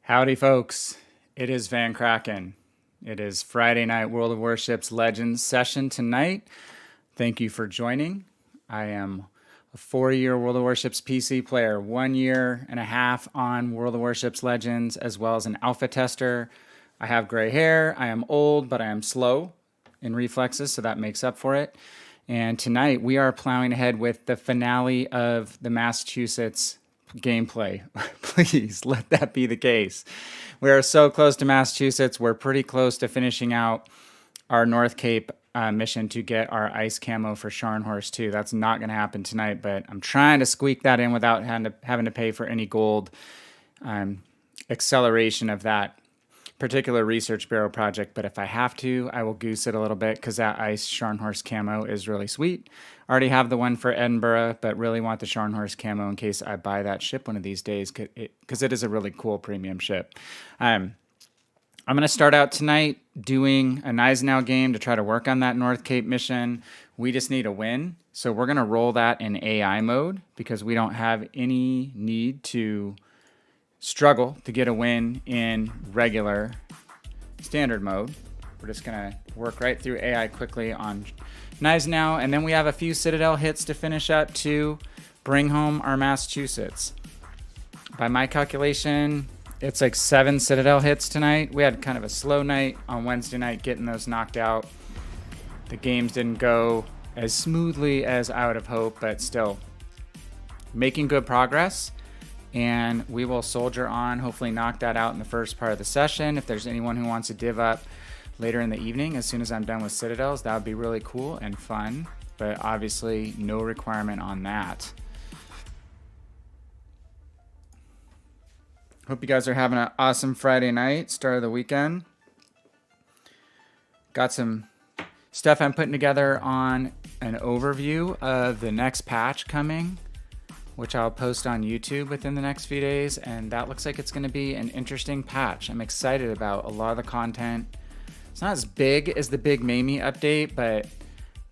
Howdy, folks. It is Van Kraken. It is Friday night World of Warships Legends session tonight. Thank you for joining. I am a 4-year World of Warships PC player, 1.5 years on World of Warships Legends, as well as an alpha tester. I have gray hair. I am old, but I am slow in reflexes, so that makes up for it. And tonight we are plowing ahead with the finale of the Massachusetts gameplay. Please let that be the case. We are so close to Massachusetts. We're pretty close to finishing out our North Cape mission to get our ice camo for Scharnhorst too. That's not going to happen tonight, but I'm trying to squeak that in without having to pay for any gold acceleration of that particular research bureau project. But if I have to, I will goose it a little bit because that ice Scharnhorst camo is really sweet. I already have the one for Edinburgh, but really want the Scharnhorst camo in case I buy that ship one of these days because it is a really cool premium ship. I'm going to start out tonight doing a Gneisenau game to try to work on that North Cape mission. We just need a win. So we're going to roll that in AI mode because we don't have any need to struggle to get a win in regular standard mode. We're just going to work right through AI quickly on Gneisenau, and then we have a few Citadel hits to finish up to bring home our Massachusetts. By my calculation, it's like 7 Citadel hits tonight. We had kind of a slow night on Wednesday night getting those knocked out. The games didn't go as smoothly as I would have hoped, but still making good progress. And we will soldier on, hopefully knock that out in the first part of the session. If there's anyone who wants to div up later in the evening, as soon as I'm done with Citadels, that would be really cool and fun. But obviously, no requirement on that. Hope you guys are having an awesome Friday night, start of the weekend. Got some stuff I'm putting together on an overview of the next patch coming, which I'll post on YouTube within the next few days, and that looks like it's going to be an interesting patch. I'm excited about a lot of the content. It's not as big as the big Mamie update, but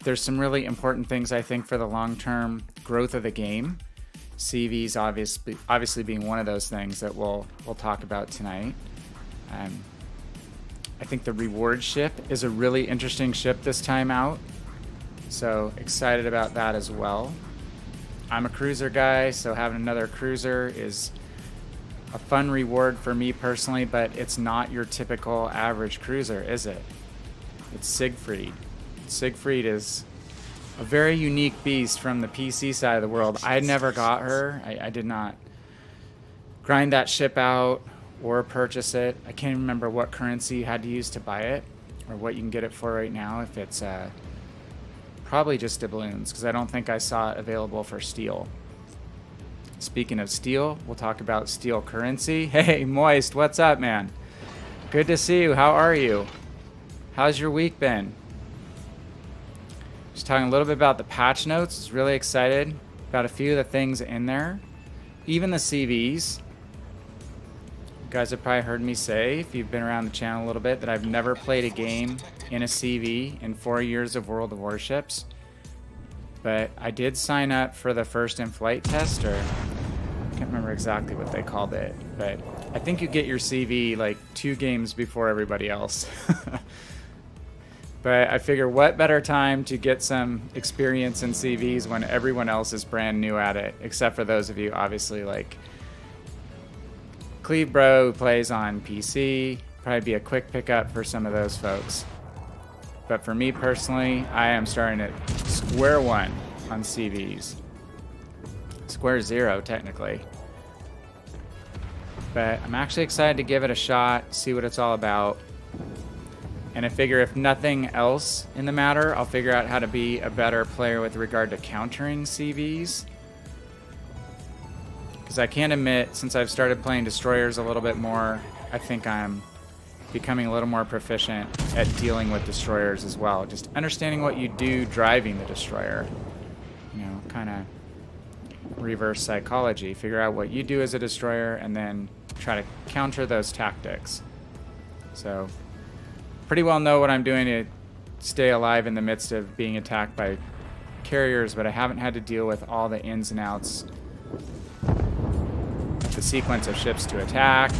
there's some really important things, I think, for the long-term growth of the game. CVs obviously being one of those things that we'll talk about tonight. I think the reward ship is a really interesting ship this time out, so excited about that as well. I'm a cruiser guy, so having another cruiser is a fun reward for me personally, but it's not your typical average cruiser, is it? It's Siegfried. Siegfried is a very unique beast from the PC side of the world. I never got her. I did not grind that ship out or purchase it. I can't remember what currency you had to use to buy it or what you can get it for right now. If it's probably just doubloons, because I don't think I saw it available for steel. Speaking of steel, we'll talk about steel currency. Hey, Moist, what's up, man? Good to see you. How are you? How's your week been? Just talking a little bit about the patch notes. Just really excited about a few of the things in there. Even the CVs. You guys have probably heard me say, if you've been around the channel a little bit, that I've never played a game in a CV in 4 years of World of Warships. But I did sign up for the first in-flight test, or I can't remember exactly what they called it, but I think you get your CV like 2 games before everybody else. But I figure what better time to get some experience in CVs when everyone else is brand new at it, except for those of you obviously like Cleve Bro, who plays on PC. Probably be a quick pickup for some of those folks. But for me personally, I am starting at square one on CVs. Square zero, technically. But I'm actually excited to give it a shot, see what it's all about. And I figure if nothing else in the matter, I'll figure out how to be a better player with regard to countering CVs. Because I can't admit, since I've started playing destroyers a little bit more, I think I'm becoming a little more proficient at dealing with destroyers as well. Just understanding what you do driving the destroyer. You know, kind of reverse psychology. Figure out what you do as a destroyer and then try to counter those tactics. So, pretty well know what I'm doing to stay alive in the midst of being attacked by carriers, but I haven't had to deal with all the ins and outs the sequence of ships to attack,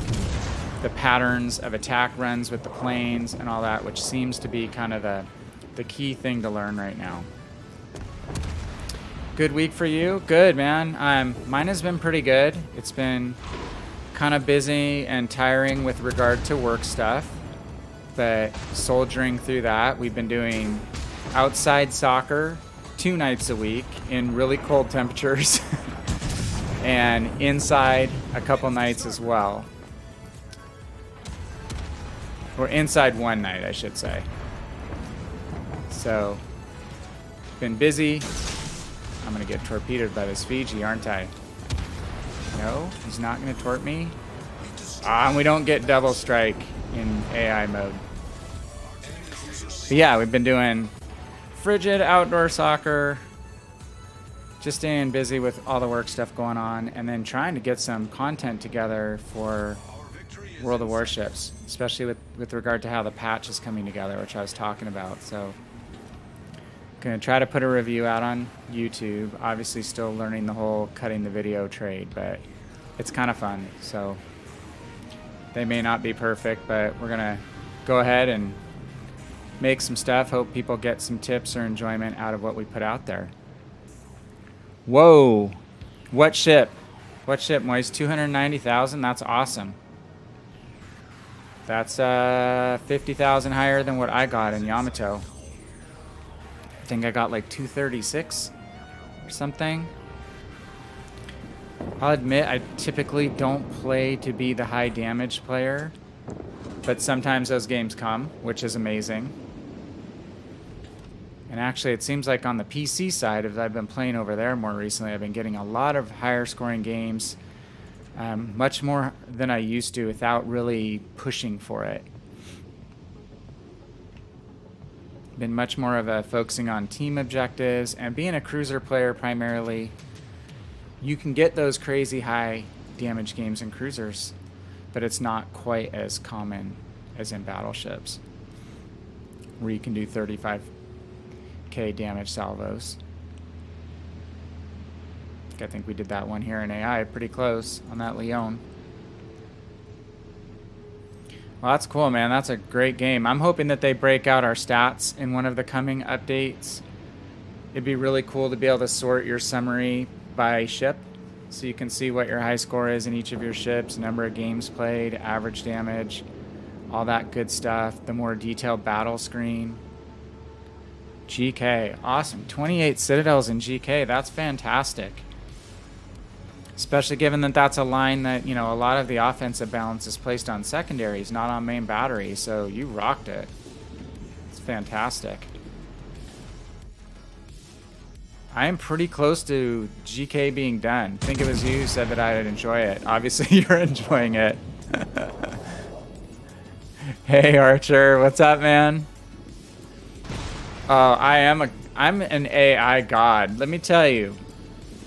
the patterns of attack runs with the planes and all that, which seems to be kind of the key thing to learn right now. Good week for you? Good, man. Mine has been pretty good. It's been kind of busy and tiring with regard to work stuff, but soldiering through that. We've been doing outside soccer 2 nights a week in really cold temperatures and inside a couple nights as well. Or inside one night, I should say. So, been busy. I'm going to get torpedoed by this Fiji, aren't I? No, he's not going to torp me. And we don't get double strike in AI mode. But yeah, we've been doing frigid outdoor soccer. Just staying busy with all the work stuff going on. And then trying to get some content together for World of Warships. Especially with regard to how the patch is coming together, which I was talking about. So, gonna try to put a review out on YouTube. Obviously still learning the whole cutting the video trade, but it's kind of fun. So they may not be perfect, but we're gonna go ahead and make some stuff. Hope people get some tips or enjoyment out of what we put out there. Whoa, what ship? What ship, Moist? 290,000? That's awesome. That's 50,000 higher than what I got in Yamato. I think I got like 236 or something. I'll admit I typically don't play to be the high damage player, but sometimes those games come, which is amazing. And actually it seems like on the PC side, as I've been playing over there more recently, I've been getting a lot of higher scoring games, much more than I used to without really pushing for it. Been much more of a focusing on team objectives, and being a cruiser player primarily, you can get those crazy high damage games in cruisers, but it's not quite as common as in battleships, where you can do 35k damage salvos. I think we did that one here in AI pretty close on that Leon. Well, that's cool, man. That's a great game. I'm hoping that they break out our stats in one of the coming updates. It'd be really cool to be able to sort your summary by ship, so you can see what your high score is in each of your ships, number of games played, average damage, all that good stuff. The more detailed battle screen. GK, awesome. 28 Citadels in GK. That's fantastic. Especially given that that's a line that, you know, a lot of the offensive balance is placed on secondaries, not on main battery. So you rocked it. It's fantastic. I am pretty close to GK being done. I think it was you who said that I'd enjoy it. Obviously, you're enjoying it. Hey, Archer. What's up, man? Oh, I'm an AI god. Let me tell you.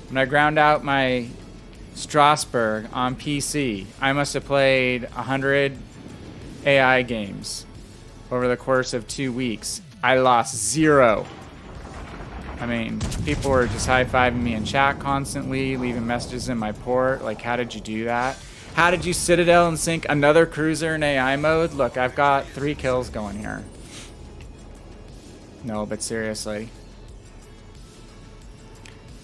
When I ground out my Strasbourg on PC, I must have played 100 AI games over the course of 2 weeks. I lost 0. I mean, people were just high-fiving me in chat constantly, leaving messages in my port, like, how did you do that? How did you Citadel and sink another cruiser in AI mode? Look, I've got 3 kills going here. No, but seriously.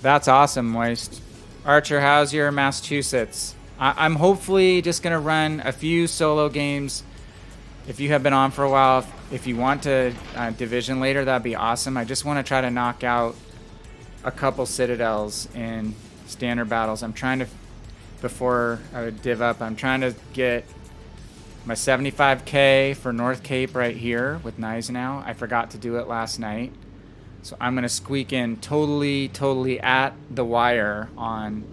That's awesome, Moist. Archer, how's your Massachusetts? I'm hopefully just going to run a few solo games. If you have been on for a while, if you want to division later, that'd be awesome. I just want to try to knock out a couple Citadels in standard battles. I'm trying to, before I would div up, I'm trying to get my 75k for North Cape right here with Gneisenau. I forgot to do it last night. So I'm going to squeak in totally at the wire on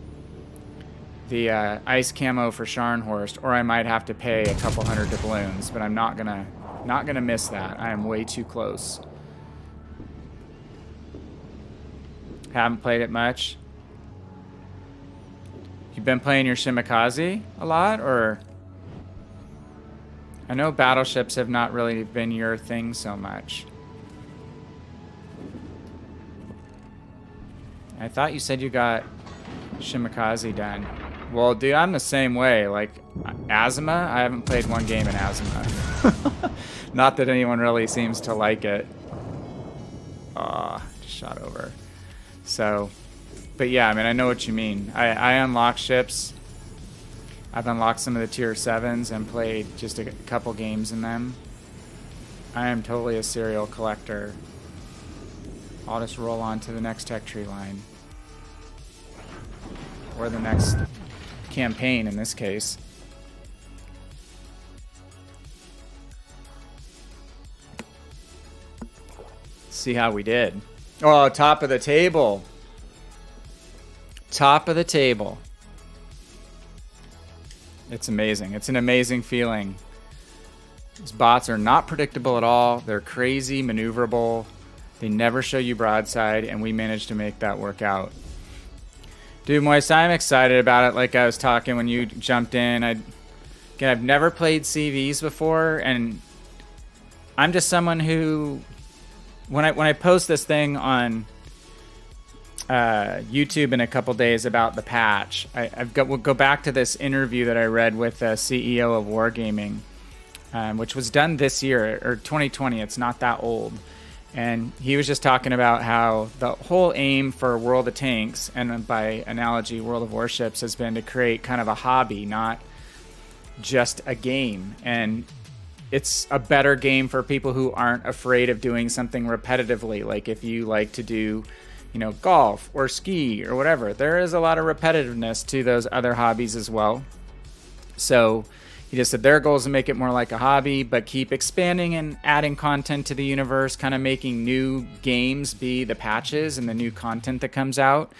the ice camo for Scharnhorst, or I might have to pay a couple hundred doubloons, but I'm not gonna miss that. I am way too close. Haven't played it much. You've been playing your Shimakaze a lot, or? I know battleships have not really been your thing so much. I thought you said you got Shimakaze done. Well, dude, I'm the same way. Like, Asthma, I haven't played one game in Asthma. Not that anyone really seems to like it. Just shot over. So, but yeah, I mean, I know what you mean. I unlock ships. I've unlocked some of the tier 7s and played just a couple games in them. I am totally a serial collector. I'll just roll on to the next tech tree line. Or the next campaign in this case. See how we did. Oh, top of the table. Top of the table. It's amazing. It's an amazing feeling. These bots are not predictable at all. They're crazy, maneuverable. They never show you broadside, and we managed to make that work out. Dude, Moist, I'm excited about it. Like I was talking when you jumped in. Again, I've never played CVs before, and I'm just someone who, when I post this thing on YouTube in a couple days about the patch, we'll go back to this interview that I read with the CEO of Wargaming, which was done this year, or 2020. It's not that old. And he was just talking about how the whole aim for World of Tanks, and by analogy, World of Warships, has been to create kind of a hobby, not just a game. And it's a better game for people who aren't afraid of doing something repetitively. Like if you like to do, golf or ski or whatever, there is a lot of repetitiveness to those other hobbies as well. So he just said their goal is to make it more like a hobby, but keep expanding and adding content to the universe, kind of making new games be the patches and the new content that comes out.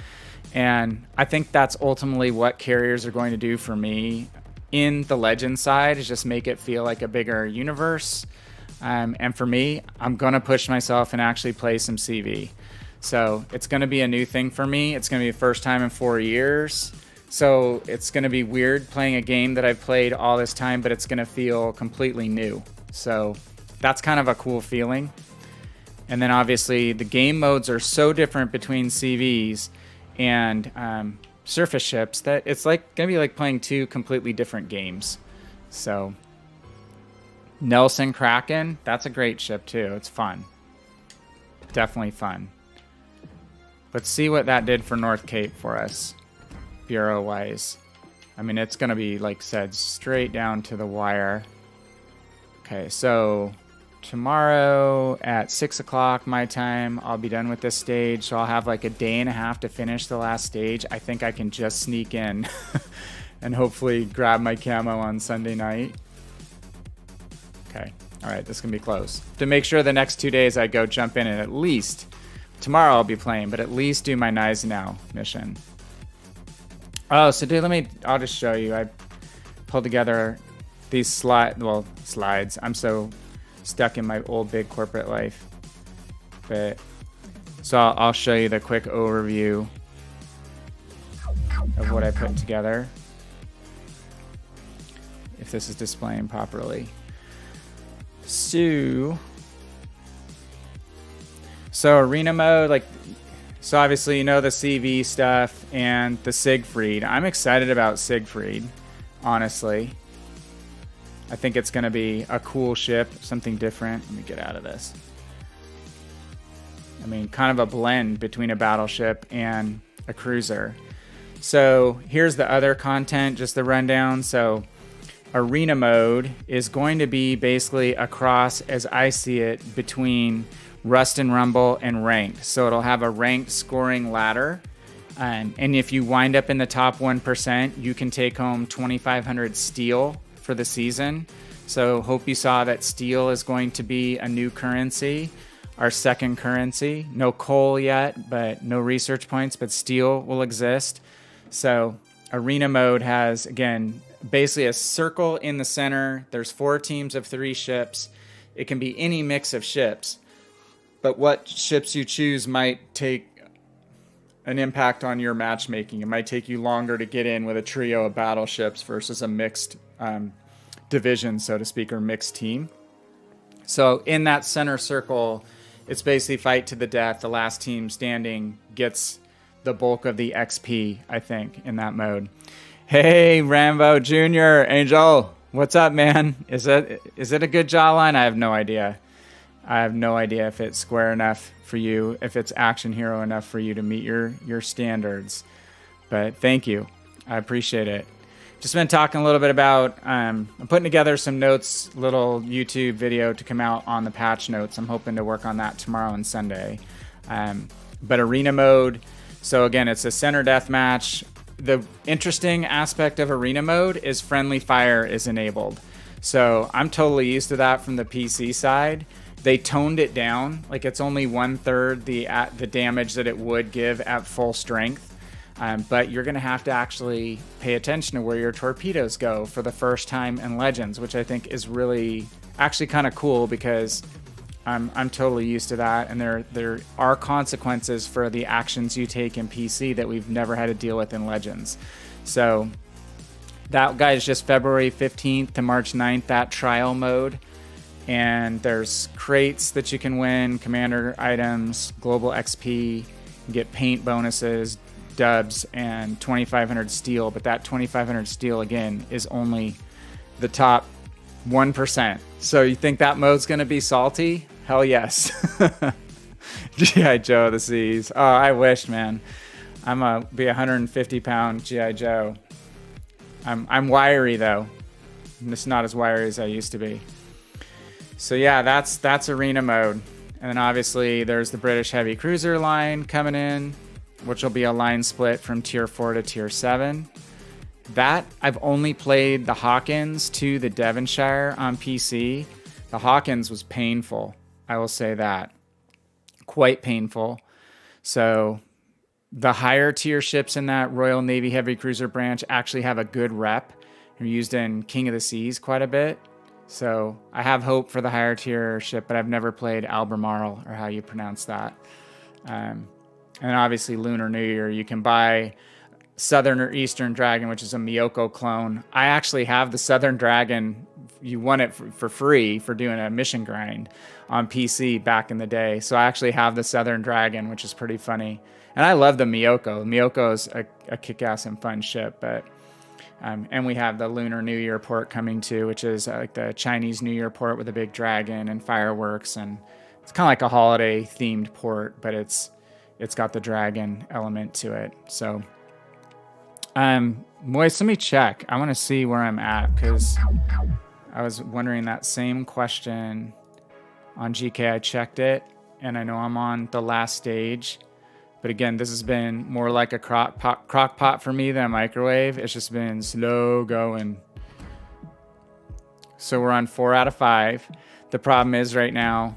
And I think that's ultimately what carriers are going to do for me in the Legend side, is just make it feel like a bigger universe. And for me, I'm going to push myself and actually play some CV. So it's going to be a new thing for me. It's going to be the first time in 4 years. So it's going to be weird playing a game that I've played all this time, but it's going to feel completely new. So that's kind of a cool feeling. And then obviously the game modes are so different between CVs and surface ships that it's like going to be like playing two completely different games. So Nelson Kraken, that's a great ship too. It's fun. Definitely fun. Let's see what that did for North Cape for us. Bureau wise, I mean, it's gonna be, like said, straight down to the wire. Okay, so tomorrow at 6 o'clock my time, I'll be done with this stage, so I'll have like a day and a half to finish the last stage. I think I can just sneak in and hopefully grab my camo on Sunday night. Okay, all right, this is gonna be close. To make sure the next 2 days I go jump in, and at least tomorrow I'll be playing, but at least do my Gneisenau mission. Oh, so dude, I'll just show you. I pulled together these slides. I'm so stuck in my old big corporate life. But so I'll show you the quick overview of what I put together, if this is displaying properly. So arena mode, so obviously the CV stuff and the Siegfried. I'm excited about Siegfried, honestly. I think it's going to be a cool ship, something different. Let me get out of this. I mean, kind of a blend between a battleship and a cruiser. So here's the other content, just the rundown. So arena mode is going to be basically a cross, as I see it, between Rust and Rumble and ranked. So it'll have a ranked scoring ladder. And if you wind up in the top 1%, you can take home 2,500 steel for the season. So hope you saw that steel is going to be a new currency, our second currency. No coal yet, but no research points, but steel will exist. So arena mode has, again, basically a circle in the center. There's 4 teams of 3 ships. It can be any mix of ships. But what ships you choose might take an impact on your matchmaking. It might take you longer to get in with a trio of battleships versus a mixed division, so to speak, or mixed team. So in that center circle, it's basically fight to the death. The last team standing gets the bulk of the XP, I think, in that mode. Hey, Rambo Jr., Angel, what's up, man? Is it a good jawline? I have no idea. I have no idea if it's square enough for you, if it's action hero enough for you to meet your standards. But thank you. I appreciate it. Just been talking a little bit about, I'm putting together some notes, little YouTube video to come out on the patch notes. I'm hoping to work on that tomorrow and Sunday. But arena mode, so again, it's a center deathmatch. The interesting aspect of arena mode is friendly fire is enabled. So I'm totally used to that from the PC side. They toned it down, like it's only 1/3 the damage that it would give at full strength. But you're gonna have to actually pay attention to where your torpedoes go for the first time in Legends, which I think is really actually kind of cool because I'm totally used to that, and there are consequences for the actions you take in PC that we've never had to deal with in Legends. So that guy is just February 15th to March 9th, that trial mode. And there's crates that you can win, commander items, global XP, you get paint bonuses, dubs, and 2,500 steel. But that 2,500 steel, again, is only the top 1%. So you think that mode's going to be salty? Hell yes. G.I. Joe the Seas. Oh, I wish, man. I'm a 150-pound G.I. Joe. I'm wiry, though. I'm just not as wiry as I used to be. So yeah, that's arena mode. And then obviously there's the British heavy cruiser line coming in, which will be a line split from tier 4 to tier 7. That, I've only played the Hawkins to the Devonshire on PC. The Hawkins was painful, I will say that. Quite painful. So the higher tier ships in that Royal Navy heavy cruiser branch actually have a good rep. They're used in King of the Seas quite a bit. So I have hope for the higher tier ship, but I've never played Albemarle, or how you pronounce that. And obviously Lunar New Year, you can buy Southern or Eastern Dragon, which is a Miyoko clone. I actually have the Southern Dragon. You won it for free for doing a mission grind on PC back in the day. So I actually have the Southern Dragon, which is pretty funny. And I love the Miyoko. Miyoko is a kick-ass and fun ship. But and we have the Lunar New Year port coming too, which is like the Chinese New Year port with a big dragon and fireworks. And it's kind of like a holiday-themed port, but it's got the dragon element to it. So Moist, let me check. I want to see where I'm at, because I was wondering that same question on GK. I checked it, and I know I'm on the last stage. But again, this has been more like a crock pot for me than a microwave. It's just been slow going. So we're on 4 out of 5. The problem is right now,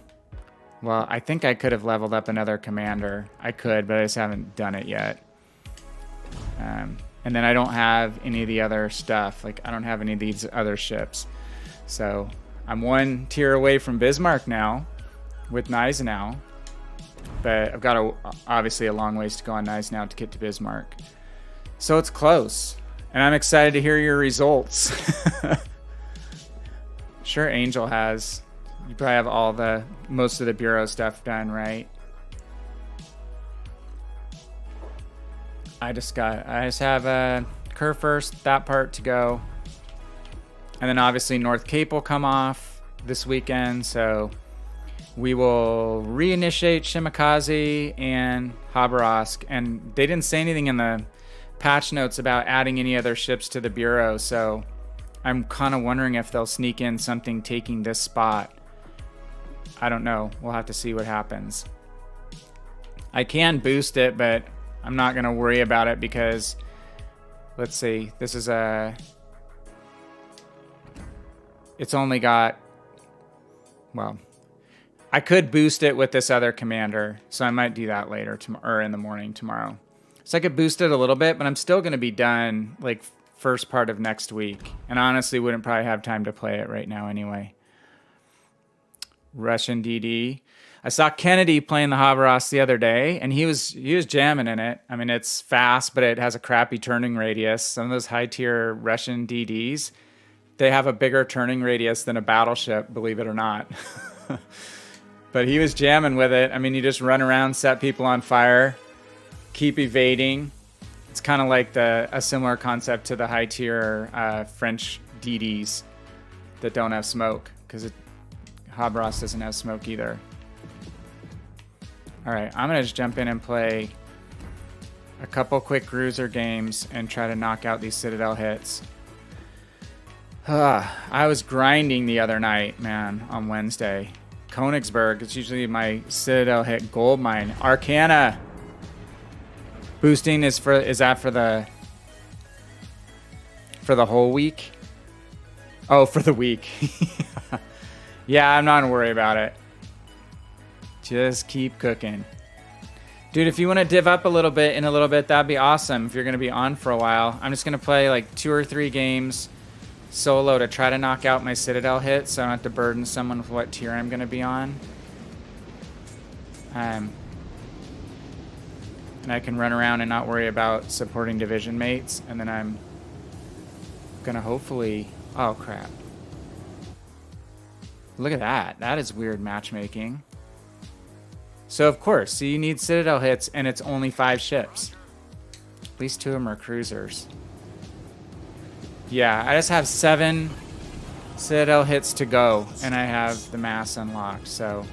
well, I think I could have leveled up another commander. I could, but I just haven't done it yet. And then I don't have any of the other stuff. Like, I don't have any of these other ships. So I'm 1 tier away from Bismarck now with Gneisenau. But I've got obviously a long ways to go on Gneisenau to get to Bismarck. So it's close. And I'm excited to hear your results. Sure, Angel has. You probably have most of the bureau stuff done, right? I just have Kerr first, that part to go. And then obviously North Cape will come off this weekend, so we will reinitiate Shimakaze and Habarovsk. And they didn't say anything in the patch notes about adding any other ships to the bureau, so I'm kind of wondering if they'll sneak in something taking this spot. I don't know. We'll have to see what happens. I can boost it, but I'm not going to worry about it because, let's see, this is it's only got, well, I could boost it with this other commander, so I might do that later, or in the morning tomorrow. So I could boost it a little bit, but I'm still going to be done, like, first part of next week. And honestly, wouldn't probably have time to play it right now anyway. Russian DD. I saw Kennedy playing the Habarovsk the other day, and he was jamming in it. I mean, it's fast, but it has a crappy turning radius. Some of those high-tier Russian DDs, they have a bigger turning radius than a battleship, believe it or not. But he was jamming with it. I mean, you just run around, set people on fire, keep evading, It's kind of like a similar concept to the high tier French DDs that don't have smoke, because Habras doesn't have smoke either. All right, I'm gonna just jump in and play a couple quick cruiser games and try to knock out these Citadel hits. I was grinding the other night, man, on Wednesday. Königsberg, it's usually my Citadel hit gold mine. Arcana boosting is that for the whole week? Oh, for the week. Yeah, I'm not gonna worry about it. Just keep cooking. Dude, if you want to div up a little bit in a little bit, that'd be awesome if you're going to be on for a while. I'm just going to play like 2 or 3 games solo to try to knock out my Citadel hit so I don't have to burden someone with what tier I'm going to be on. And I can run around and not worry about supporting division mates. And then I'm going to hopefully... Oh, crap. Look at that. That is weird matchmaking. So, of course, so you need Citadel hits, and it's only 5 ships. At least 2 of them are cruisers. Yeah, I just have 7 Citadel hits to go, and I have the mass unlocked, so...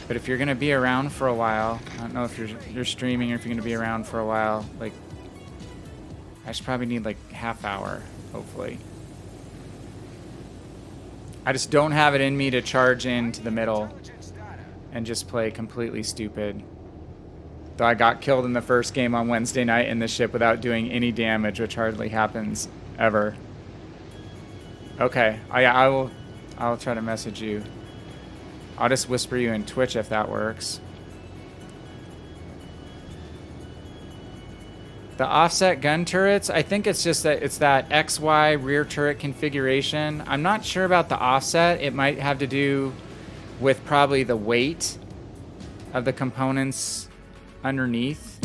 But if you're going to be around for a while, I don't know if you're streaming or if you're going to be around for a while, like... I should probably need, like, half hour, hopefully. I just don't have it in me to charge into the middle and just play completely stupid. Though I got killed in the first game on Wednesday night in the ship without doing any damage, which hardly happens ever. Okay, I'll try to message you. I'll just whisper you in Twitch if that works. The offset gun turrets, I think it's just that it's that XY rear turret configuration. I'm not sure about the offset. It might have to do with probably the weight of the components underneath.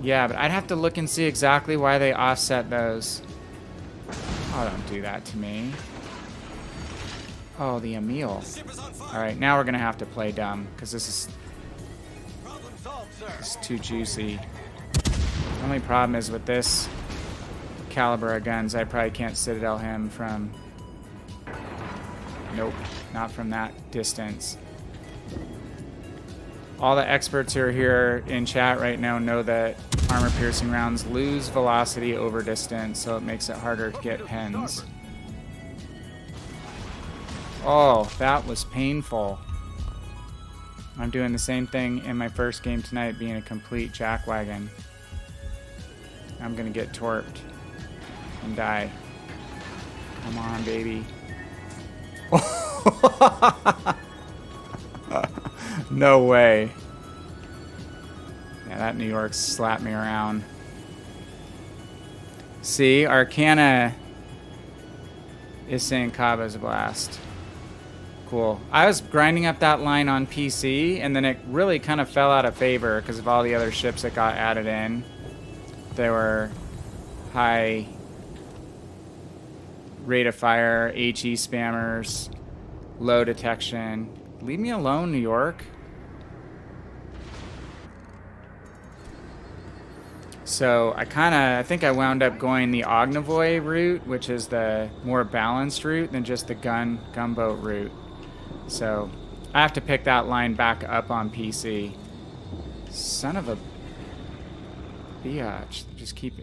Yeah, but I'd have to look and see exactly why they offset those. Oh, don't do that to me. Oh, the Emil. Alright, now we're going to have to play dumb, because this is too juicy. The only problem is with this caliber of guns, I probably can't Citadel him from... Nope, not from that distance. All the experts who are here in chat right now know that armor-piercing rounds lose velocity over distance, so it makes it harder to get pens. Oh, that was painful. I'm doing the same thing in my first game tonight, being a complete jackwagon. I'm gonna get torped and die. Come on, baby. No way. Yeah, that New York slapped me around. See, Arcana is saying Kaba's a blast. Cool. I was grinding up that line on PC, and then it really kind of fell out of favor because of all the other ships that got added in. They were high rate of fire, HE spammers, low detection. Leave me alone, New York. So I think I wound up going the Ognivoy route, which is the more balanced route than just the gunboat route. So I have to pick that line back up on PC. Son of a biatch. Just keep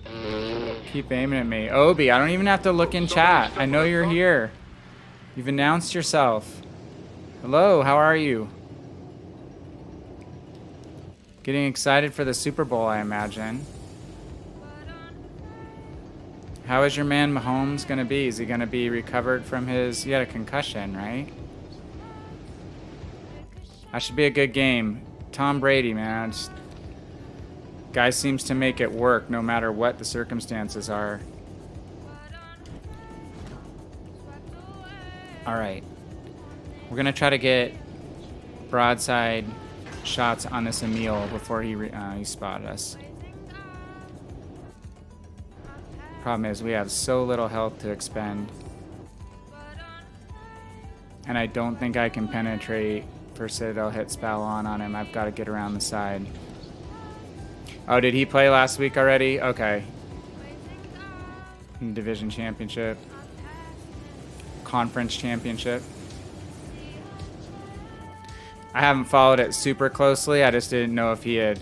aiming at me. Obi, I don't even have to look in chat. I know you're here. You've announced yourself. Hello, how are you? Getting excited for the Super Bowl, I imagine. How is your man Mahomes going to be? Is he going to be recovered from he had a concussion, right? That should be a good game. Tom Brady, man. Guy seems to make it work no matter what the circumstances are. Alright. We're going to try to get broadside shots on this Emil before he spotted us. Problem is we have so little health to expend. And I don't think I can penetrate for Citadel hit spell on him. I've got to get around the side. Oh, did he play last week already? Okay. Division championship. Conference championship. I haven't followed it super closely. I just didn't know if he had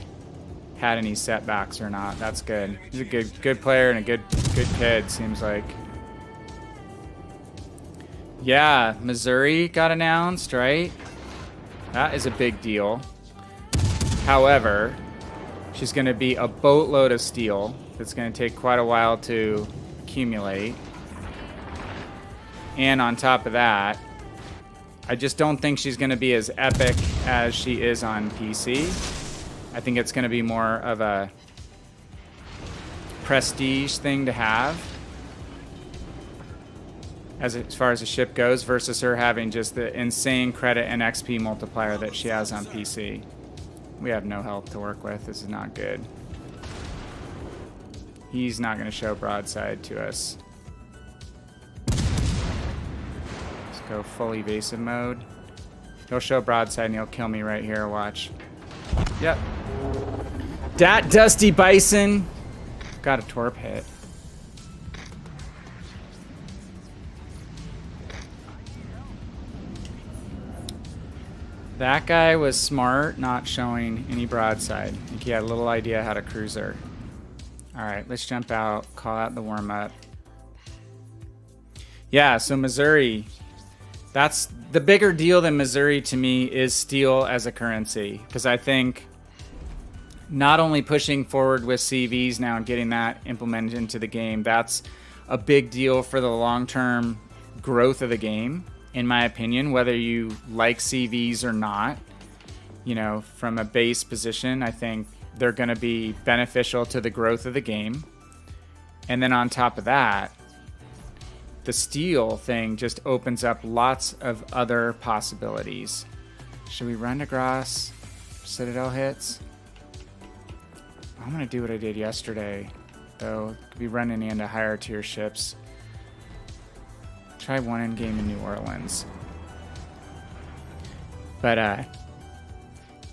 any setbacks or not. That's good. He's a good player and a good kid, seems like. Yeah, Missouri got announced, right? That is a big deal. However, she's going to be a boatload of steel. It's going to take quite a while to accumulate. And on top of that, I just don't think she's going to be as epic as she is on PC. I think it's going to be more of a prestige thing to have as far as the ship goes versus her having just the insane credit and XP multiplier that she has on PC. We have no health to work with. This is not good. He's not going to show broadside to us. Let's go full evasive mode. He'll show broadside and he'll kill me right here. Watch. Yep. Dat Dusty Bison. Got a torp hit. That guy was smart, not showing any broadside. I think he had a little idea how to cruise her. Alright, let's jump out, call out the warm-up. Yeah, so Missouri. That's the bigger deal than Missouri to me is steel as a currency. Because I think not only pushing forward with CVs now and getting that implemented into the game, that's a big deal for the long-term growth of the game, in my opinion, whether you like CVs or not. You know, from a base position, I think they're going to be beneficial to the growth of the game. And then on top of that, the steel thing just opens up lots of other possibilities. Should we run to Gross? Citadel hits? I'm going to do what I did yesterday, though. Could be running into higher tier ships. Try one in game in New Orleans. But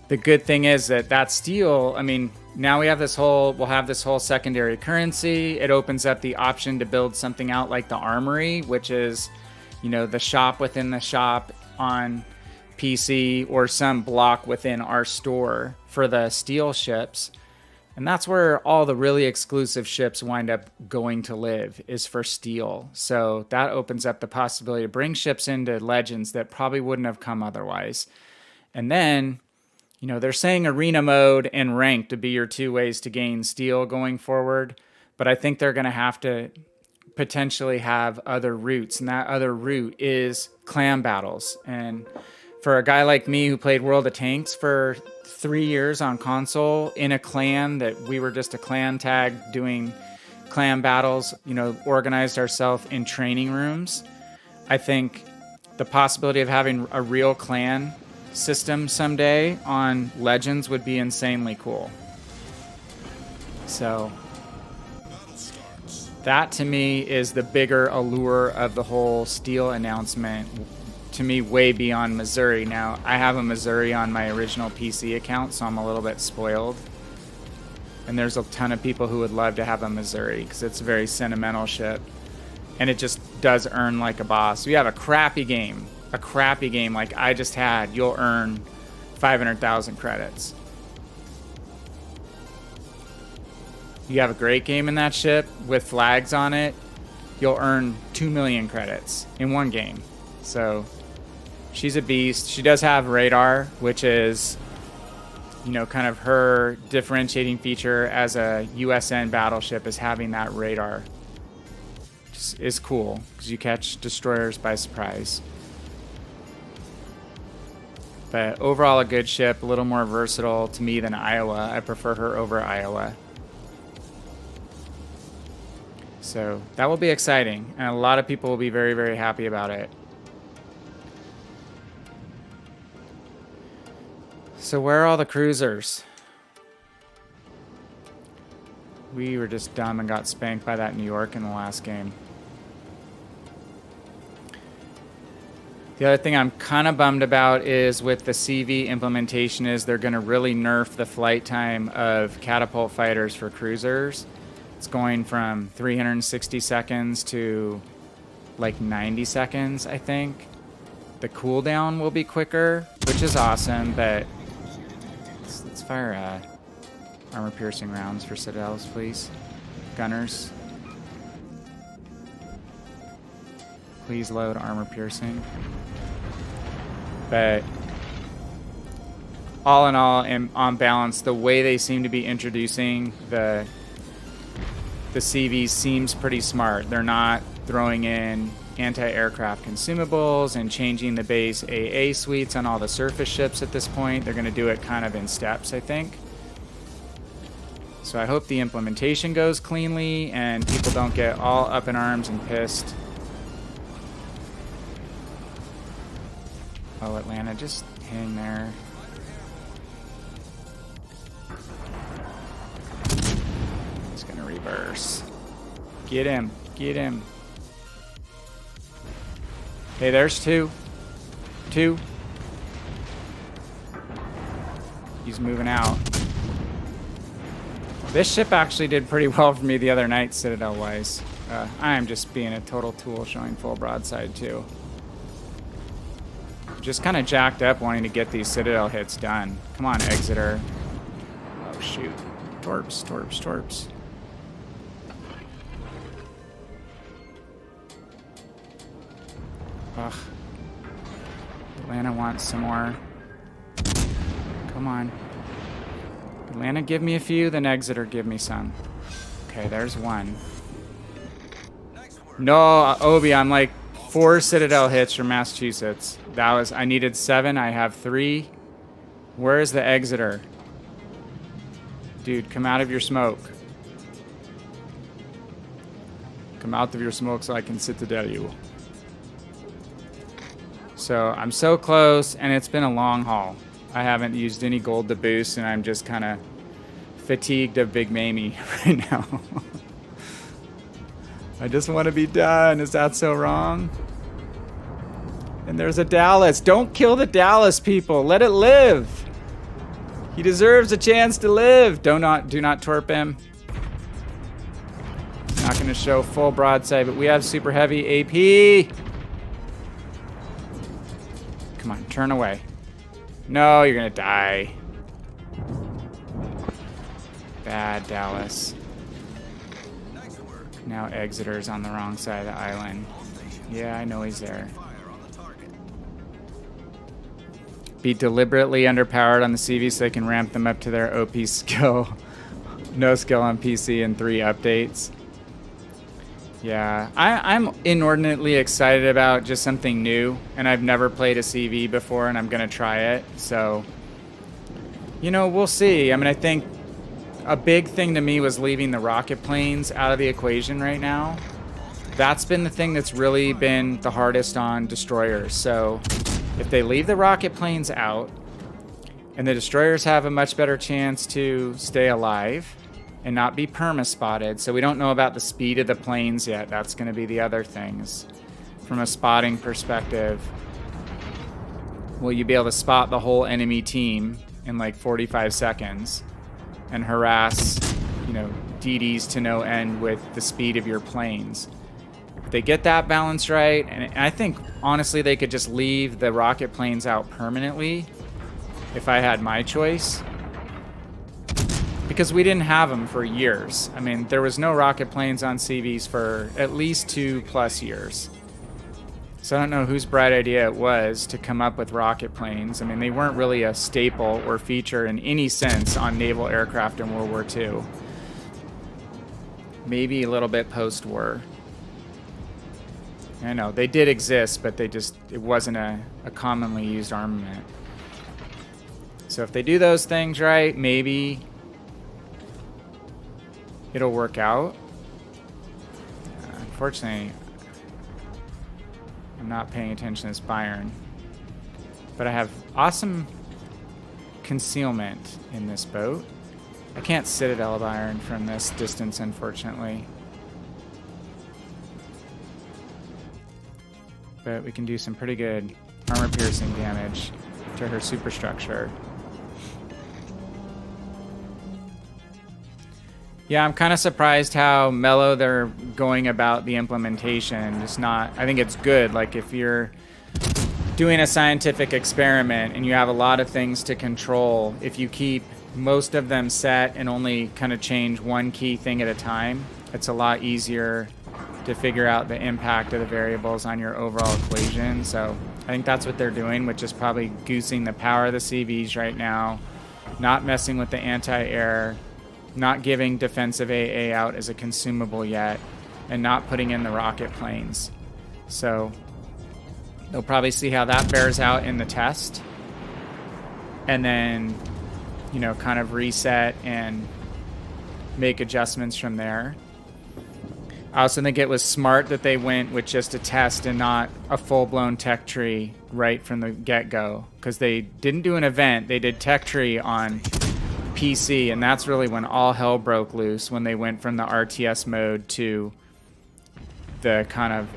the good thing is that steel, I mean, now we'll have this whole secondary currency. It opens up the option to build something out like the Armory, which is, you know, the shop within the shop on PC or some block within our store for the steel ships. And that's where all the really exclusive ships wind up going to live, is for steel. So that opens up the possibility to bring ships into Legends that probably wouldn't have come otherwise. And then, you know, they're saying arena mode and rank to be your two ways to gain steel going forward. But I think they're going to have to potentially have other routes. And that other route is clan battles. And for a guy like me who played World of Tanks for 3 years on console in a clan that we were just a clan tag doing clan battles, you know, organized ourselves in training rooms. I think the possibility of having a real clan system someday on Legends would be insanely cool. So that to me is the bigger allure of the whole steel announcement, to me, way beyond Missouri. Now, I have a Missouri on my original PC account, so I'm a little bit spoiled. And there's a ton of people who would love to have a Missouri because it's a very sentimental ship. And it just does earn like a boss. You have a crappy game like I just had, you'll earn 500,000 credits. You have a great game in that ship with flags on it, you'll earn 2 million credits in one game. So she's a beast. She does have radar, which is, you know, kind of her differentiating feature as a USN battleship, is having that radar. Just is cool because you catch destroyers by surprise. But overall, a good ship, a little more versatile to me than Iowa. I prefer her over Iowa. So that will be exciting, and a lot of people will be very, very happy about it. So where are all the cruisers? We were just dumb and got spanked by that New York in the last game. The other thing I'm kind of bummed about is with the CV implementation is they're going to really nerf the flight time of catapult fighters for cruisers. It's going from 360 seconds to like 90 seconds, I think. The cooldown will be quicker, which is awesome, but let's fire armor-piercing rounds for Citadels, please. Gunners. Please load armor-piercing. But all in all, on balance, the way they seem to be introducing the CVs seems pretty smart. They're not throwing in anti-aircraft consumables and changing the base AA suites on all the surface ships at this point. They're going to do it kind of in steps, I think. So I hope the implementation goes cleanly and people don't get all up in arms and pissed. Oh, Atlanta, just hang there. He's gonna reverse. Get him, get him. Hey, there's two. Two. He's moving out. This ship actually did pretty well for me the other night, Citadel-wise. I am just being a total tool, showing full broadside too. Just kind of jacked up wanting to get these Citadel hits done. Come on, Exeter. Oh, shoot. Torps, torps, torps. Ugh. Atlanta wants some more. Come on. Atlanta, give me a few, then Exeter, give me some. Okay, there's one. No, Obi, I'm like 4 Citadel hits from Massachusetts. That was, I needed 7, I have 3. Where is the Exeter? Dude, come out of your smoke. Come out of your smoke so I can Citadel you. So, I'm so close, and it's been a long haul. I haven't used any gold to boost, and I'm just kind of fatigued of Big Mamie right now. I just want to be done. Is that so wrong? And there's a Dallas. Don't kill the Dallas, people. Let it live. He deserves a chance to live. Do not torp him. Not going to show full broadside, but we have super heavy AP. Come on, turn away. No, you're going to die. Bad Dallas. Now Exeter's on the wrong side of the island. Yeah, I know he's there. Be deliberately underpowered on the CV so they can ramp them up to their OP skill. No skill on PC in 3 updates. Yeah, I'm inordinately excited about just something new, and I've never played a CV before, and I'm going to try it. So, you know, we'll see. I mean, I think a big thing to me was leaving the rocket planes out of the equation right now. That's been the thing that's really been the hardest on destroyers. So if they leave the rocket planes out and the destroyers have a much better chance to stay alive and not be perma-spotted. So we don't know about the speed of the planes yet. That's going to be the other things. From a spotting perspective, will you be able to spot the whole enemy team in like 45 seconds and harass, you know, DDs to no end with the speed of your planes? If they get that balance right, and I think, honestly, they could just leave the rocket planes out permanently if I had my choice. Because we didn't have them for years. I mean, there was no rocket planes on CVs for at least 2+ years. So I don't know whose bright idea it was to come up with rocket planes. I mean, they weren't really a staple or feature in any sense on naval aircraft in World War II. Maybe a little bit post-war. I know, they did exist, but it wasn't a commonly used armament. So if they do those things right, maybe it'll work out. Unfortunately, I'm not paying attention to this Byron. But I have awesome concealment in this boat. I can't Citadel Byron from this distance, unfortunately. But we can do some pretty good armor-piercing damage to her superstructure. Yeah, I'm kind of surprised how mellow they're going about the implementation. It's not, I think it's good. Like if you're doing a scientific experiment and you have a lot of things to control, if you keep most of them set and only kind of change one key thing at a time, it's a lot easier to figure out the impact of the variables on your overall equation. So I think that's what they're doing, which is probably goosing the power of the CVs right now, not messing with the anti-air, not giving defensive AA out as a consumable yet, and not putting in the rocket planes. So they'll probably see how that bears out in the test, and then, you know, kind of reset and make adjustments from there. I also think it was smart that they went with just a test and not a full-blown tech tree right from the get-go, because they didn't do an event, they did tech tree on PC, and that's really when all hell broke loose, when they went from the RTS mode to the kind of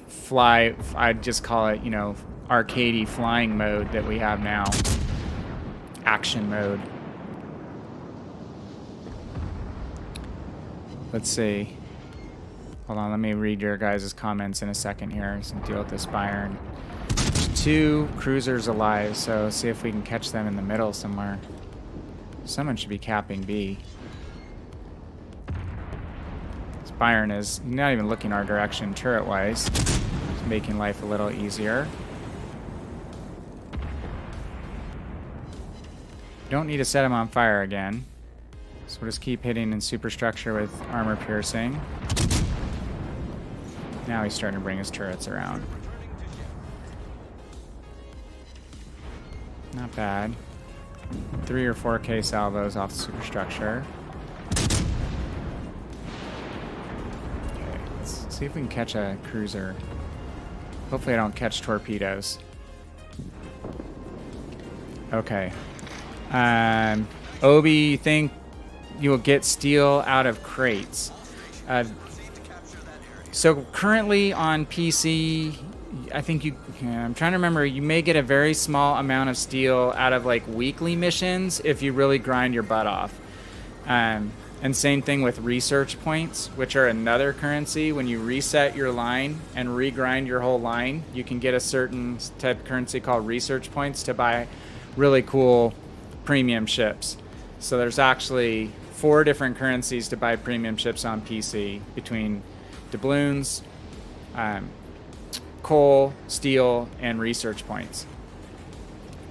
fly, I'd just call it, you know, arcadey flying mode that we have now. Action mode. Let's see. Hold on, let me read your guys' comments in a second here. So deal with this Byron. There's 2 cruisers alive, so see if we can catch them in the middle somewhere. Someone should be capping B. This Byron is not even looking our direction turret-wise. It's making life a little easier. Don't need to set him on fire again. So we'll just keep hitting in superstructure with armor piercing. Now he's starting to bring his turrets around. Not bad. 3 or 4K salvos off the superstructure. Okay, let's see if we can catch a cruiser. Hopefully I don't catch torpedoes. Okay. Obi, you think you'll get steel out of crates? So currently on PC, I think I'm trying to remember, you may get a very small amount of steel out of like weekly missions if you really grind your butt off. And same thing with research points, which are another currency. When you reset your line and regrind your whole line, you can get a certain type of currency called research points to buy really cool premium ships. So there's actually 4 different currencies to buy premium ships on PC, between doubloons, coal, steel, and research points.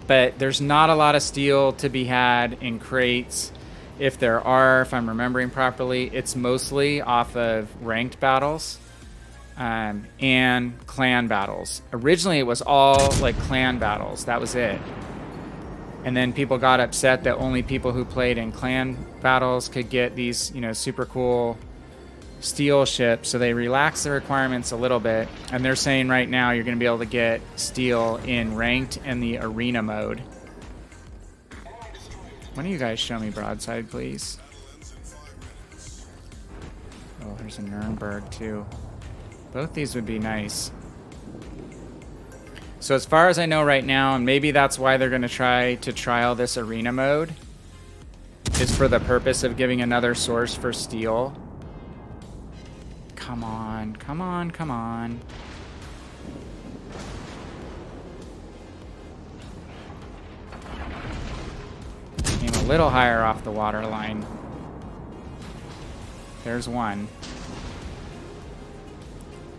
But there's not a lot of steel to be had in crates. If there are, if I'm remembering properly, it's mostly off of ranked battles and clan battles. Originally it was all like clan battles, that was it. And then people got upset that only people who played in clan battles could get these, you know, super cool steel ships, so they relaxed the requirements a little bit, and they're saying right now you're going to be able to get steel in ranked and the arena mode. Why don't you guys show me broadside, please? Oh, there's a Nuremberg too. Both these would be nice. So as far as I know right now, and maybe that's why they're going to try to trial this arena mode, is for the purpose of giving another source for steel. Come on, come on, come on. Aim a little higher off the water line. There's one.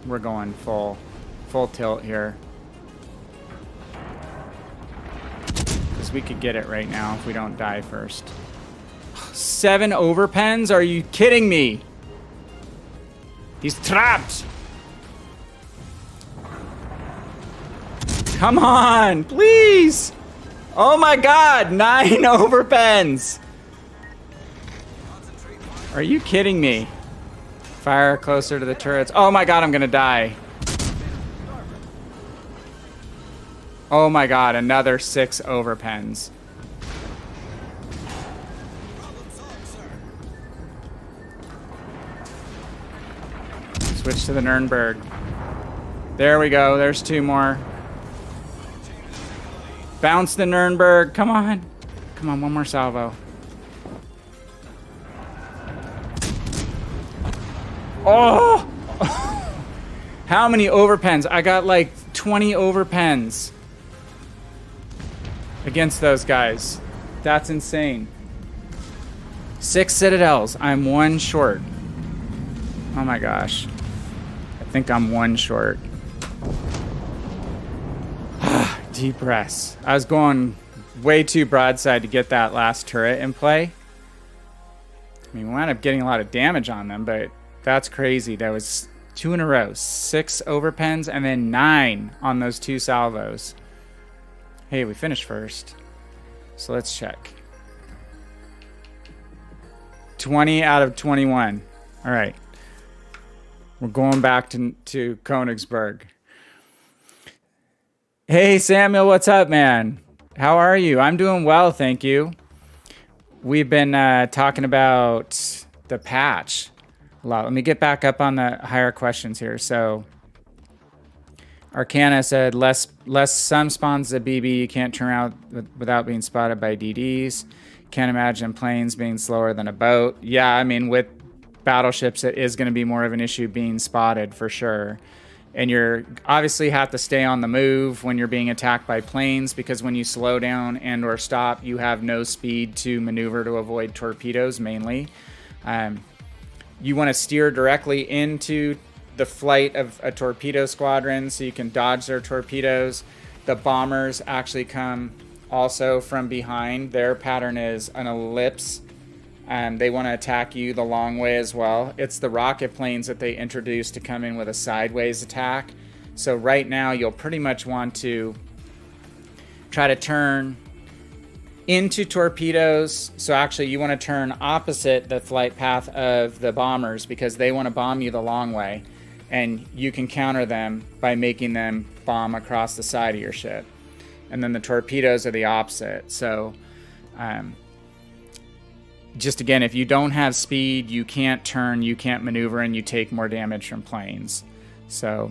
We're going full tilt here. Because we could get it right now if we don't die first. 7 overpens? Are you kidding me? He's trapped! Come on, please! Oh my god, 9 overpens! Are you kidding me? Fire closer to the turrets. Oh my god, I'm gonna die. Oh my god, another 6 overpens. Switch to the Nuremberg. There we go, there's 2 more. Bounce the Nuremberg. Come on. Come on, one more salvo. Oh! How many overpens? I got like 20 overpens against those guys. That's insane. 6 Citadels. I'm 1 short. Oh my gosh. I think I'm 1 short. Deep breaths. I was going way too broadside to get that last turret in play. I mean, we wound up getting a lot of damage on them, but that's crazy. That was 2 in a row. 6 overpens and then 9 on those 2 salvos. Hey, we finished first. So let's check. 20 out of 21. All right. We're going back to Königsberg. Hey, Samuel, what's up, man? How are you? I'm doing well, thank you. We've been talking about the patch a lot. Let me get back up on the higher questions here. So, Arcana said, less some spawns a BB you can't turn out without being spotted by DDs. Can't imagine planes being slower than a boat. Yeah, I mean, with battleships, it is going to be more of an issue being spotted for sure. And you're obviously have to stay on the move when you're being attacked by planes, because when you slow down and or stop, you have no speed to maneuver to avoid torpedoes mainly. You want to steer directly into the flight of a torpedo squadron so you can dodge their torpedoes. The bombers actually come also from behind. Their pattern is an ellipse. They want to attack you the long way as well. It's the rocket planes that they introduced to come in with a sideways attack. So right now you'll pretty much want to try to turn into torpedoes. So actually you want to turn opposite the flight path of the bombers, because they want to bomb you the long way. And you can counter them by making them bomb across the side of your ship. And then the torpedoes are the opposite. So just again, if you don't have speed, you can't turn, you can't maneuver, and you take more damage from planes. So,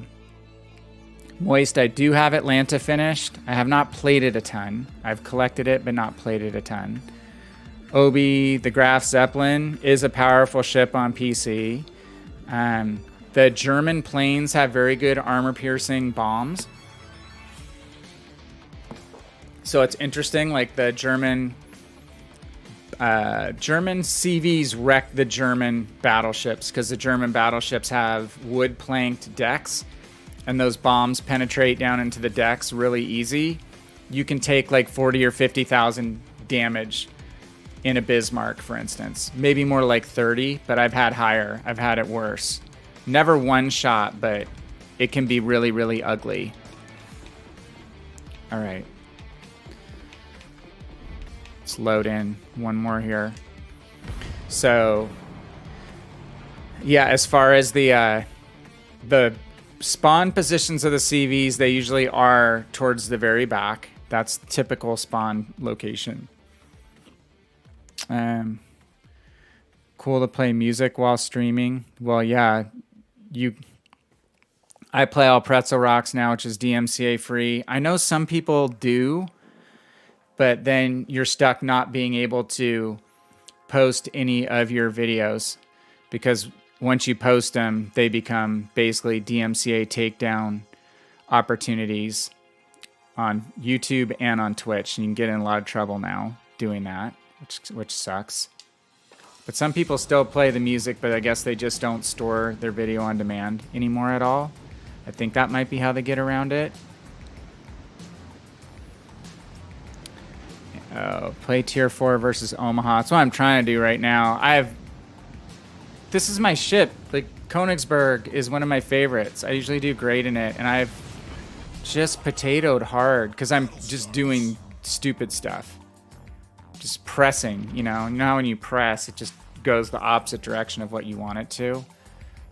Moist, I do have Atlanta finished. I have not played it a ton. I've collected it, but not played it a ton. Obi, the Graf Zeppelin, is a powerful ship on PC. The German planes have very good armor-piercing bombs. So it's interesting, like the German CVs wreck the German battleships, because the German battleships have wood-planked decks, and those bombs penetrate down into the decks really easy. You can take like 40 or 50,000 damage in a Bismarck, for instance. Maybe more like 30, but I've had higher. I've had it worse. Never one shot, but it can be really, really ugly. All right. Let's load in one more here. So, yeah, as far as the spawn positions of the CVs, they usually are towards the very back. That's typical spawn location. Cool to play music while streaming. Well, yeah, I play all Pretzel Rocks now, which is DMCA free. I know some people do, but then you're stuck not being able to post any of your videos, because once you post them, they become basically DMCA takedown opportunities on YouTube and on Twitch. And you can get in a lot of trouble now doing that, which sucks. But some people still play the music, but I guess they just don't store their video on demand anymore at all. I think that might be how they get around it. Play tier 4 versus Omaha. That's what I'm trying to do right now. This is my ship. Like, Königsberg is one of my favorites. I usually do great in it, and I've just potatoed hard because I'm just doing stupid stuff. Just pressing, you know how when you press, it just goes the opposite direction of what you want it to.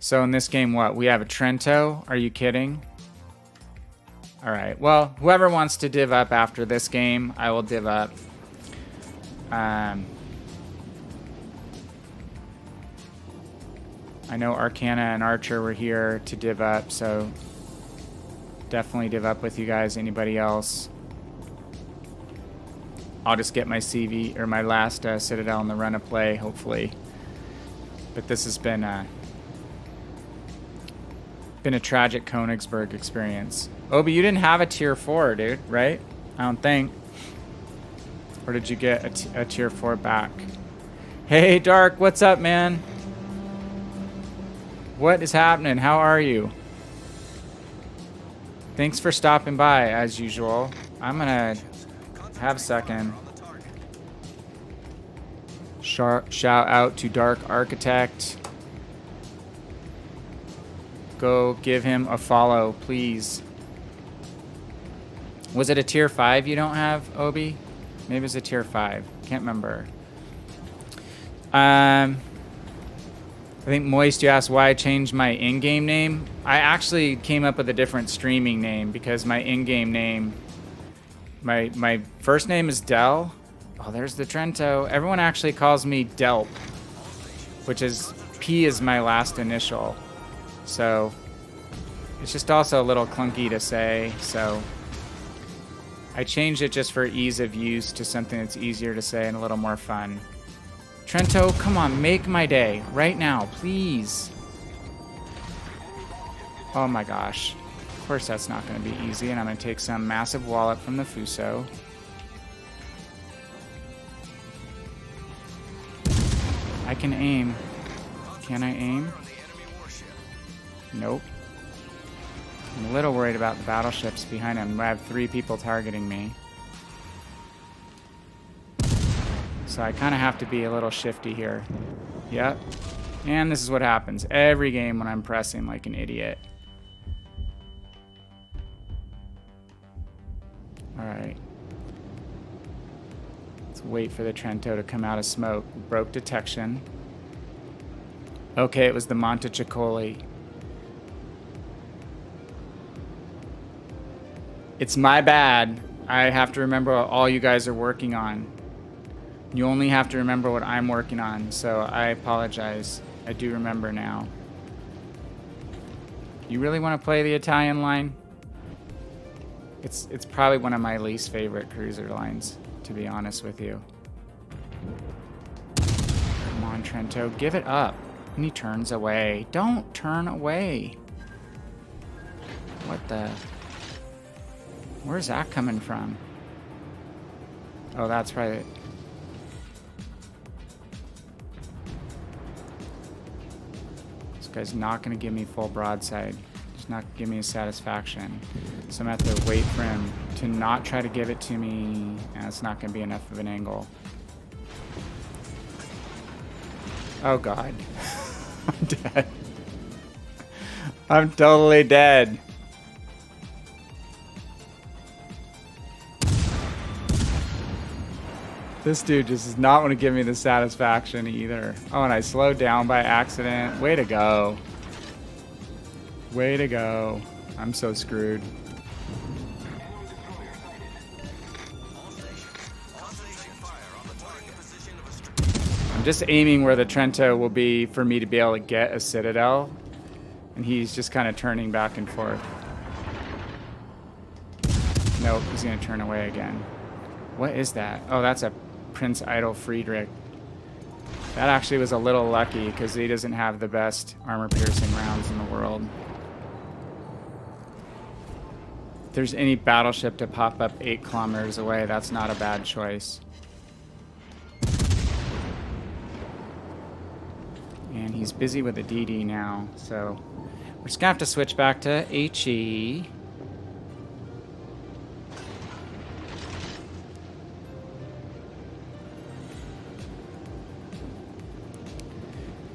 So in this game, what? We have a Trento? Are you kidding? All right. Well, whoever wants to div up after this game, I will div up. I know Arcana and Archer were here to div up, so definitely div up with you guys. Anybody else? I'll just get my CV or my last Citadel in the run of play, hopefully. But this has been a tragic Königsberg experience. Oh, but you didn't have a tier 4, dude, right? I don't think. Or did you get a tier 4 back? Hey, Dark, what's up, man? What is happening? How are you? Thanks for stopping by, as usual. I'm gonna have a second. Shout out to Dark Architect. Go give him a follow, please. Was it a tier 5 you don't have, Obi? Maybe it's a tier 5. Can't remember. I think Moist, you asked why I changed my in-game name. I actually came up with a different streaming name because my in-game name, my first name is Del. Oh, there's the Trento. Everyone actually calls me Delp, which is P is my last initial. So it's just also a little clunky to say. So I changed it just for ease of use to something that's easier to say and a little more fun. Trento, come on, make my day right now, please. Oh my gosh. Of course that's not going to be easy, and I'm going to take some massive wallop from the Fuso. I can aim. Can I aim? Nope. I'm a little worried about the battleships behind him. I have 3 people targeting me. So I kind of have to be a little shifty here. Yep. And this is what happens every game when I'm pressing like an idiot. Alright. Let's wait for the Trento to come out of smoke. Broke detection. Okay, it was the Montecicoli. It's my bad. I have to remember what all you guys are working on. You only have to remember what I'm working on, so I apologize. I do remember now. You really want to play the Italian line? It's probably one of my least favorite cruiser lines, to be honest with you. Come on, Trento, give it up. And he turns away. Don't turn away. What the... Where's that coming from? Oh, that's right. This guy's not going to give me full broadside. He's not going to give me a satisfaction. So I'm going to have to wait for him to not try to give it to me. And it's not going to be enough of an angle. Oh, God. I'm dead. I'm totally dead. This dude just does not want to give me the satisfaction either. Oh, and I slowed down by accident. Way to go. Way to go. I'm so screwed. I'm just aiming where the Trento will be for me to be able to get a Citadel. And he's just kind of turning back and forth. Nope, he's going to turn away again. What is that? Oh, that's a Prince Idol Friedrich. That actually was a little lucky because he doesn't have the best armor-piercing rounds in the world. If there's any battleship to pop up 8 kilometers away, that's not a bad choice. And he's busy with a DD now, so we're just gonna have to switch back to HE.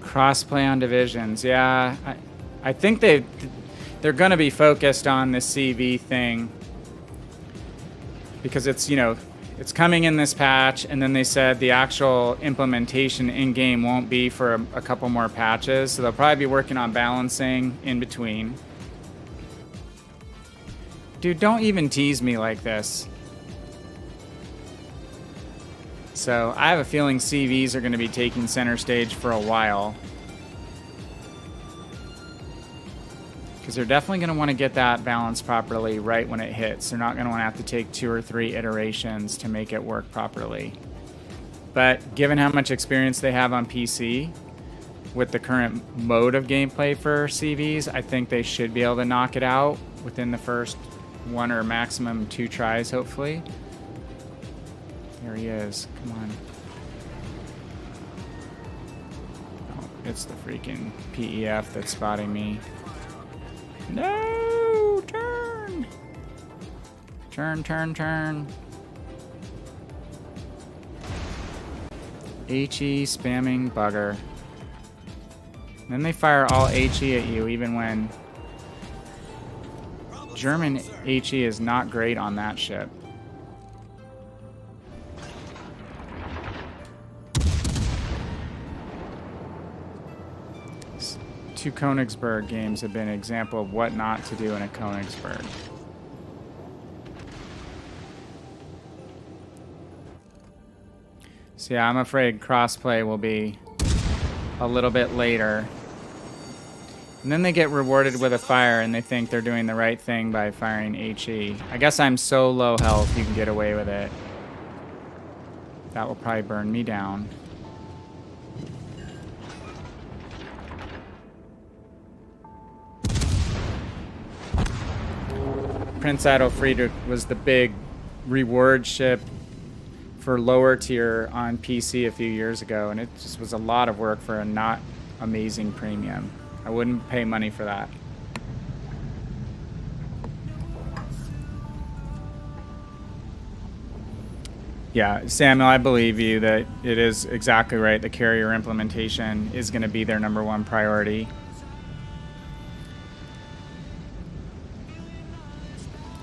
Crossplay on divisions, yeah. I think they're going to be focused on this CV thing because it's, you know, it's coming in this patch, and then they said the actual implementation in game won't be for a couple more patches, so they'll probably be working on balancing in between. Dude, don't even tease me like this. So I have a feeling CVs are going to be taking center stage for a while. Because they're definitely going to want to get that balance properly right when it hits. They're not going to want to have to take 2 or 3 iterations to make it work properly. But given how much experience they have on PC with the current mode of gameplay for CVs, I think they should be able to knock it out within the first 1 or maximum 2 tries, hopefully. There he is. Come on. Oh, it's the freaking PEF that's spotting me. No! Turn! Turn, turn, turn. HE spamming bugger. Then they fire all HE at you, even when German HE is not great on that ship. Two Königsberg games have been an example of what not to do in a Königsberg. So yeah, I'm afraid crossplay will be a little bit later. And then they get rewarded with a fire and they think they're doing the right thing by firing HE. I guess I'm so low health you can get away with it. That will probably burn me down. Prince Adolfriedrich was the big reward ship for lower tier on PC a few years ago, and it just was a lot of work for a not amazing premium. I wouldn't pay money for that. Yeah, Samuel, I believe you that it is exactly right. The carrier implementation is going to be their #1 priority.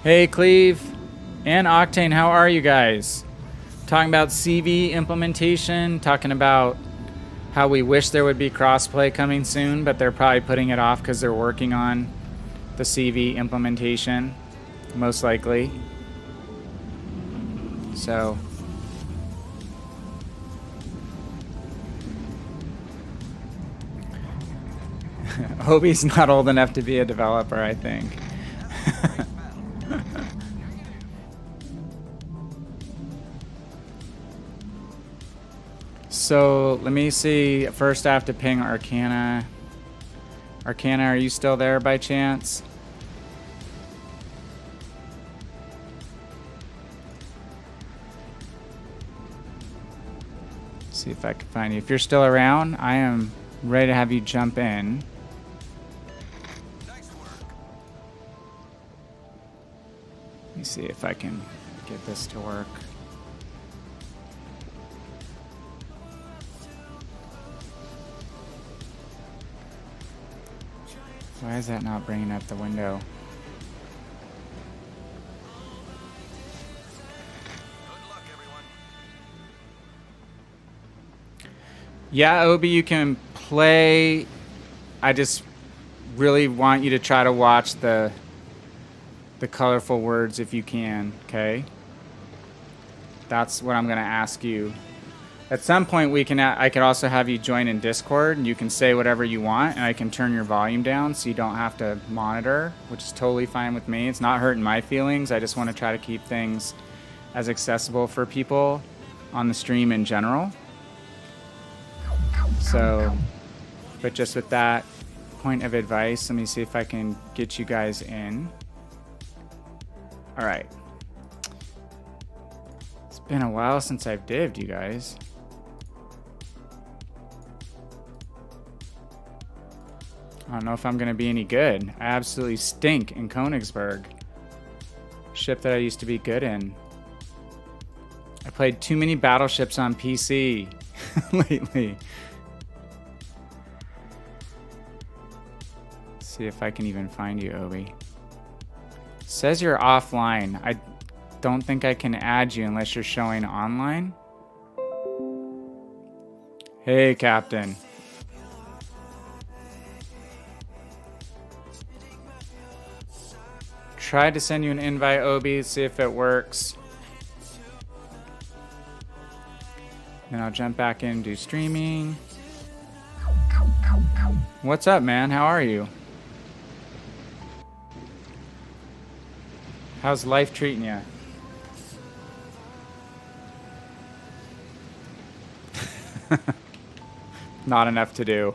Hey, Cleve and Octane, how are you guys? Talking about CV implementation, talking about how we wish there would be crossplay coming soon, but they're probably putting it off because they're working on the CV implementation, most likely. So, Obi's not old enough to be a developer, I think. So let me see. First, I have to ping Arcana. Arcana, are you still there by chance? See if I can find you. If you're still around, I am ready to have you jump in. Let me see if I can get this to work. Why is that not bringing up the window? Good luck, everyone. Yeah, Obi, you can play. I just really want you to try to watch the colorful words if you can, okay? That's what I'm going to ask you. At some point, I could also have you join in Discord, and you can say whatever you want, and I can turn your volume down so you don't have to monitor, which is totally fine with me. It's not hurting my feelings. I just want to try to keep things as accessible for people on the stream in general. So, but just with that point of advice, let me see if I can get you guys in. All right. It's been a while since I've dived, you guys. I don't know if I'm going to be any good. I absolutely stink in Königsberg. Ship that I used to be good in. I played too many battleships on PC lately. Let's see if I can even find you, Obi. Says you're offline. I don't think I can add you unless you're showing online. Hey, Captain. Tried to send you an invite, Obi, see if it works. Then I'll jump back in and do streaming. What's up, man? How are you? How's life treating you? Not enough to do.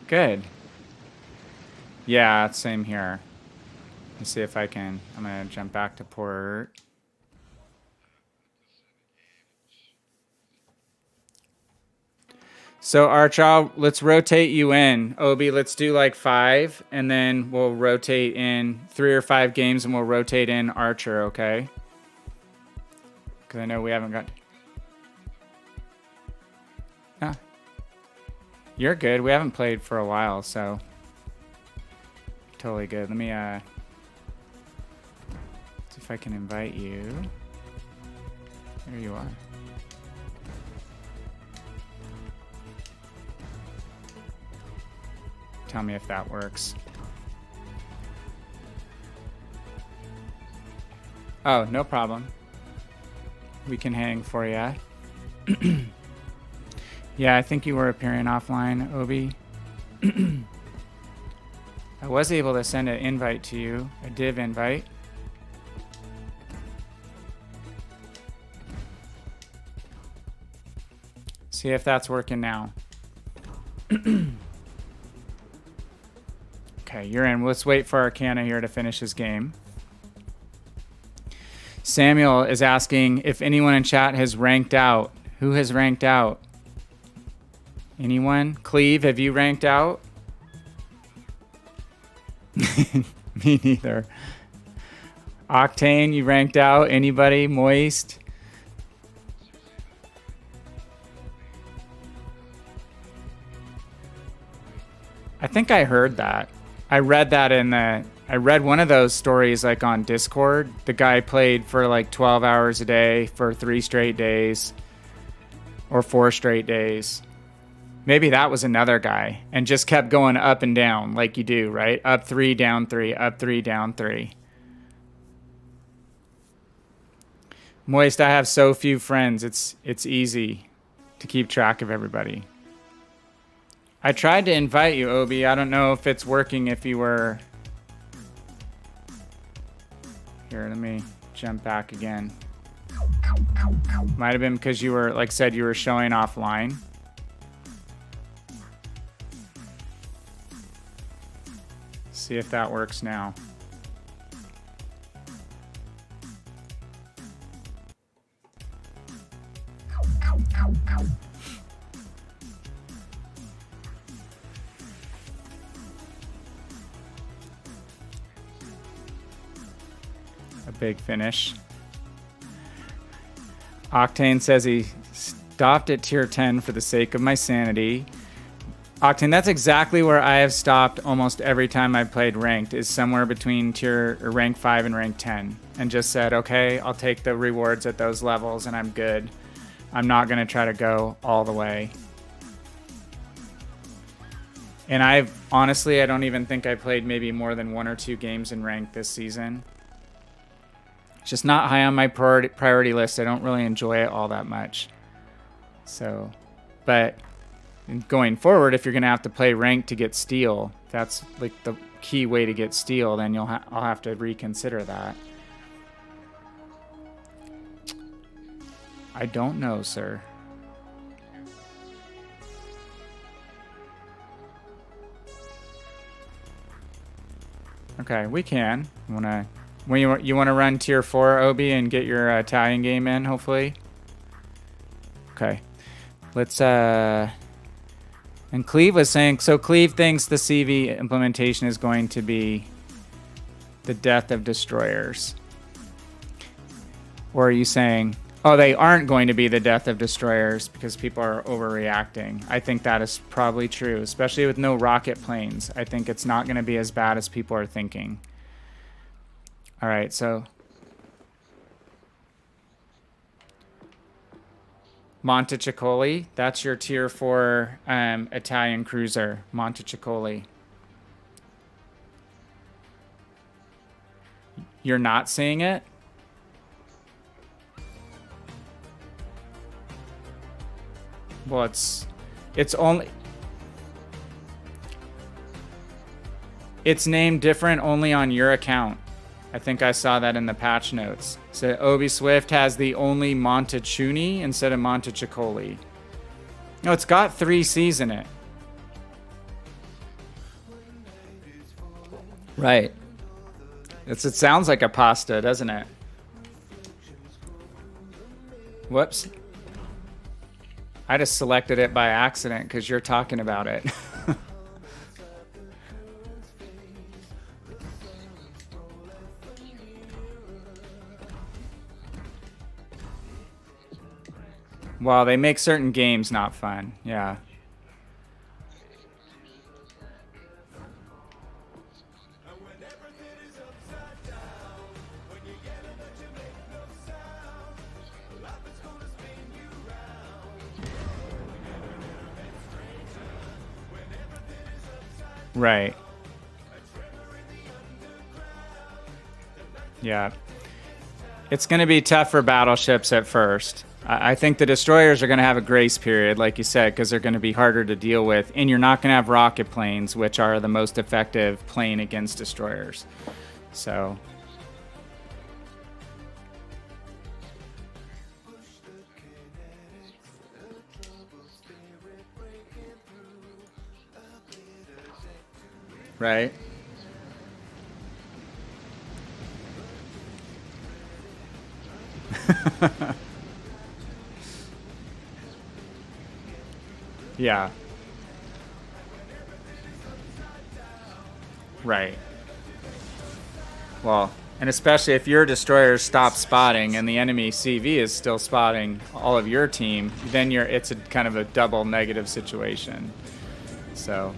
Good. Yeah, same here. Let's see if I can. I'm going to jump back to port. So Archer, let's rotate you in. Obi, let's do like 5, and then we'll rotate in 3 or 5 games, and we'll rotate in Archer, okay? Because I know we haven't got... Ah. You're good. We haven't played for a while, so... Totally good. Let me, see if I can invite you. There you are. Tell me if that works. Oh, no problem. We can hang for you. Yeah, I think you were appearing offline, Obi. I was able to send an invite to you, a div invite. See if that's working now. Okay, you're in. Let's wait for Arcana here to finish his game. Samuel is asking if anyone in chat has ranked out. Who has ranked out? Anyone? Cleve, have you ranked out? Me neither. Octane, you ranked out? Anybody? Moist? I think I heard that. I read that in the... I read one of those stories like on Discord. The guy played for like 12 hours a day for 3 straight days. Or 4 straight days. Maybe that was another guy. And just kept going up and down like you do, right? Up 3, down 3, up 3, down 3. Moist, I have so few friends. It's easy to keep track of everybody. I tried to invite you, Obi. I don't know if it's working if you were... Here, let me jump back again. Might have been because you were, like I said, you were showing offline. See if that works now. A big finish. Octane says he stopped at tier 10 for the sake of my sanity. Octane, that's exactly where I have stopped almost every time I've played ranked, is somewhere between tier or rank 5 and rank 10. And just said, okay, I'll take the rewards at those levels and I'm good. I'm not going to try to go all the way. And honestly, I don't even think I played maybe more than 1 or 2 games in ranked this season. It's just not high on my priority list. I don't really enjoy it all that much. So, but going forward, if you're going to have to play ranked to get steel, that's like the key way to get steel, then I'll have to reconsider that. I don't know, sir. Okay, we can. When you want to run tier 4, Obi, and get your Italian game in, hopefully. Okay, let's. And Cleve was saying, so Cleve thinks the CV implementation is going to be the death of destroyers. Or are you saying, oh, they aren't going to be the death of destroyers because people are overreacting? I think that is probably true, especially with no rocket planes. I think it's not going to be as bad as people are thinking. All right, so Montecicoli, that's your tier 4 Italian cruiser, Montecicoli. You're not seeing it? Well, it's only... It's named different only on your account. I think I saw that in the patch notes. So Obi Swift has the only Montechuni instead of Montechicoli. No, it's got 3 C's in it. Right. It sounds like a pasta, doesn't it? Whoops. I just selected it by accident because you're talking about it. Well, they make certain games not fun. Yeah. Right. Yeah. It's going to be tough for battleships at first. I think the destroyers are going to have a grace period, like you said, because they're going to be harder to deal with. And you're not going to have rocket planes, which are the most effective plane against destroyers. So... Right. Yeah. Right. Well, and especially if your destroyers stop spotting and the enemy CV is still spotting all of your team, then it's a kind of a double negative situation. So,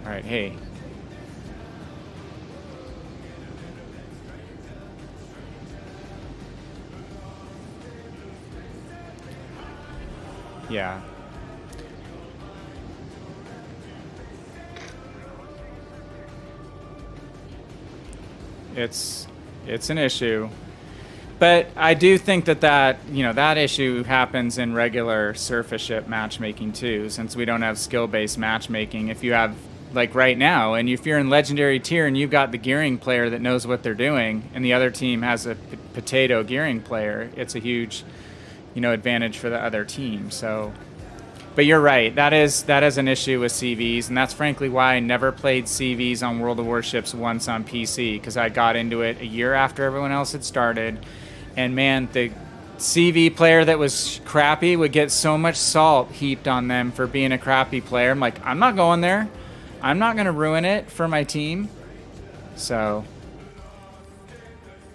all right, hey. Yeah. It's an issue. But I do think that issue happens in regular surface ship matchmaking too, since we don't have skill-based matchmaking. If you have, like right now, and if you're in legendary tier and you've got the gearing player that knows what they're doing, and the other team has a potato gearing player, it's a huge, advantage for the other team. So, but you're right. That is an issue with CVs, and that's frankly why I never played CVs on World of Warships once on PC, because I got into it a year after everyone else had started, and man, the CV player that was crappy would get so much salt heaped on them for being a crappy player. I'm like, I'm not going there. I'm not going to ruin it for my team. So,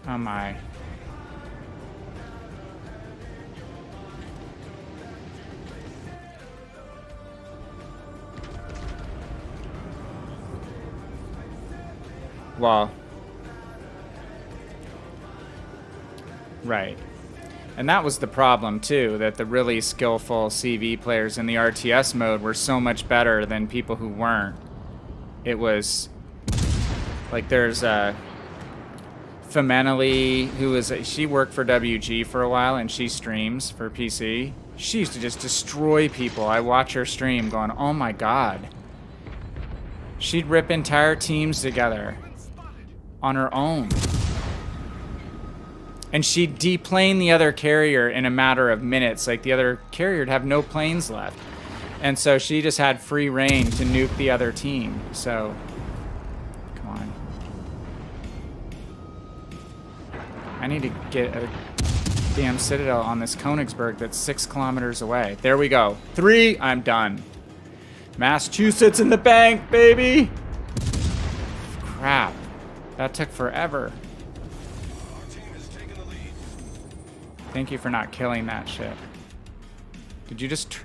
oh my. Well, right. And that was the problem too, that the really skillful CV players in the RTS mode were so much better than people who weren't. It was like there's Femenally, she worked for WG for a while and she streams for PC. She used to just destroy people. I watch her stream going, oh my god. She'd rip entire teams together on her own. And she'd deplane the other carrier in a matter of minutes. Like the other carrier'd have no planes left. And so she just had free reign to nuke the other team. So, come on. I need to get a damn Citadel on this Königsberg that's 6 kilometers away. There we go. 3, I'm done. Massachusetts in the bank, baby! Crap. That took forever. Thank you for not killing that ship. Did you just...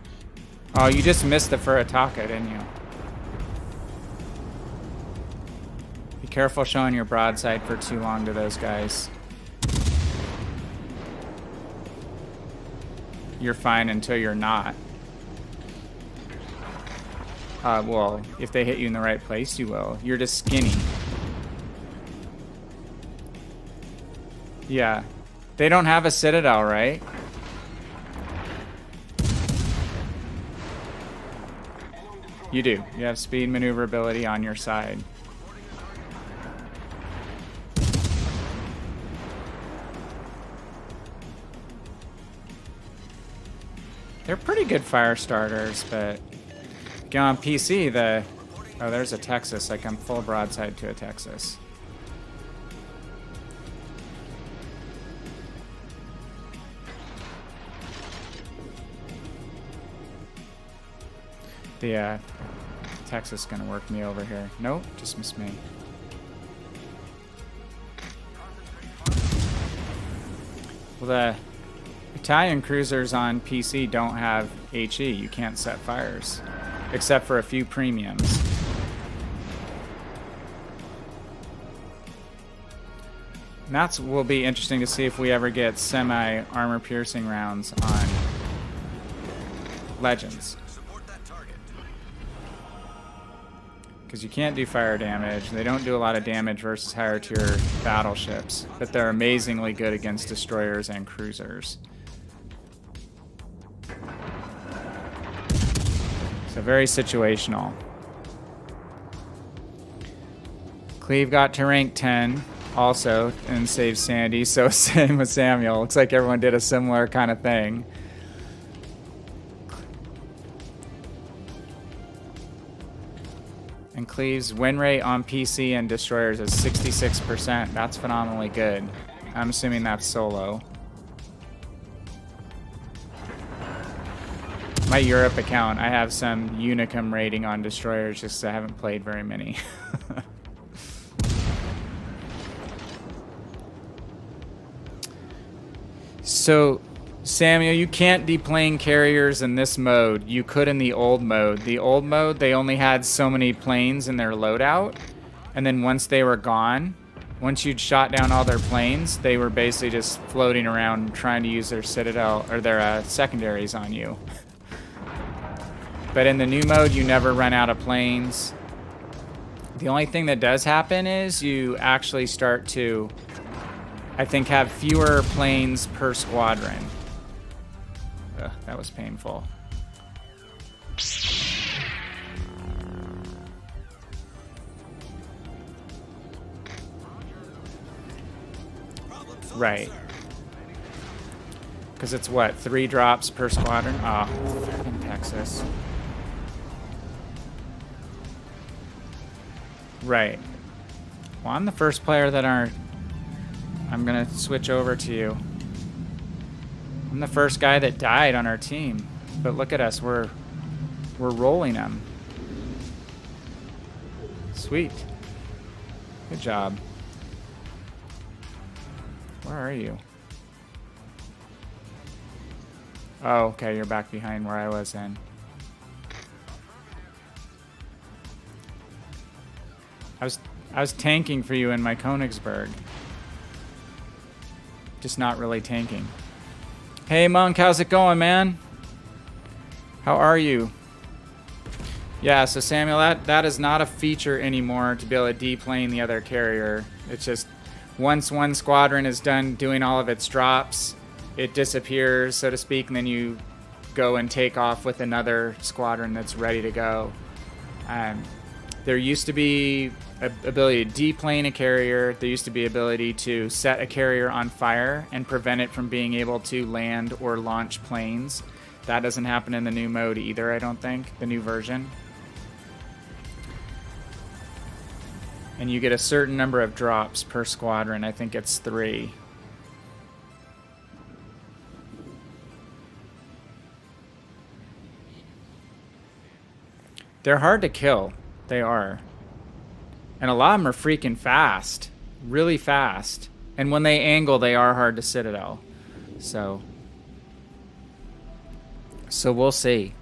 Oh, you just missed the Furitaka, didn't you? Be careful showing your broadside for too long to those guys. You're fine until you're not. Well, if they hit you in the right place, you will. You're just skinny. Yeah. They don't have a Citadel, right? You do. You have speed maneuverability on your side. They're pretty good fire starters, but get on PC, oh, there's a Texas. Like, I'm full broadside to a Texas. The Texas gonna work me over here. Nope, just missed me. Well, the Italian cruisers on PC don't have HE. You can't set fires, except for a few premiums. And that's will be interesting to see if we ever get semi-armor piercing rounds on Legends. Because you can't do fire damage. They don't do a lot of damage versus higher tier battleships, but they're amazingly good against destroyers and cruisers. So very situational. Cleve got to rank 10 also and saved Sandy, so same with Samuel. Looks like everyone did a similar kind of thing. And Cleve's win rate on PC and destroyers is 66%. That's phenomenally good. I'm assuming that's solo. My Europe account, I have some Unicum rating on destroyers just 'cause I haven't played very many. So, Samuel, you can't deplane carriers in this mode. You could in the old mode. The old mode, they only had so many planes in their loadout. And then once they were gone, once you'd shot down all their planes, they were basically just floating around trying to use their Citadel or their secondaries on you. But in the new mode, you never run out of planes. The only thing that does happen is you actually start to, I think, have fewer planes per squadron. Ugh, that was painful. Right. Because it's what, 3 drops per squadron? Oh, fucking Texas. Right. Well, I'm the first player that I'm gonna switch over to you. I'm the first guy that died on our team. But look at us, we're rolling them. Sweet. Good job. Where are you? Oh, okay, you're back behind where I was then. I was tanking for you in my Königsberg. Just not really tanking. Hey Monk, how's it going, man? How are you? Yeah, so Samuel, that is not a feature anymore to be able to deplane the other carrier. It's just once one squadron is done doing all of its drops, it disappears, so to speak, and then you go and take off with another squadron that's ready to go. There used to be ability to deplane a carrier. There used to be ability to set a carrier on fire and prevent it from being able to land or launch planes. That doesn't happen in the new mode either, I don't think, the new version. And you get a certain number of drops per squadron. I think it's 3. They're hard to kill. They are. And a lot of them are freaking fast. Really fast. And when they angle, they are hard to Citadel. So we'll see.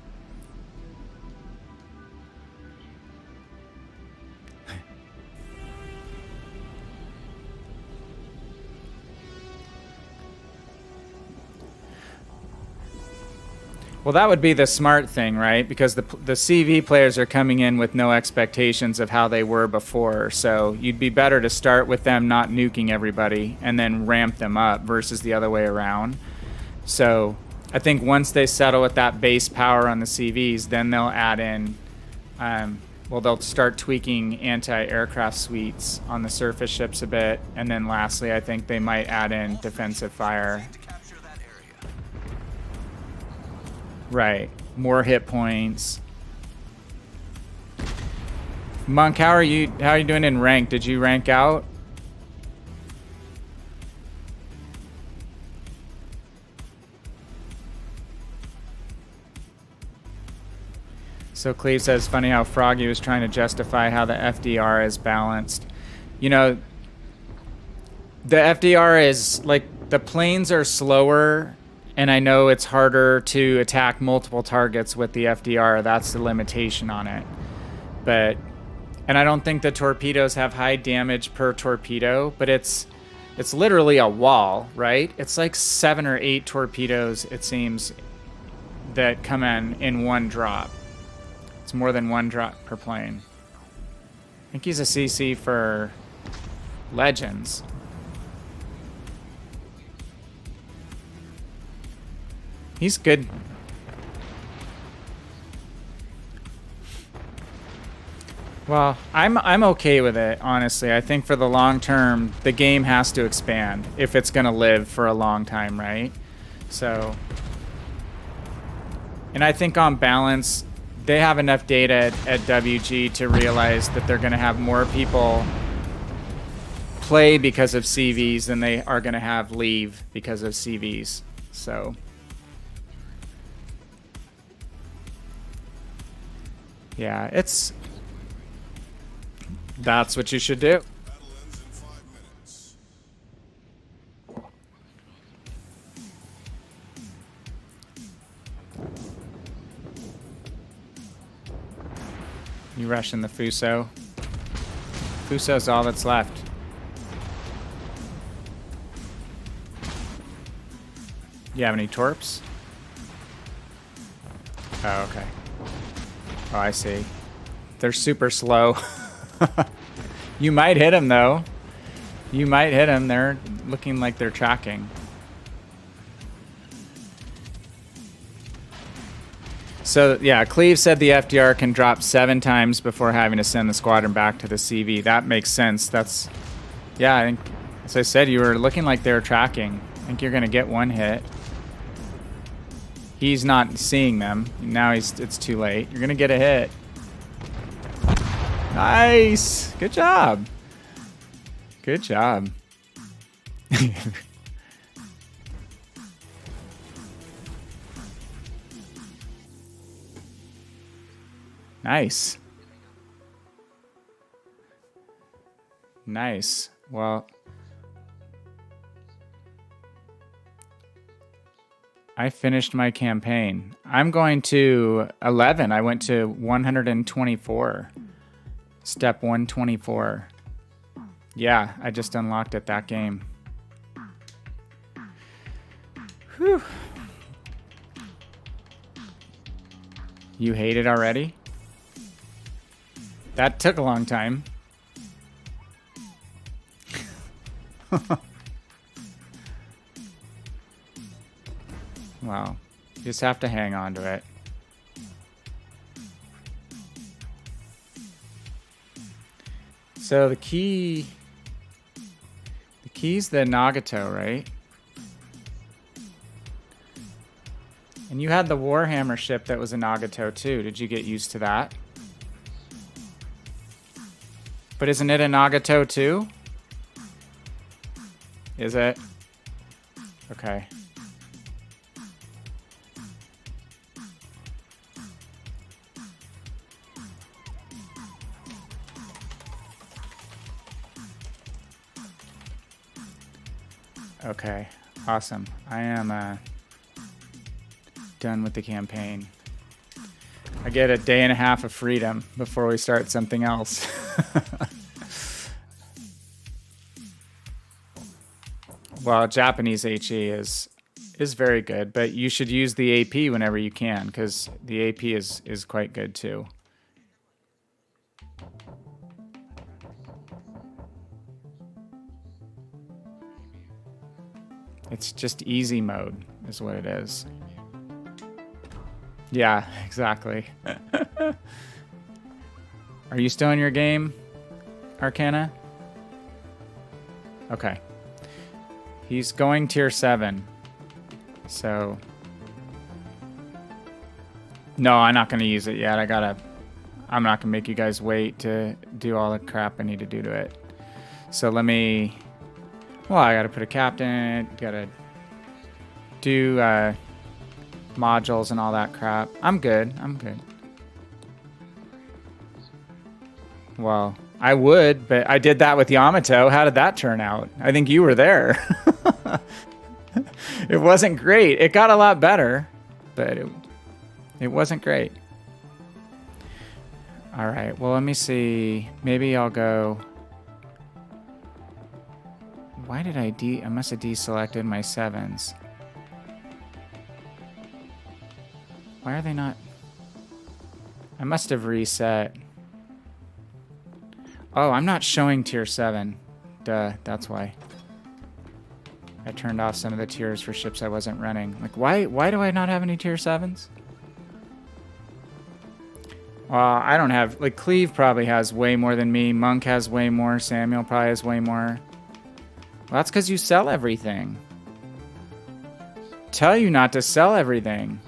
Well, that would be the smart thing, right? Because the CV players are coming in with no expectations of how they were before. So you'd be better to start with them not nuking everybody and then ramp them up versus the other way around. So I think once they settle with that base power on the CVs, then they'll add in Well, they'll start tweaking anti-aircraft suites on the surface ships a bit, and then lastly, I think they might add in defensive fire. To capture that area. Right, more hit points. Monk, how are you doing in rank? Did you rank out? So Cleve says, funny how Froggy was trying to justify how the FDR is balanced. You know, the FDR is, like, the planes are slower, and I know it's harder to attack multiple targets with the FDR. That's the limitation on it. But, and I don't think the torpedoes have high damage per torpedo, but it's literally a wall, right? It's like 7 or 8 torpedoes, it seems, that come in one drop. It's more than one drop per plane. I think he's a CC for Legends. He's good. Well, I'm okay with it, honestly. I think for the long term, the game has to expand if it's going to live for a long time, right? So, and I think on balance, they have enough data at WG to realize that they're going to have more people play because of CVs than they are going to have leave because of CVs. So, yeah, that's what you should do. Battle ends in 5 minutes. You rushing the Fuso? Fuso's all that's left. You have any torps? Oh, okay. Oh, I see. They're super slow. You might hit them, though. You might hit them. They're looking like they're tracking. So, yeah, Cleve said the FDR can drop 7 times before having to send the squadron back to the CV. That makes sense. That's... Yeah, I think, as I said, you were looking like they were tracking. I think you're going to get one hit. He's not seeing them. Now it's too late. You're going to get a hit. Nice. Good job. Good job. Nice. Nice. Well, I finished my campaign. I'm going to 11. I went to 124. Step 124. Yeah, I just unlocked it that game. Whew. You hate it already? That took a long time. Wow. You just have to hang on to it. So the key's the Nagato, right? And you had the Warhammer ship that was a Nagato too. Did you get used to that? But isn't it a Nagato too? Is it? Okay. Okay, awesome. I am done with the campaign. I get a day and a half of freedom before we start something else. Well, Japanese HE is very good, but you should use the AP whenever you can, because the AP is quite good too. It's just easy mode is what it is. Yeah, exactly. Are you still in your game, Arcana? Okay. He's going tier 7. So... No, I'm not going to use it yet. I'm not going to make you guys wait to do all the crap I need to do to it. So let me... Well, I got to put a captain in it. Got to do modules and all that crap. I'm good. Well, I would, but I did that with Yamato. How did that turn out? I think you were there. It wasn't great. It got a lot better, but it wasn't great. All right, well, let me see. Maybe I'll go... Why did I must have deselected my 7s. Why are they not... I must have reset. Oh, I'm not showing tier 7. Duh, that's why. I turned off some of the tiers for ships I wasn't running. Like, why do I not have any tier 7s? Well, I don't have... Like, Cleve probably has way more than me. Monk has way more. Samuel probably has way more. Well, that's because you sell everything. Tell you not to sell everything.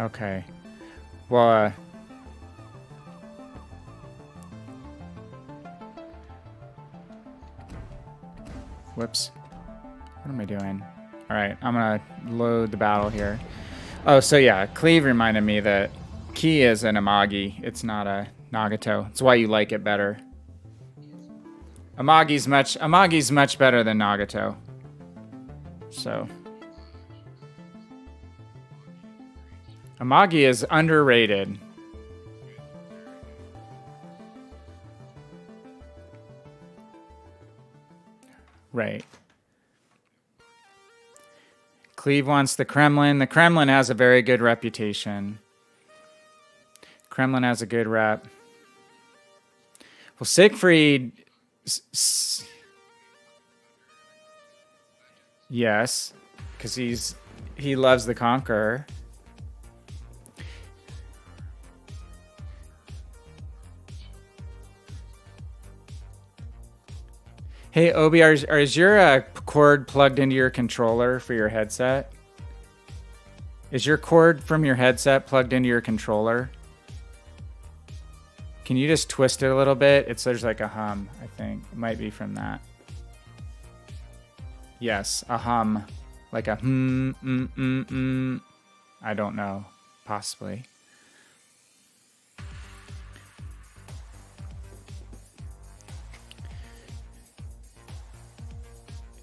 Okay. Well, whoops. What am I doing? All right, I'm gonna load the battle here. Oh, so yeah, Cleve reminded me that Ki is an Amagi. It's not a Nagato. That's why you like it better. Amagi's much better than Nagato. So... Amagi is underrated. Right. Cleve wants the Kremlin. The Kremlin has a very good reputation. Kremlin has a good rep. Well, Siegfried... Yes, because he loves the Conqueror. Hey, Obi, is your cord plugged into your controller for your headset? Is your cord from your headset plugged into your controller? Can you just twist it a little bit? There's like a hum, I think. It might be from that. Yes, a hum. Like a I don't know. Possibly.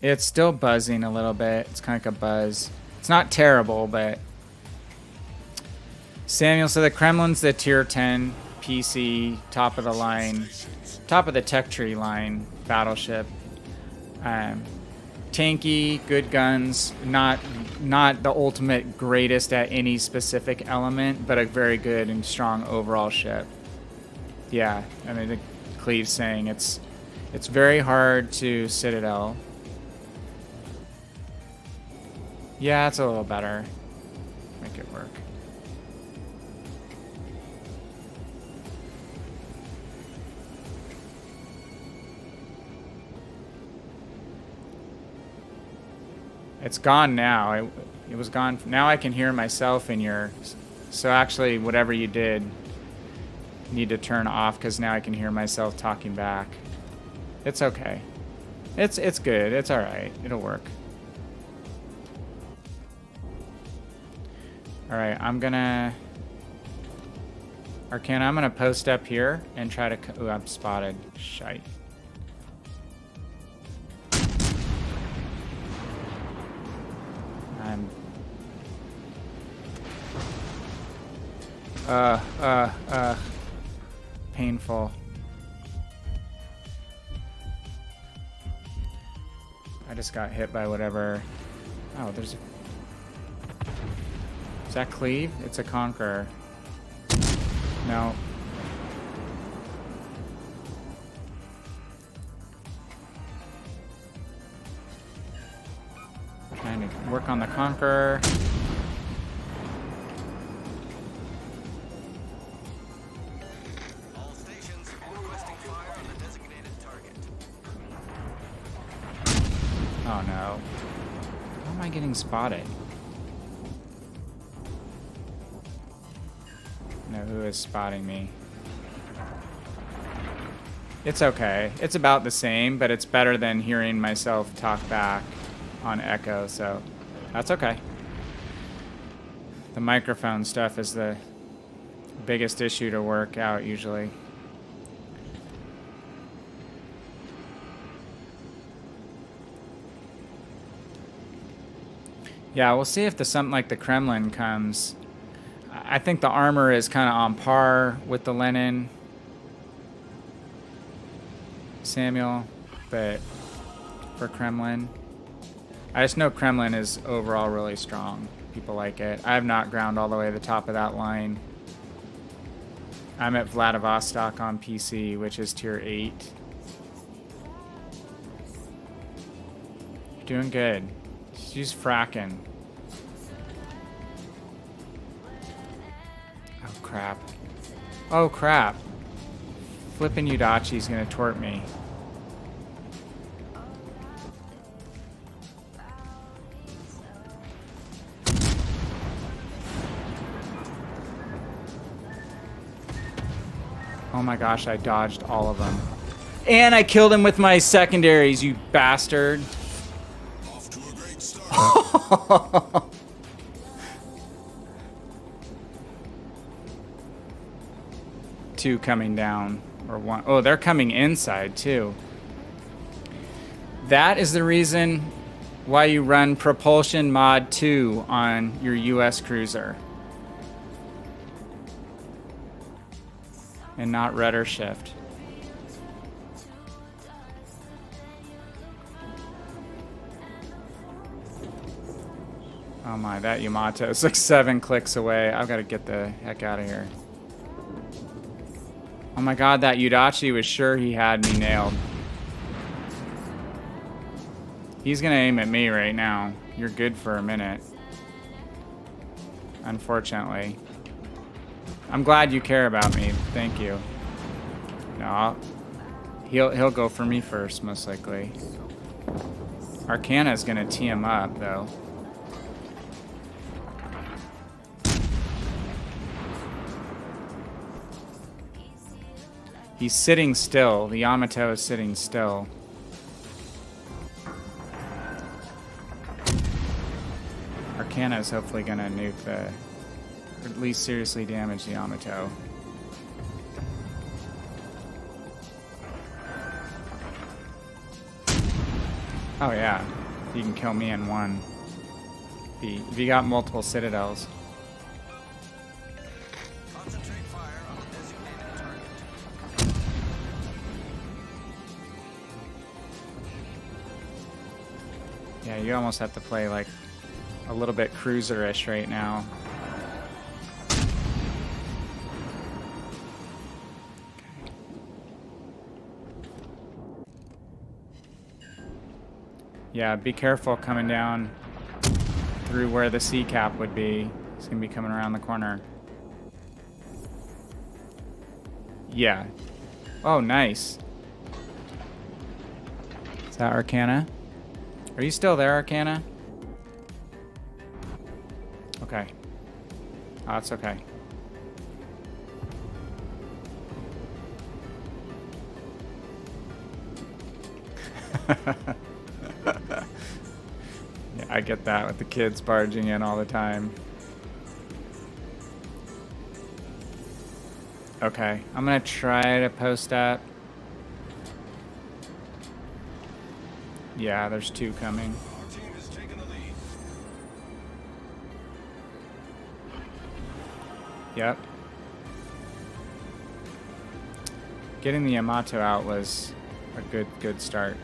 It's still buzzing a little bit. It's kind of like a buzz. It's not terrible, but... Samuel, so the Kremlin's the tier 10 PC, top of the line, top of the tech tree line battleship. Tanky, good guns, not the ultimate greatest at any specific element, but a very good and strong overall ship. Yeah, I mean, the Cleve's saying it's very hard to Citadel. Yeah, it's a little better. Make it work. It's gone now. It was gone. Now I can hear myself in your... So actually, whatever you did, you need to turn off because now I can hear myself talking back. It's okay. It's good. It's all right. It'll work. All right, I'm gonna... Arcana, I'm gonna post up here and try to... Ooh, I'm spotted. Shite. I'm... Painful. just got hit by whatever. Oh, there's a... Is that Cleave? It's a Conqueror. No. Trying to work on the Conqueror. All stations requesting fire on the designated target. Oh no. How am I getting spotted? No, who is spotting me? It's okay. It's about the same, but it's better than hearing myself talk back on echo, so that's okay. The microphone stuff is the biggest issue to work out usually. Yeah, we'll see if something like the Kremlin comes. I think the armor is kind of on par with the Lenin, Samuel, but for Kremlin, I just know Kremlin is overall really strong. People like it. I have not ground all the way to the top of that line. I'm at Vladivostok on PC, which is tier 8. Doing good. She's fracking. Oh crap. Oh crap. Flippin' Yudachi's gonna tort me. Oh my gosh, I dodged all of them. And I killed him with my secondaries, you bastard. Off to a great start. Two coming down, or one. Oh, they're coming inside too. That is the reason why you run Propulsion Mod 2 on your US cruiser. And not rudder shift. Oh my, that Yamato is like 7 clicks away. I've got to get the heck out of here. Oh my god, that Yudachi was sure he had me nailed. He's gonna aim at me right now. You're good for a minute. Unfortunately. I'm glad you care about me. Thank you. No, he'll go for me first, most likely. Arcana's gonna tee him up, though. He's sitting still. The Yamato is sitting still. Arcana is hopefully gonna nuke the... or at least seriously damage the Yamato. Oh yeah, you can kill me in one. If you got multiple Citadels. Concentrate fire on the designated target. Yeah, you almost have to play like a little bit cruiser-ish right now. Yeah, be careful coming down through where the sea cap would be. It's gonna be coming around the corner. Yeah. Oh, nice. Is that Arcana? Are you still there, Arcana? Okay. Oh, that's okay. Yeah, I get that with the kids barging in all the time. Okay, I'm gonna try to post up. Yeah, there's 2 coming. Our team is taking the lead. Yep. Getting the Yamato out was a good start.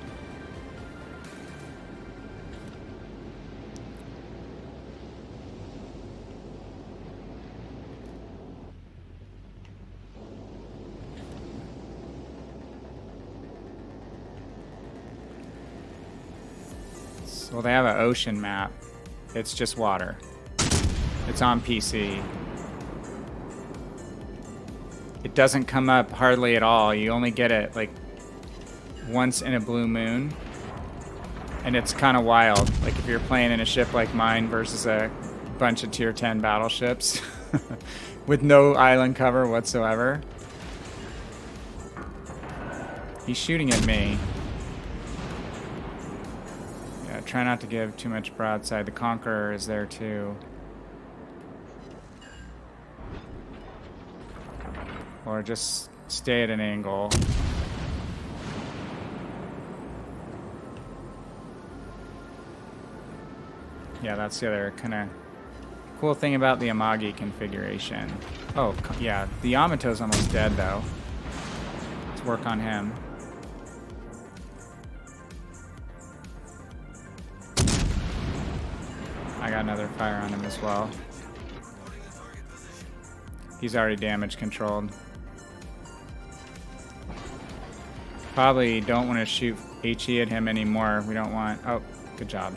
this? Well, they have an ocean map. It's just water. It's on PC. It doesn't come up hardly at all. You only get it like once in a blue moon. And it's kind of wild. Like if you're playing in a ship like mine versus a bunch of tier 10 battleships with no island cover whatsoever. He's shooting at me. Yeah, try not to give too much broadside. The Conqueror is there too. Or just stay at an angle. Yeah, that's the other kind of cool thing about the Amagi configuration. Oh, yeah, the Yamato's almost dead though. Let's work on him. I got another fire on him as well. He's already damage controlled. Probably don't want to shoot HE at him anymore. We don't want... Oh, good job.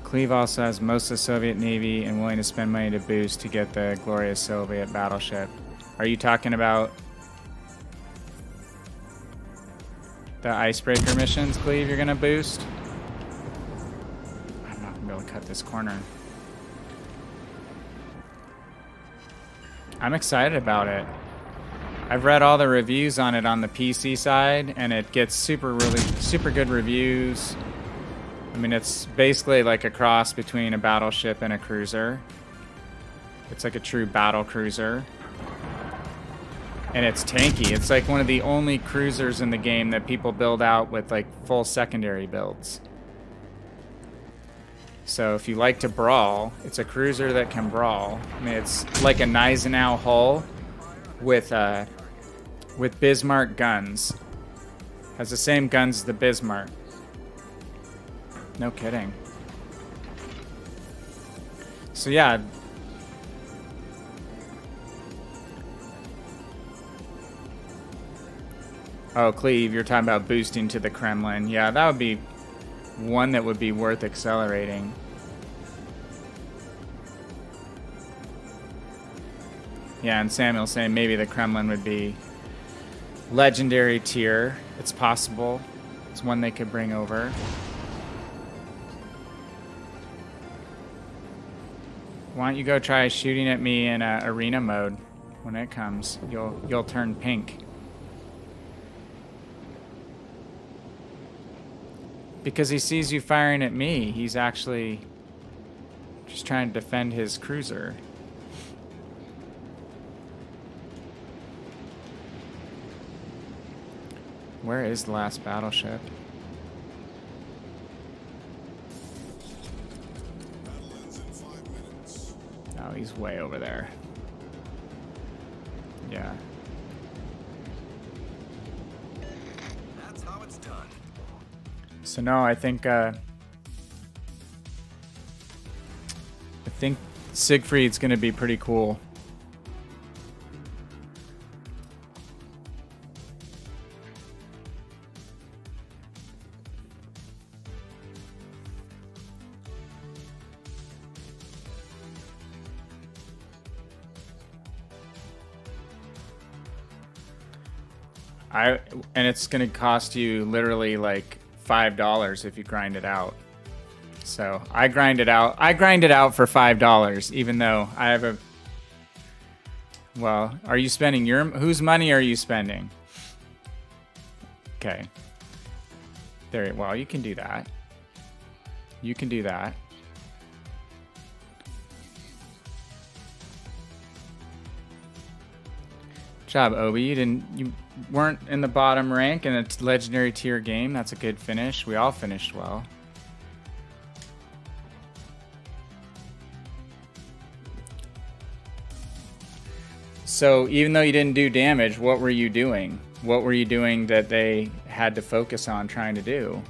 Cleve also has most of the Soviet Navy and willing to spend money to boost to get the glorious Soviet battleship. Are you talking about the icebreaker missions, Cleve, you're gonna boost? I'm not gonna be able to cut this corner. I'm excited about it. I've read all the reviews on it on the PC side, and it gets really super good reviews. I mean, it's basically like a cross between a battleship and a cruiser. It's like a true battle cruiser. And it's tanky. It's like one of the only cruisers in the game that people build out with like full secondary builds. So if you like to brawl, it's a cruiser that can brawl. I mean, it's like a Gneisenau hull with Bismarck guns. Has the same guns as the Bismarck. No kidding. So yeah. Oh, Cleve, you're talking about boosting to the Kremlin. Yeah, that would be one that would be worth accelerating. Yeah, and Samuel's saying maybe the Kremlin would be legendary tier. It's possible. It's one they could bring over. Why don't you go try shooting at me in arena mode when it comes? You'll turn pink. Because he sees you firing at me, he's actually just trying to defend his cruiser. Where is the last battleship? Battle ends in 5 minutes. Oh, he's way over there. Yeah. That's how it's done. So no, I think Siegfried's gonna be pretty cool. And it's gonna cost you literally like $5 if you grind it out. So I grind it out. I grind it out for $5, even though I have a. Well, are you spending whose money are you spending? Okay. There. Well, you can do that. You can do that. Good job, Obi. You weren't in the bottom rank in a legendary tier game. That's a good finish. We all finished well. So even though you didn't do damage, what were you doing? What were you doing that they had to focus on trying to do?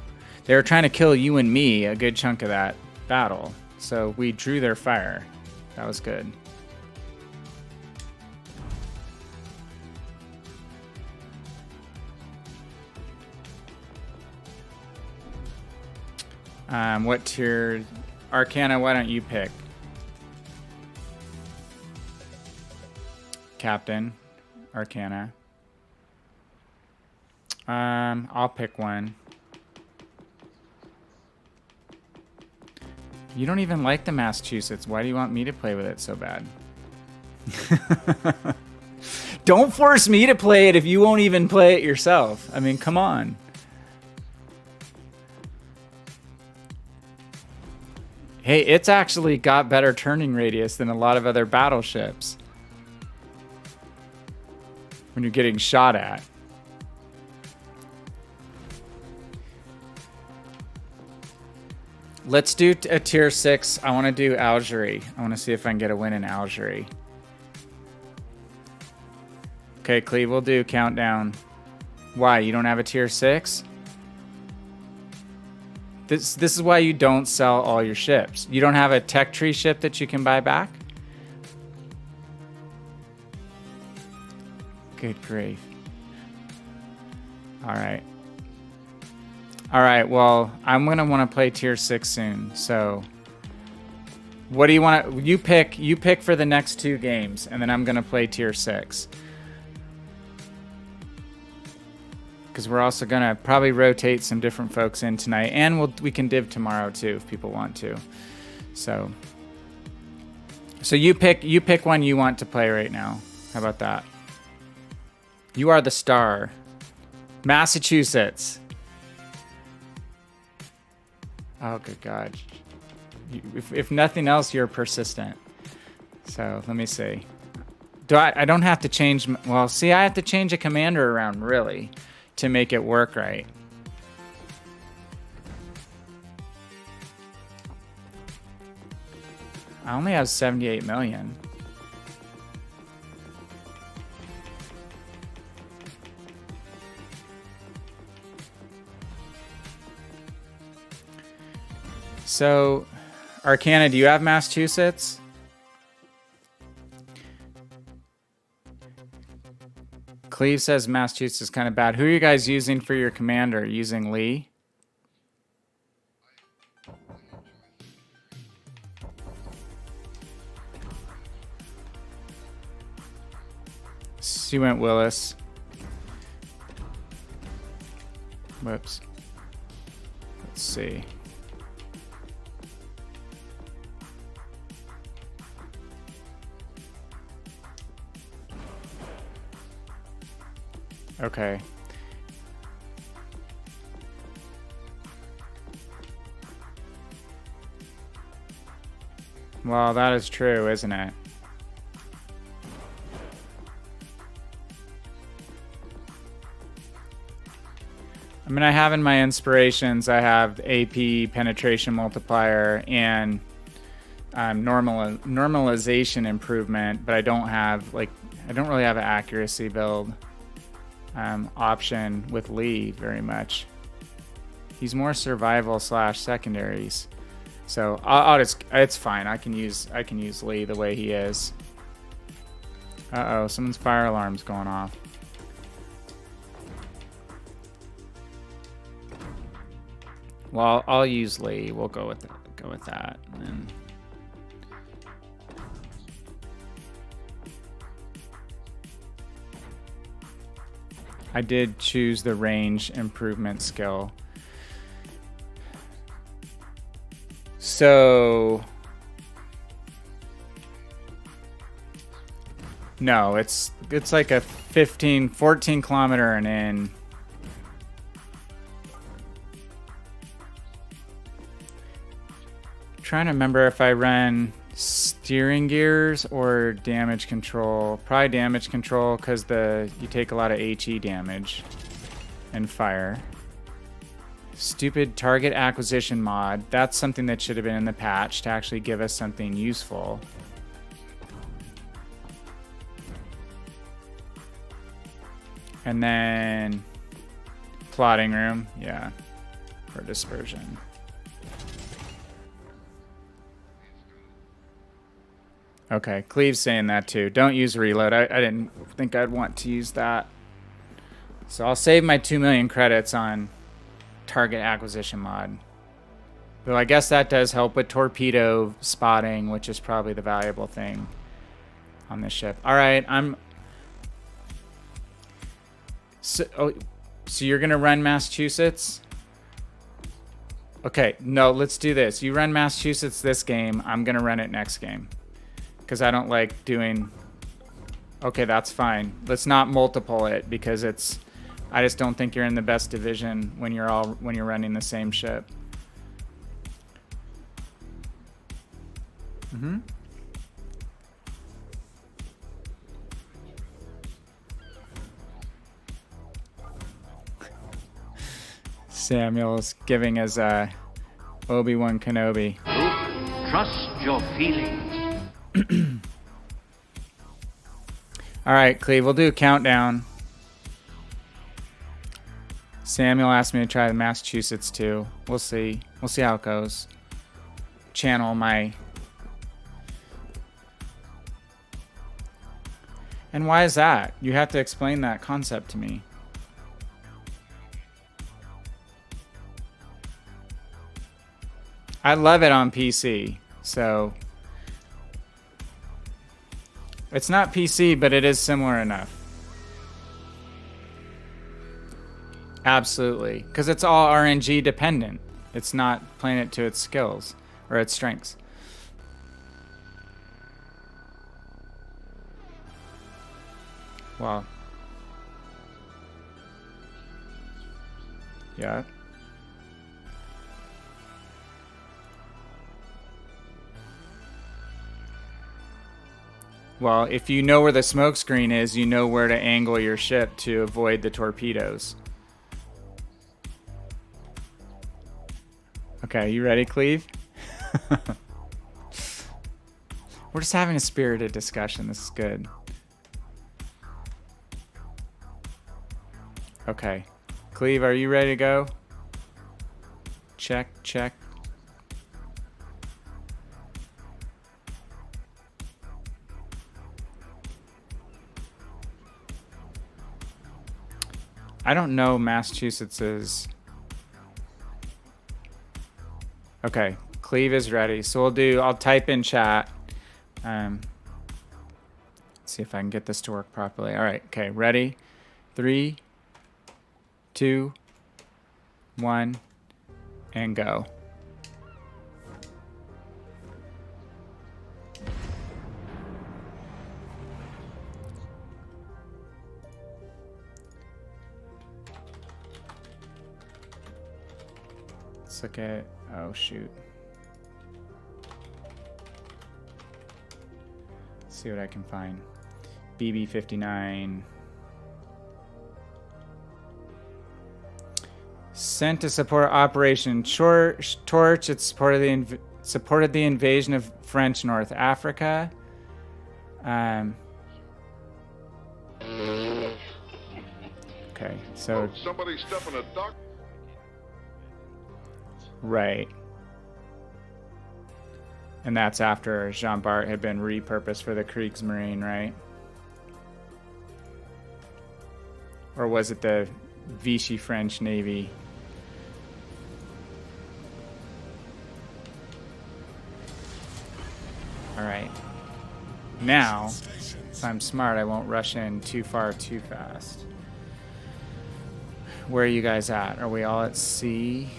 They were trying to kill you and me a good chunk of that battle. So we drew their fire. That was good. What tier? Arcana, why don't you pick? Captain. Arcana. I'll pick one. You don't even like the Massachusetts. Why do you want me to play with it so bad? Don't force me to play it if you won't even play it yourself. I mean, come on. Hey, it's actually got better turning radius than a lot of other battleships. When you're getting shot at. Let's do a tier 6. I want to do Algeria. I want to see if I can get a win in Algeria. Okay, Cleve, we'll do countdown. Why? You don't have a tier 6? This is why you don't sell all your ships. You don't have a tech tree ship that you can buy back? Good grief. All right. All right, well, I'm going to want to play tier 6 soon. So what do you want to... You pick for the next 2 games, and then I'm going to play tier 6. Because we're also going to probably rotate some different folks in tonight. And we can div tomorrow, too, if people want to. So you pick one you want to play right now. How about that? You are the star. Massachusetts. Oh, good God. If nothing else, you're persistent. So let me see. I don't have to change... Well, see, I have to change a commander around, really, to make it work right. I only have 78 million. So, Arcana, do you have Massachusetts? Cleve says Massachusetts is kind of bad. Who are you guys using for your commander? Using Lee? She went Willis. Whoops. Let's see. Okay. Well, that is true, isn't it? I mean, I have in my inspirations, I have AP penetration multiplier and normalization improvement, but I don't have, like, I don't really have an accuracy build option with Lee very much. He's more survival / secondaries. So I'll just, it's fine. I can use Lee the way he is. Uh-oh, someone's fire alarm's going off. Well, I'll use Lee. We'll go with that. And I did choose the range improvement skill. So no, it's like a 14 kilometer and in. Trying to remember if I ran steering gears or damage control. Probably damage control because you take a lot of HE damage and fire. Stupid target acquisition mod. That's something that should have been in the patch to actually give us something useful. And then plotting room, yeah, for dispersion. Okay, Cleve's saying that too. Don't use reload. I didn't think I'd want to use that. So I'll save my 2 million credits on target acquisition mod. Though I guess that does help with torpedo spotting, which is probably the valuable thing on this ship. All right, So you're gonna run Massachusetts? Okay, no, let's do this. You run Massachusetts this game. I'm gonna run it next game, because I don't like doing. Okay, that's fine. Let's not multiple it because it's. I just don't think you're in the best division when you're running the same ship. Mm-hmm. Samuel's giving us Obi-Wan Kenobi. Trust your feelings. All right, Cleve, we'll do a countdown. Samuel asked me to try the Massachusetts too. We'll see. We'll see how it goes. Channel my... And why is that? You have to explain that concept to me. I love it on PC, so... It's not PC, but it is similar enough. Absolutely. Because it's all RNG dependent. It's not playing it to its skills or its strengths. Wow. Yeah. Well, if you know where the smoke screen is, you know where to angle your ship to avoid the torpedoes. Okay, you ready, Cleve? We're just having a spirited discussion. This is good. Okay. Cleve, are you ready to go? Check, check. I don't know Massachusetts's. Okay, Cleve is ready. So I'll type in chat. Let's see if I can get this to work properly. All right, okay, ready? 3, 2, 1, and go. Let's look at, oh shoot. Let's see what I can find. BB-59. Sent to support Operation Torch. It supported the invasion of French North Africa. Okay, so... Somebody step in a duck. Right. And that's after Jean Bart had been repurposed for the Kriegsmarine, right? Or was it the Vichy French Navy? All right. Now, if I'm smart, I won't rush in too far too fast. Where are you guys at? Are we all at sea?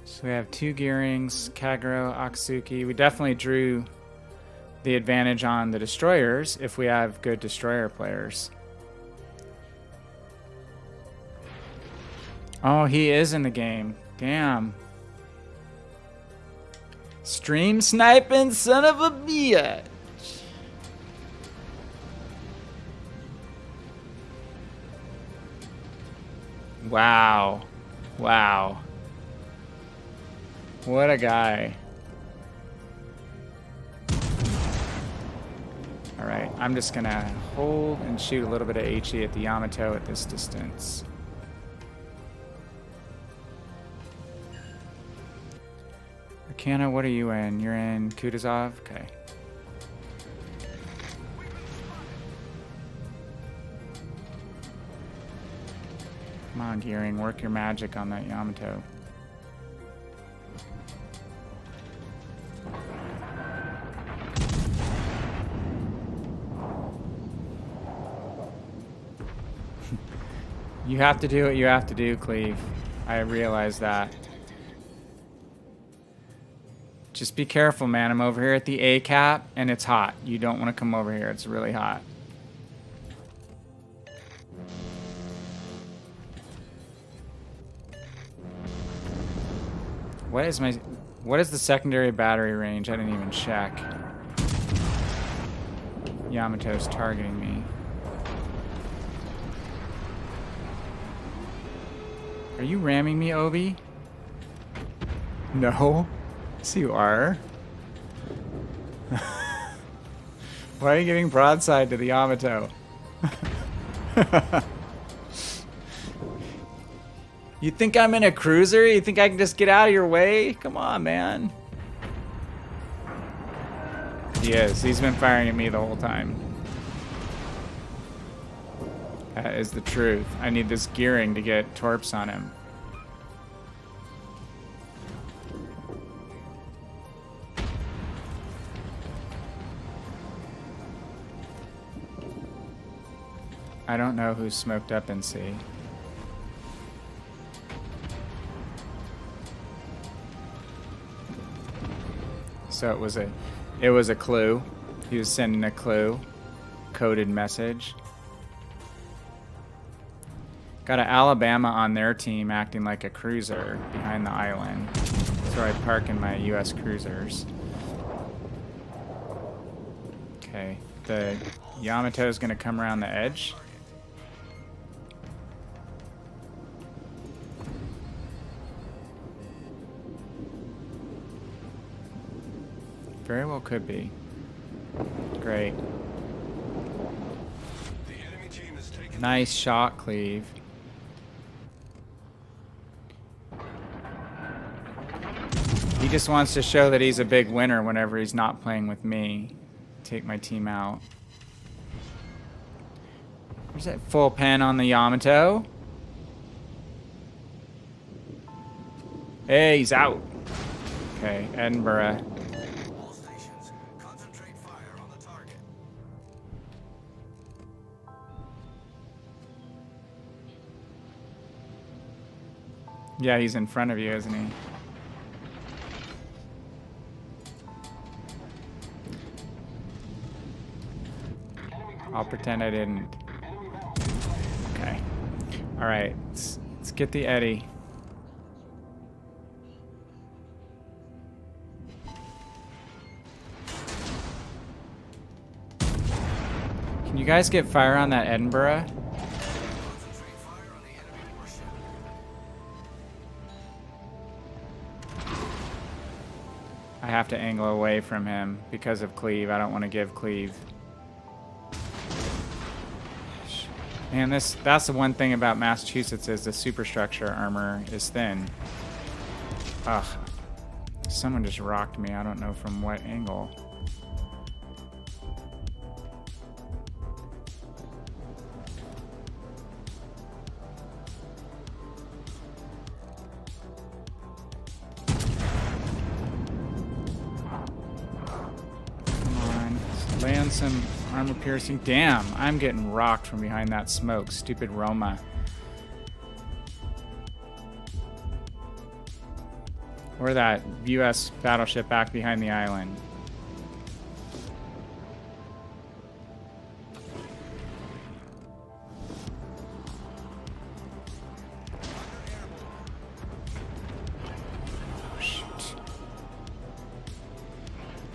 So we have 2 gearings, Kagero, Akatsuki. We definitely drew the advantage on the destroyers if we have good destroyer players. Oh, he is in the game. Damn. Stream sniping, son of a bitch. Wow. Wow. What a guy. Alright, I'm just gonna hold and shoot a little bit of HE at the Yamato at this distance. Arcana, what are you in? You're in Kutuzov? Okay. Come on, Gearing, work your magic on that Yamato. You have to do what you have to do, Cleve. I realize that. Just be careful, man. I'm over here at the A cap, and it's hot. You don't want to come over here. It's really hot. What is the secondary battery range? I didn't even check. Yamato's targeting me. Are you ramming me, Obi? No. Yes, you are. Why are you giving broadside to the Yamato? You think I'm in a cruiser? You think I can just get out of your way? Come on, man. He is. He's been firing at me the whole time. That is the truth. I need this Gearing to get torps on him. I don't know who's smoked up in C. So it was a clue. He was sending a clue. Coded message. Got an Alabama on their team acting like a cruiser behind the island. That's where I park in my US cruisers. Okay, the Yamato's gonna come around the edge. Very well could be. Great. The enemy team has taken Nice shot, Cleve. He just wants to show that he's a big winner whenever he's not playing with me. Take my team out. There's that full pen on the Yamato. Hey, he's out. Okay, Edinburgh. All stations, concentrate fire on the target. Yeah, he's in front of you, isn't he? I'll pretend I didn't. Okay. Alright, let's get the Eddie. Can you guys get fire on that Edinburgh? Concentrate fire on the enemy warship. I have to angle away from him because of Cleve. I don't want to give Cleve. Man, that's the one thing about Massachusetts is the superstructure armor is thin. Ugh. Someone just rocked me. I don't know from what angle. Come on. Land some armor piercing. Damn, I'm getting rocked from behind that smoke. Stupid Roma. Or that US battleship back behind the island. Oh, shoot.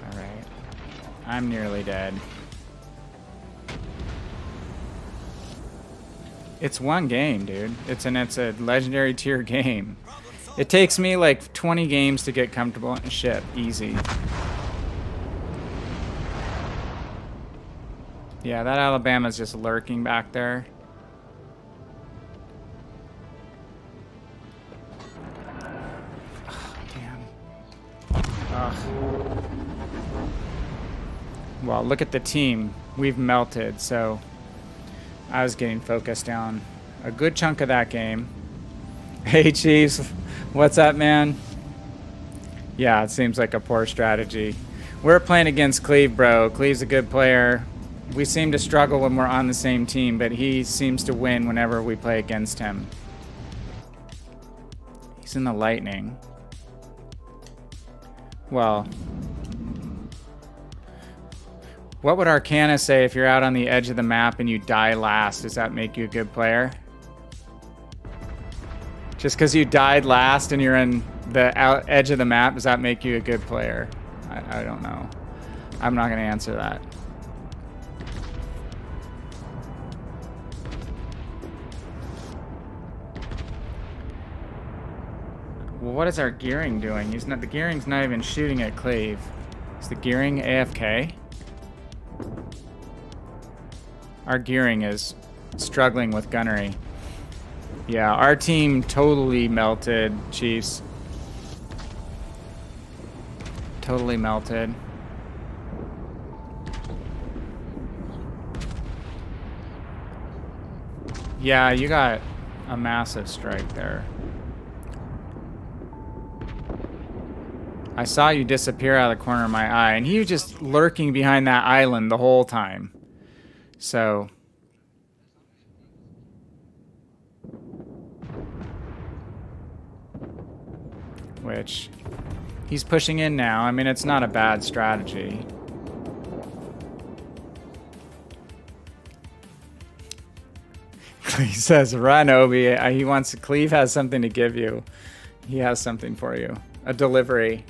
Alright. I'm nearly dead. It's one game, dude. It's a legendary tier game. It takes me like 20 games to get comfortable in a ship. Easy. Yeah, that Alabama's just lurking back there. Oh, damn. Ugh. Well, look at the team. We've melted, so I was getting focused down a good chunk of that game. Hey, Chiefs. What's up, man? Yeah, it seems like a poor strategy. We're playing against Cleve, bro. Cleve's a good player. We seem to struggle when we're on the same team, but he seems to win whenever we play against him. He's in the Lightning. Well, what would Arcana say if you're out on the edge of the map and you die last? Does that make you a good player? Just because you died last and you're in the edge of the map, does that make you a good player? I don't know. I'm not going to answer that. Well, what is our Gearing doing? He's not. The Gearing's not even shooting at Cleve. Is the Gearing AFK? Our Gearing is struggling with gunnery. Yeah, our team totally melted, Chiefs. Totally melted. Yeah, you got a massive strike there. I saw you disappear out of the corner of my eye, and he was just lurking behind that island the whole time. So... which... he's pushing in now. I mean, it's not a bad strategy. Cleve says, run, Obi. He wants... Cleve has something to give you. He has something for you. A delivery.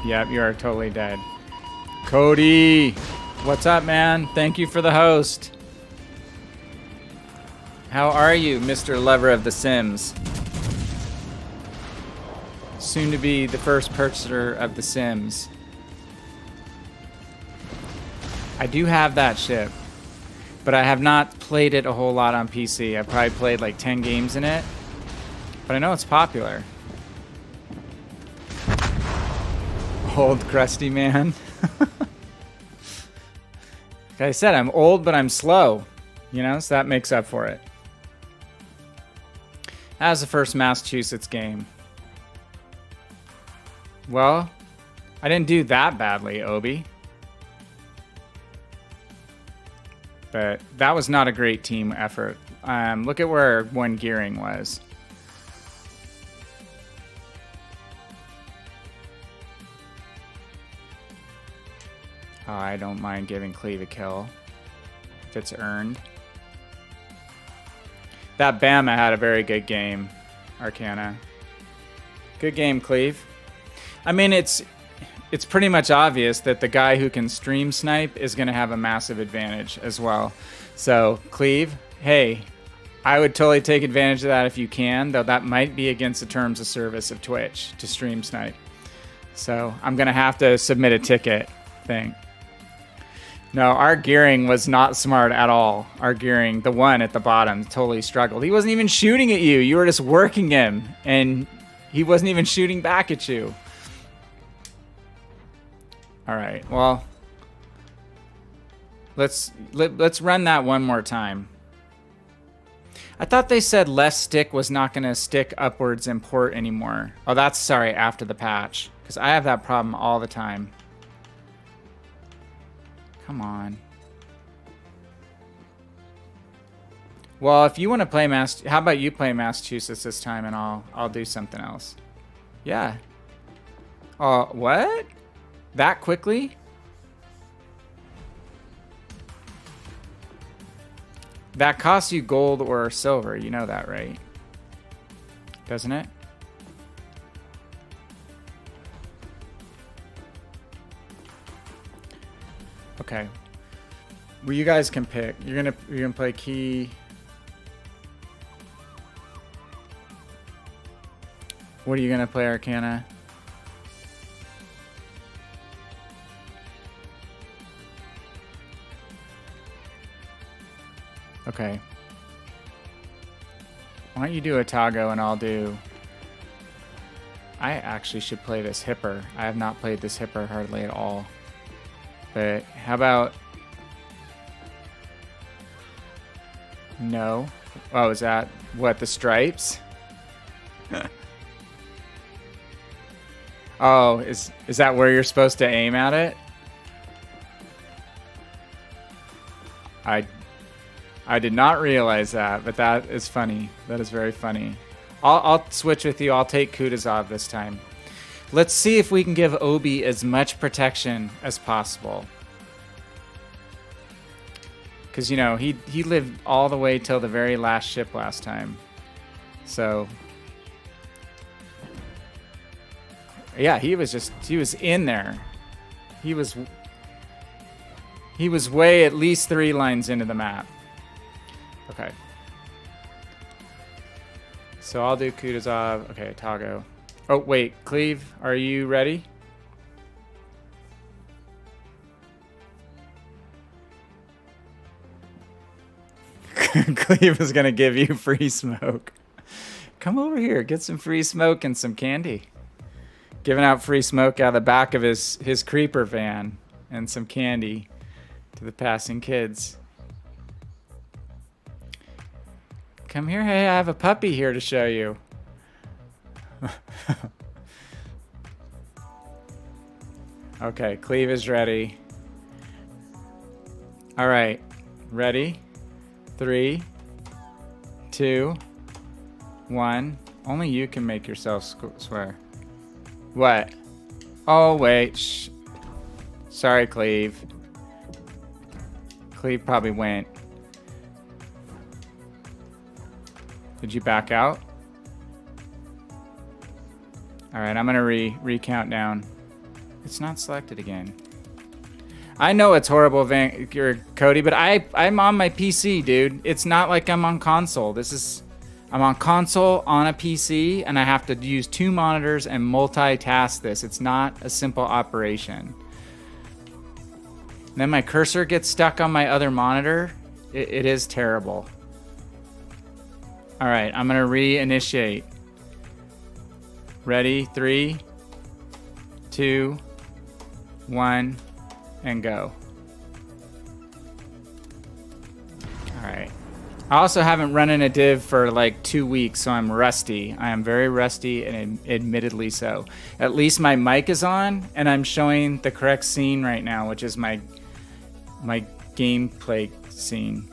Yep, you are totally dead. Cody! What's up, man? Thank you for the host. How are you, Mr. Lover of the Sims? Soon to be the first purchaser of the Sims. I do have that ship, but I have not played it a whole lot on PC. I've probably played like 10 games in it, but I know it's popular. Old crusty man. Like I said, I'm old, but I'm slow. You know, so that makes up for it. That was the first Massachusetts game. Well, I didn't do that badly, Obi. But that was not a great team effort. Look at where one Gearing was. Oh, I don't mind giving Cleve a kill if it's earned. That Bama had a very good game, Arcana. Good game, Cleve. I mean, it's pretty much obvious that the guy who can stream snipe is going to have a massive advantage as well. So, Cleve, hey, I would totally take advantage of that if you can, though that might be against the terms of service of Twitch to stream snipe. So, I'm going to have to submit a ticket thing. No, our Gearing was not smart at all. Our Gearing, the one at the bottom, totally struggled. He wasn't even shooting at you. You were just working him, and he wasn't even shooting back at you. All right, well, let's run that one more time. I thought they said left stick was not going to stick upwards in port anymore. Oh, that's, sorry, after the patch, because I have that problem all the time. Come on. Well, if you want to play how about you play Massachusetts this time, and I'll do something else. Yeah. What? That quickly? That costs you gold or silver. You know that, right? Doesn't it? Okay. Well, you guys can pick. You're gonna play key. What are you gonna play, Arcana? Okay. Why don't you do Otago and I'll do I actually should play this hipper. I have not played this hipper hardly at all. But how about... No. Oh, is that what, the stripes? Oh, is that where you're supposed to aim at it? I did not realize that, but that is funny. That is very funny. I'll switch with you. I'll take Kutuzov this time. Let's see if we can give Obi as much protection as possible. Because, you know, he lived all the way till the very last ship last time. So, yeah, he was in there. He was way at least 3 lines into the map. Okay. So I'll do Kutuzov. Okay, Tago. Oh, wait. Cleve, are you ready? Cleve is going to give you free smoke. Come over here. Get some free smoke and some candy. Giving out free smoke out of the back of his creeper van and some candy to the passing kids. Come here. Hey, I have a puppy here to show you. Okay, Cleve is ready. All right. Ready? 3, 2, 1. Only you can make yourself swear. What? Oh, wait. Shh. Sorry, Cleve. Cleve probably went. Did you back out? All right, I'm going to recount down. It's not selected again. I know it's horrible, Cody, but I'm on my PC, dude. It's not like I'm on console. I'm on console on a PC, and I have to use 2 monitors and multitask this. It's not a simple operation. And then my cursor gets stuck on my other monitor. It is terrible. All right, I'm gonna reinitiate. Ready? 3, 2, 1. And go. Alright. I also haven't run in a div for like 2 weeks, so I'm rusty. I am very rusty, and admittedly so. At least my mic is on, and I'm showing the correct scene right now, which is my gameplay scene.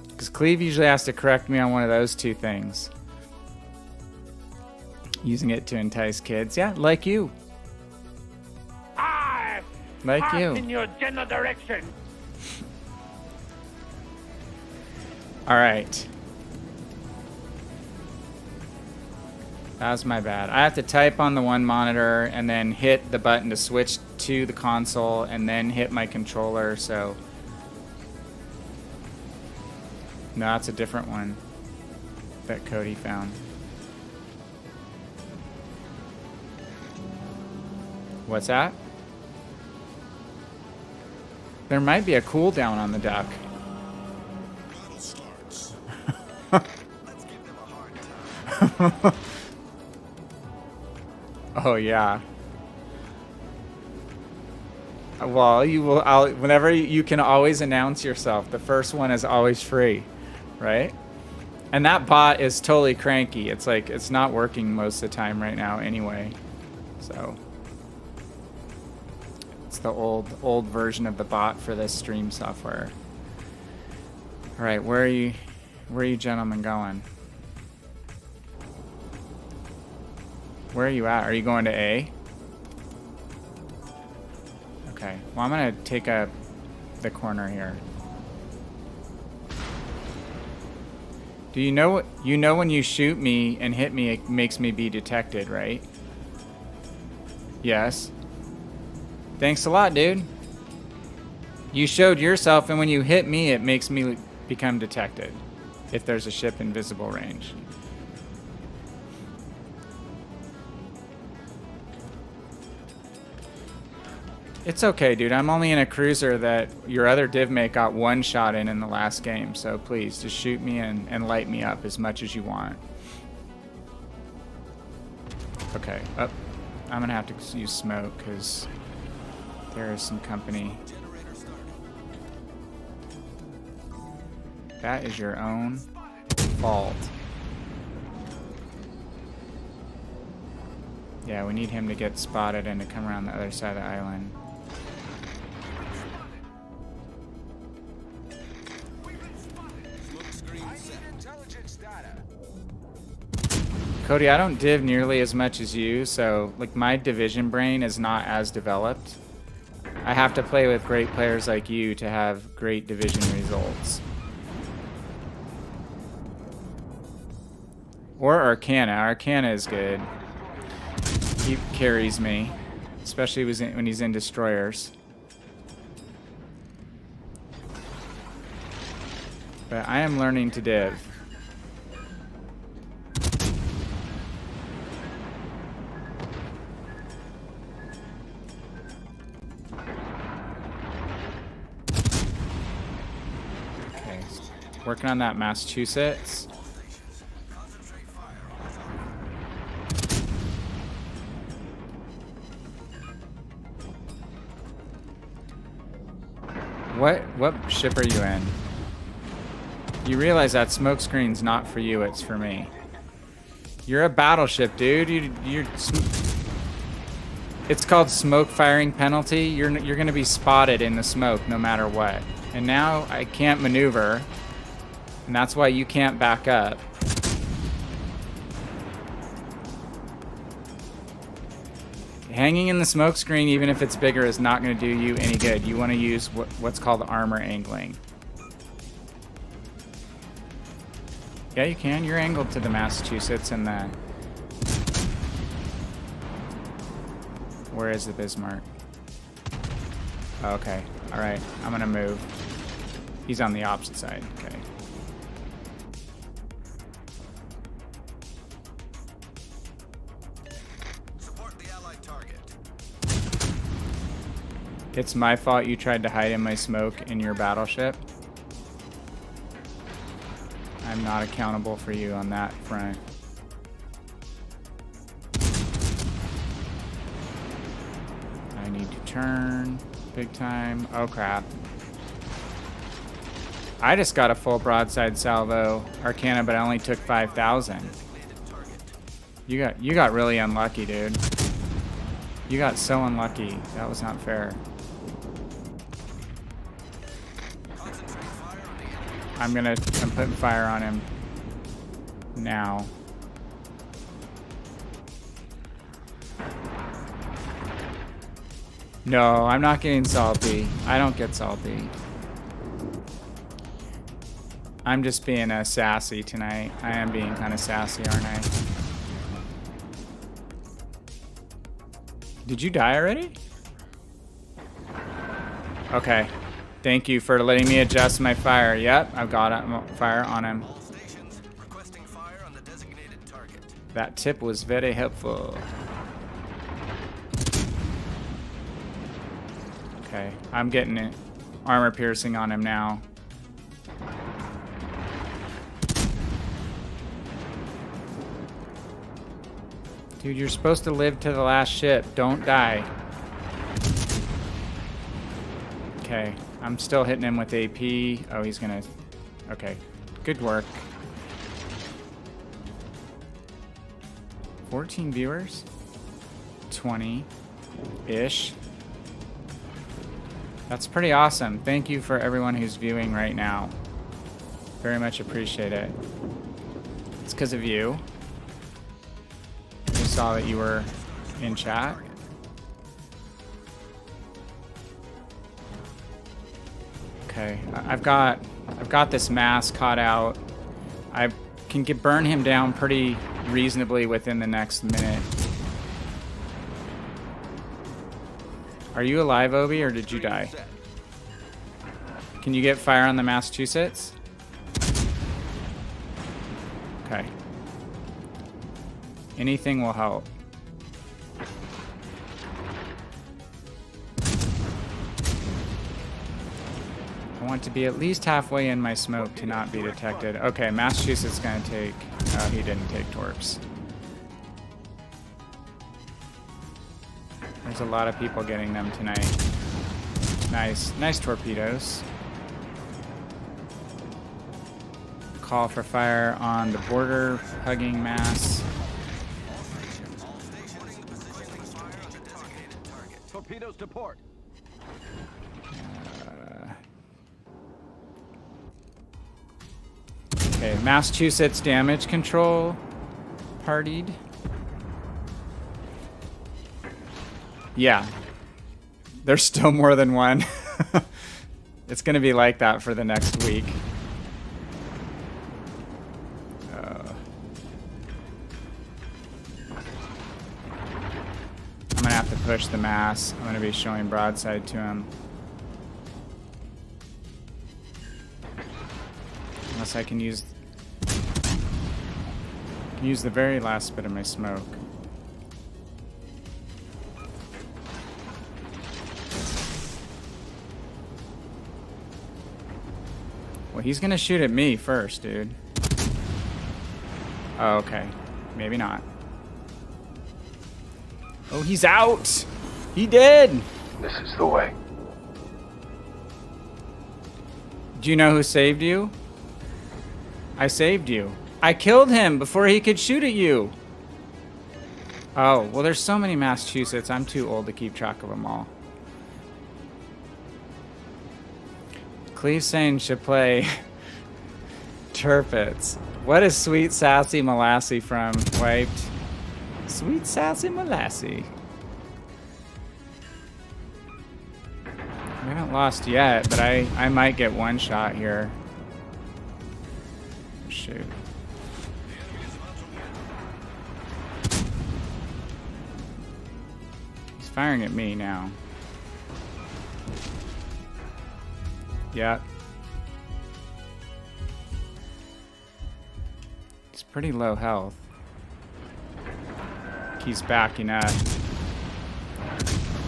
Because Cleve usually has to correct me on one of those 2 things. Using it to entice kids. Yeah, like you. Like you. In your general direction. All right. That was my bad. I have to type on the one monitor and then hit the button to switch to the console and then hit my controller, so... No, that's a different one that Cody found. What's that? There might be a cooldown on the duck. Battle starts. Let's give them a hard time. Oh yeah. Well, you will. Whenever you can always announce yourself. The first one is always free, right? And that bot is totally cranky. It's like it's not working most of the time right now, anyway. So. It's the old version of the bot for this stream software. All right, where are you gentlemen going? Where are you at? Are you going to A? Okay. Well, I'm gonna take up the corner here. Do you know what? You know when you shoot me and hit me, it makes me be detected, right? Yes. Thanks a lot, dude. You showed yourself, and when you hit me, it makes me become detected if there's a ship in visible range. It's okay, dude. I'm only in a cruiser that your other divmate got 1 shot in the last game, so please, just shoot me and light me up as much as you want. Okay. Up. I'm gonna have to use smoke because there is some company. That is your own fault. Yeah, we need him to get spotted and to come around the other side of the island. Cody, I don't div nearly as much as you, so like my division brain is not as developed. I have to play with great players like you to have great division results. Or Arcana. Arcana is good. He carries me, especially when he's in destroyers. But I am learning to div. Okay, working on that Massachusetts. What ship are you in? You realize that smoke screen's not for you, it's for me. You're a battleship, dude. It's called smoke firing penalty. You're gonna be spotted in the smoke no matter what. And now I can't maneuver, and that's why you can't back up. Hanging in the smoke screen, even if it's bigger, is not going to do you any good. You want to use what's called armor angling. Yeah, you can. You're angled to the Massachusetts and the... Where is the Bismarck? Oh, okay. All right. I'm going to move. He's on the opposite side. Okay. It's my fault you tried to hide in my smoke in your battleship. I'm not accountable for you on that front. I need to turn big time. Oh crap. I just got a full broadside salvo Arcana, but I only took 5,000. You got really unlucky, dude. You got so unlucky. That was not fair. I'm putting fire on him now. No, I'm not getting salty. I don't get salty. I'm just being sassy tonight. I am being kind of sassy, aren't I? Did you die already? Okay. Thank you for letting me adjust my fire. Yep, I've got fire on him. That tip was very helpful. Okay, I'm getting it. Armor piercing on him now. Dude, you're supposed to live to the last ship. Don't die. Okay. I'm still hitting him with AP. Oh, he's gonna... Okay. Good work. 14 viewers? 20-ish. That's pretty awesome. Thank you for everyone who's viewing right now. Very much appreciate it. It's because of you. I saw that you were in chat. Okay, I've got this mass caught out. I can burn him down pretty reasonably within the next minute. Are you alive, Obi, or did you die? Can you get fire on the Massachusetts? Okay. Anything will help. I want to be at least halfway in my smoke to not be detected. Okay, Massachusetts is going to take... Oh, he didn't take torps. There's a lot of people getting them tonight. Nice torpedoes. Call for fire on the border hugging mass. Torpedoes to port. Okay, Massachusetts damage control partied. Yeah. There's still more than one. It's going to be like that for the next week. I'm going to have to push the mass. I'm going to be showing broadside to him. Unless I can use the very last bit of my smoke. Well, he's gonna shoot at me first, dude. Oh, okay. Maybe not. Oh, he's out! He did! This is the way. Do you know who saved you? I saved you. I killed him before he could shoot at you. Oh, well, there's so many Massachusetts. I'm too old to keep track of them all. Cleve saying should play Turpits. What is Sweet Sassy Molassie from? Wiped. Sweet Sassy Molassie. We haven't lost yet, but I might get one shot here. Shoot. He's firing at me now. Yeah. He's pretty low health. He's backing up.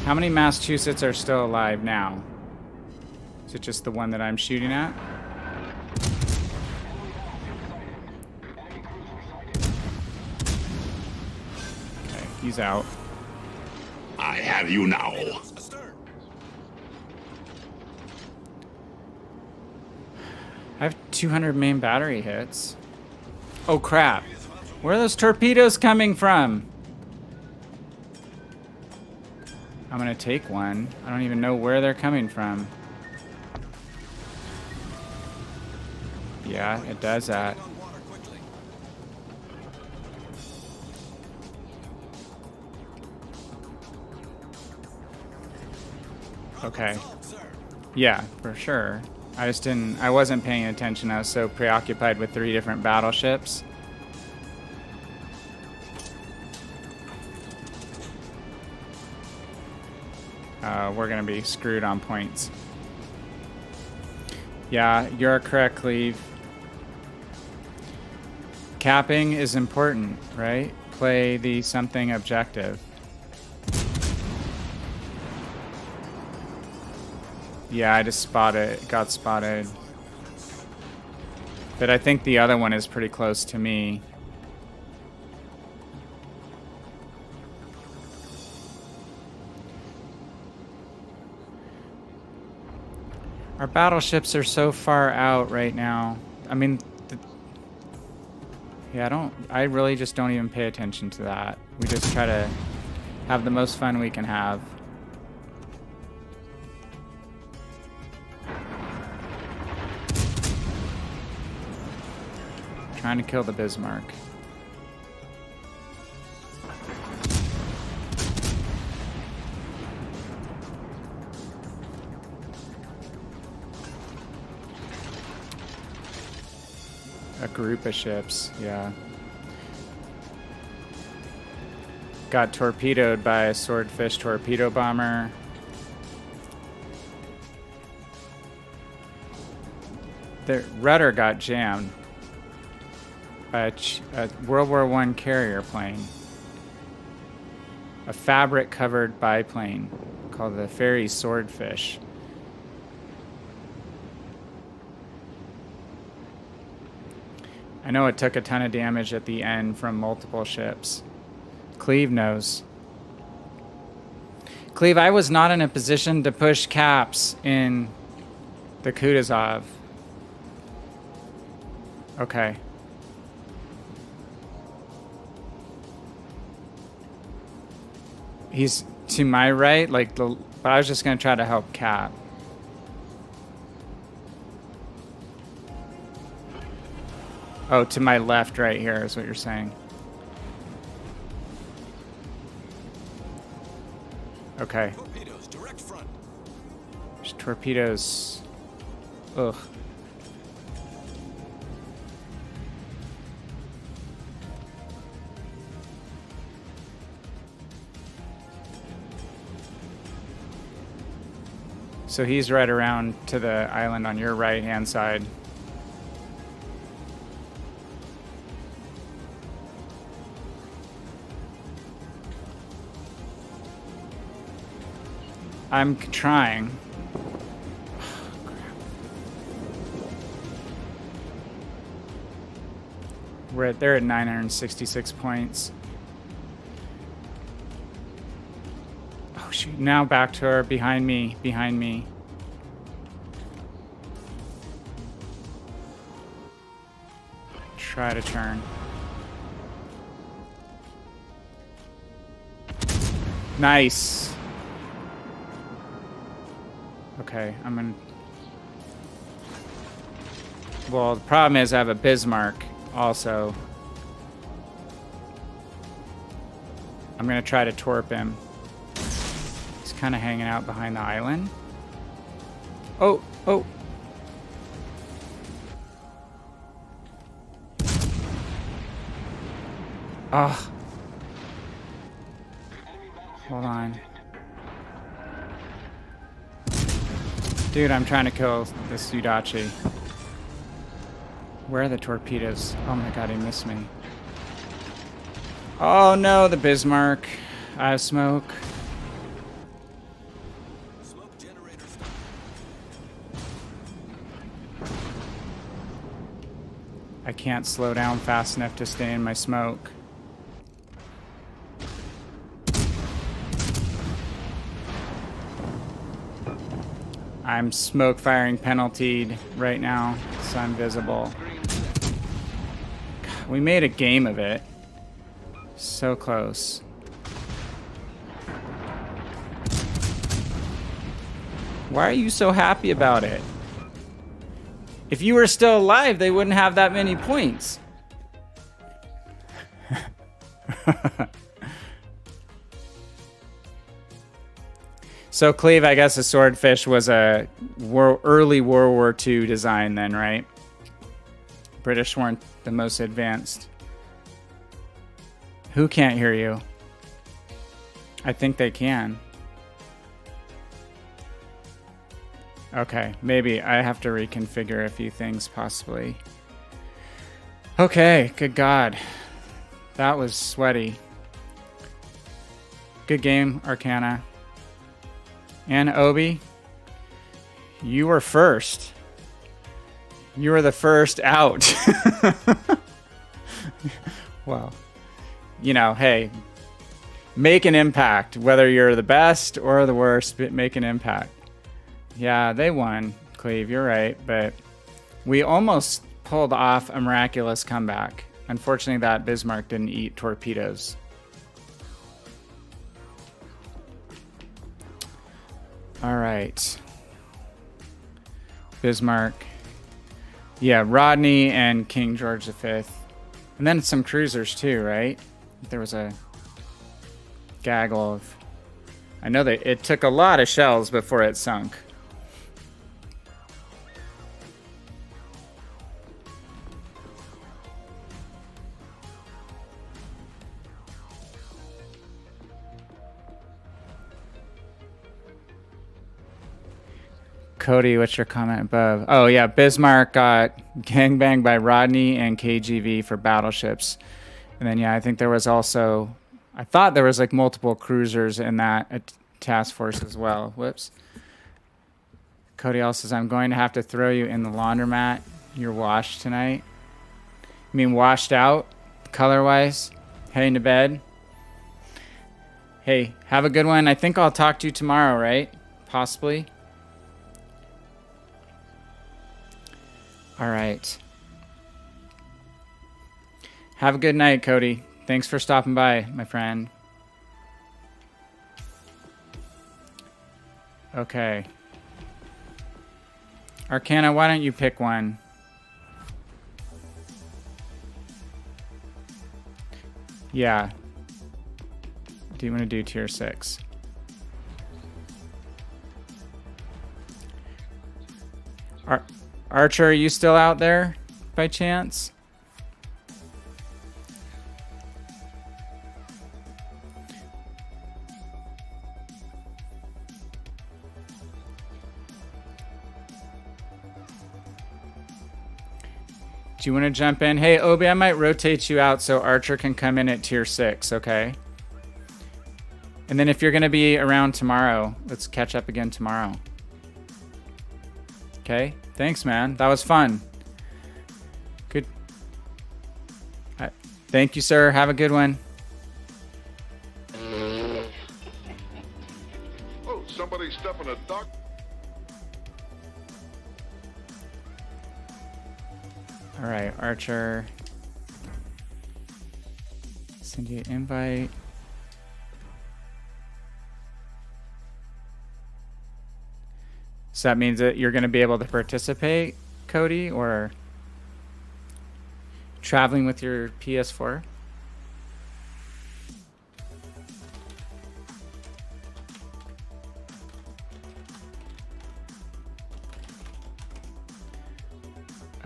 How many Massachusetts are still alive now? Is it just the one that I'm shooting at? Okay, he's out. I have you now. I have 200 main battery hits. Oh crap. Where are those torpedoes coming from? I'm gonna take one. I don't even know where they're coming from. Yeah, it does that. Okay. Yeah, for sure. I wasn't paying attention. I was so preoccupied with 3 different battleships. We're gonna be screwed on points. Yeah, you're correct, Cleve. Capping is important, right? Play the something objective. Yeah, I just got spotted. But I think the other one is pretty close to me. Our battleships are so far out right now. I mean, yeah, I really just don't even pay attention to that. We just try to have the most fun we can have. Trying to kill the Bismarck. A group of ships, yeah. Got torpedoed by a swordfish torpedo bomber. The rudder got jammed by a World War I carrier plane. A fabric-covered biplane called the Ferry Swordfish. I know it took a ton of damage at the end from multiple ships. Cleve knows. Cleve, I was not in a position to push caps in the Kutuzov. Okay. He's to my right, like the. But I was just gonna try to help Cap. Oh, to my left, right here is what you're saying. Okay. Torpedoes, direct front. There's torpedoes. Ugh. So he's right around to the island on your right-hand side. I'm trying. They're at 966 points. Oh shoot, now back to her, behind me, behind me. Try to turn. Nice. Okay, I'm gonna... Well, the problem is I have a Bismarck also. I'm gonna try to torp him. He's kind of hanging out behind the island. Oh, oh. Oh. Hold on. Dude, I'm trying to kill this Sudachi. Where are the torpedoes? Oh my god, he missed me. Oh no, the Bismarck. I have smoke. Smoke generator stop. I can't slow down fast enough to stay in my smoke. I'm smoke firing penaltied right now, so I'm visible. We made a game of it. So close. Why are you so happy about it? If you were still alive, they wouldn't have that many points. So, Cleve, I guess a swordfish was a early World War II design then, right? British weren't the most advanced. Who can't hear you? I think they can. Okay, maybe I have to reconfigure a few things, possibly. Okay, good God. That was sweaty. Good game, Arcana. And Obi, you were first. You were the first out. Well, you know, hey, make an impact. Whether you're the best or the worst, but make an impact. Yeah, they won, Cleve, you're right. But we almost pulled off a miraculous comeback. Unfortunately, that Bismarck didn't eat torpedoes. All right. Bismarck. Yeah, Rodney and King George V. And then some cruisers too, right? There was a gaggle of... I know that it took a lot of shells before it sunk. Cody, what's your comment above? Oh, yeah, Bismarck got gangbanged by Rodney and KGV for battleships. And then, yeah, I think there was also... I thought there was, like, multiple cruisers in that task force as well. Whoops. Cody also says, I'm going to have to throw you in the laundromat. You're washed tonight. You mean washed out, color-wise? Heading to bed? Hey, have a good one. I think I'll talk to you tomorrow, right? Possibly. All right. Have a good night, Cody. Thanks for stopping by, my friend. Okay. Arcana, why don't you pick one? Yeah. Do you want to do tier 6? Archer, are you still out there by chance? Do you want to jump in? Hey, Obi, I might rotate you out so Archer can come in at tier 6, okay? And then if you're going to be around tomorrow, let's catch up again tomorrow. Okay? Thanks, man. That was fun. Good. Thank you, sir. Have a good one. Oh, somebody stepping a duck. All right, Archer. Send you an invite. So that means that you're going to be able to participate, Cody, or traveling with your PS4?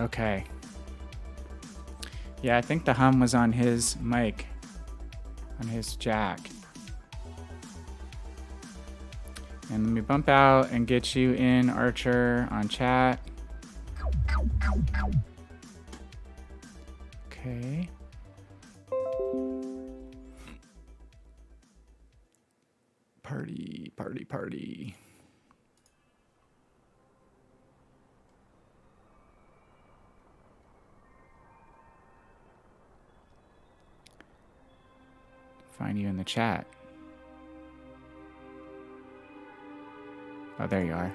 Okay. Yeah, I think the hum was on his mic, on his jack. And let me bump out and get you in, Archer, on chat. Okay. Party, party, party. Find you in the chat. Oh, there you are.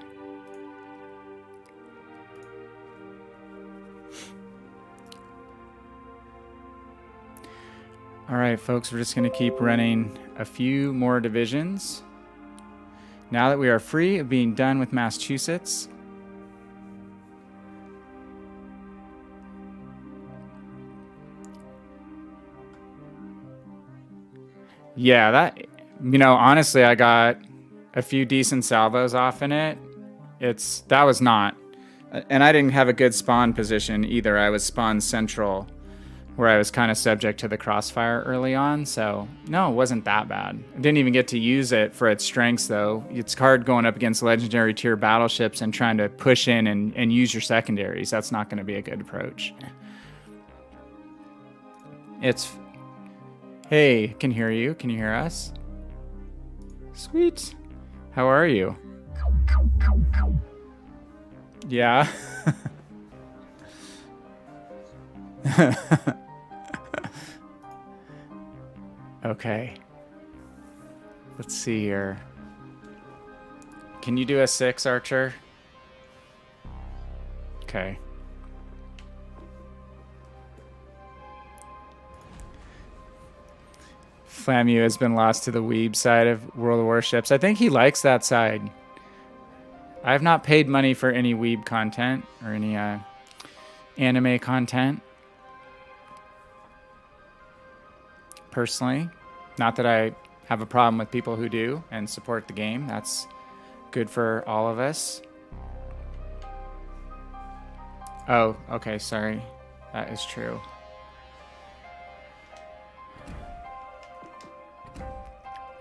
All right, folks, we're just going to keep running a few more divisions. Now that we are free of being done with Massachusetts. Yeah, that, you know, honestly, I got a few decent salvos off in it. That was not, and I didn't have a good spawn position either. I was spawn central, where I was kind of subject to the crossfire early on, so no, it wasn't that bad. I didn't even get to use it for its strengths, though. It's hard going up against legendary tier battleships and trying to push in and use your secondaries. That's not going to be a good approach. Hey, can hear you. Can you hear us? Sweet. How are you? Yeah. Okay. Let's see here. Can you do a 6, Archer? Okay. Flamu has been lost to the weeb side of World of Warships. I think he likes that side. I have not paid money for any weeb content or any anime content. Personally. Not that I have a problem with people who do and support the game. That's good for all of us. Oh, okay, sorry. That is true.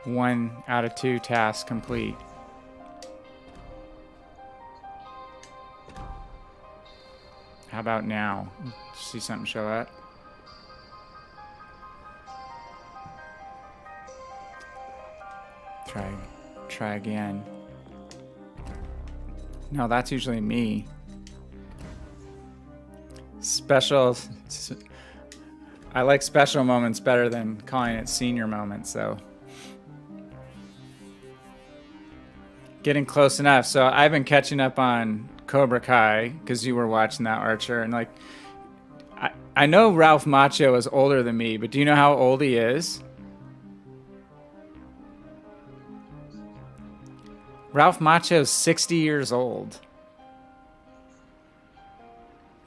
One out of 2 tasks complete. How about now? See something show up? Try again. No, that's usually me. Special. I like special moments better than calling it senior moments, so. Getting close enough. So I've been catching up on Cobra Kai because you were watching that, Archer, and like I know Ralph Macchio is older than me, but do you know how old he is? Ralph Macchio's 60 years old.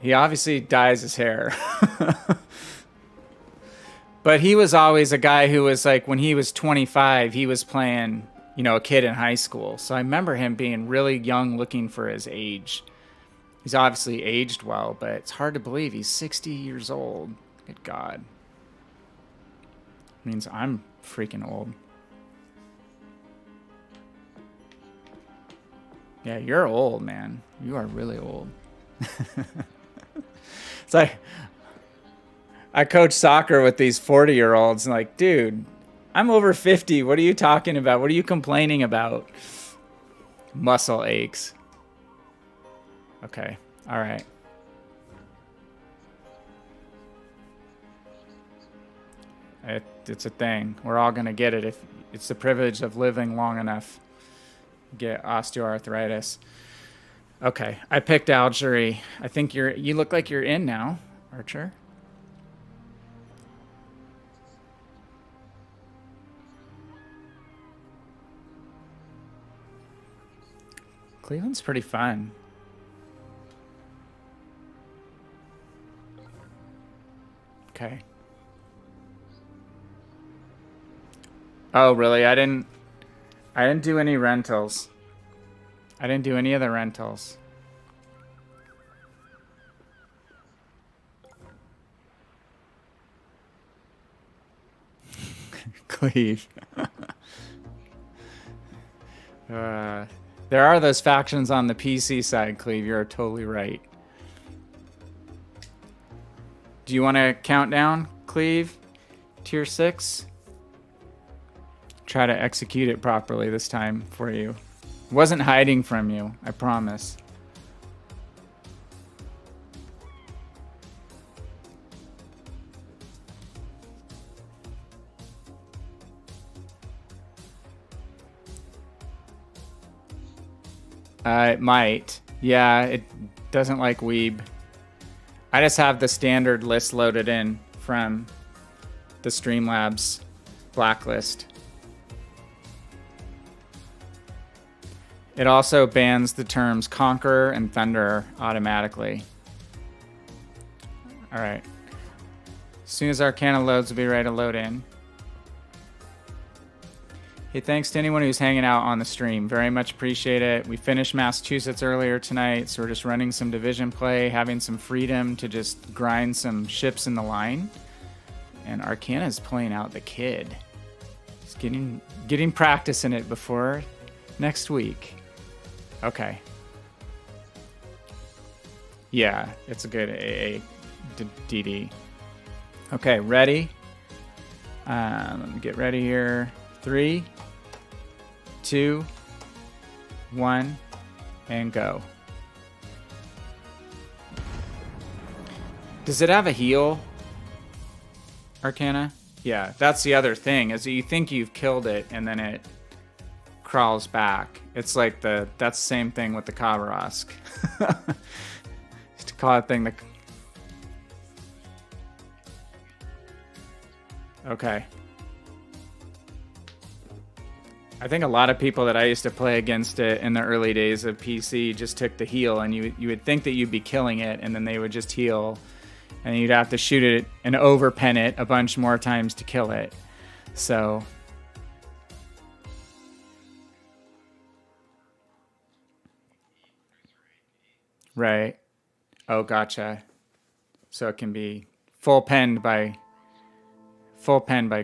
He obviously dyes his hair. But he was always a guy who was like, when he was 25, he was playing, you know, a kid in high school. So I remember him being really young looking for his age. He's obviously aged well, but it's hard to believe he's 60 years old. Good God. Means I'm freaking old. Yeah, you're old, man. You are really old. It's like I coach soccer with these 40-year-olds and like, dude, I'm over 50. What are you talking about? What are you complaining about? Muscle aches. Okay. All right. It's a thing. We're all going to get it if it's the privilege of living long enough. Get osteoarthritis. Okay. I picked Algeria. I think you look like you're in now, Archer. Cleveland's pretty fun. Okay. Oh, really? I didn't do any rentals. I didn't do any of the rentals. Cleve. There are those factions on the PC side, Cleve. You're totally right. Do you want to count down, Cleve? Tier 6? Try to execute it properly this time for you. Wasn't hiding from you, I promise. It might. Yeah, it doesn't like Weeb. I just have the standard list loaded in from the Streamlabs blacklist. It also bans the terms Conqueror and Thunderer automatically. All right. As soon as Arcana loads, we'll be ready to load in. Hey, thanks to anyone who's hanging out on the stream. Very much appreciate it. We finished Massachusetts earlier tonight, so we're just running some division play, having some freedom to just grind some ships in the line. And Arcana's playing out the kid. He's getting practice in it before next week. Okay. Yeah, it's a good AA DD. Okay, ready? Let me get ready here. 3, 2, 1, and go. Does it have a heal, Arcana? Yeah, that's the other thing, is that you think you've killed it, and then it crawls back. It's like that's the same thing with the Kavarask. Just to call that thing the... Okay. I think a lot of people that I used to play against it in the early days of PC just took the heal, and you would think that you'd be killing it, and then they would just heal, and you'd have to shoot it and overpen it a bunch more times to kill it. So... Right. Oh, gotcha. So it can be full penned by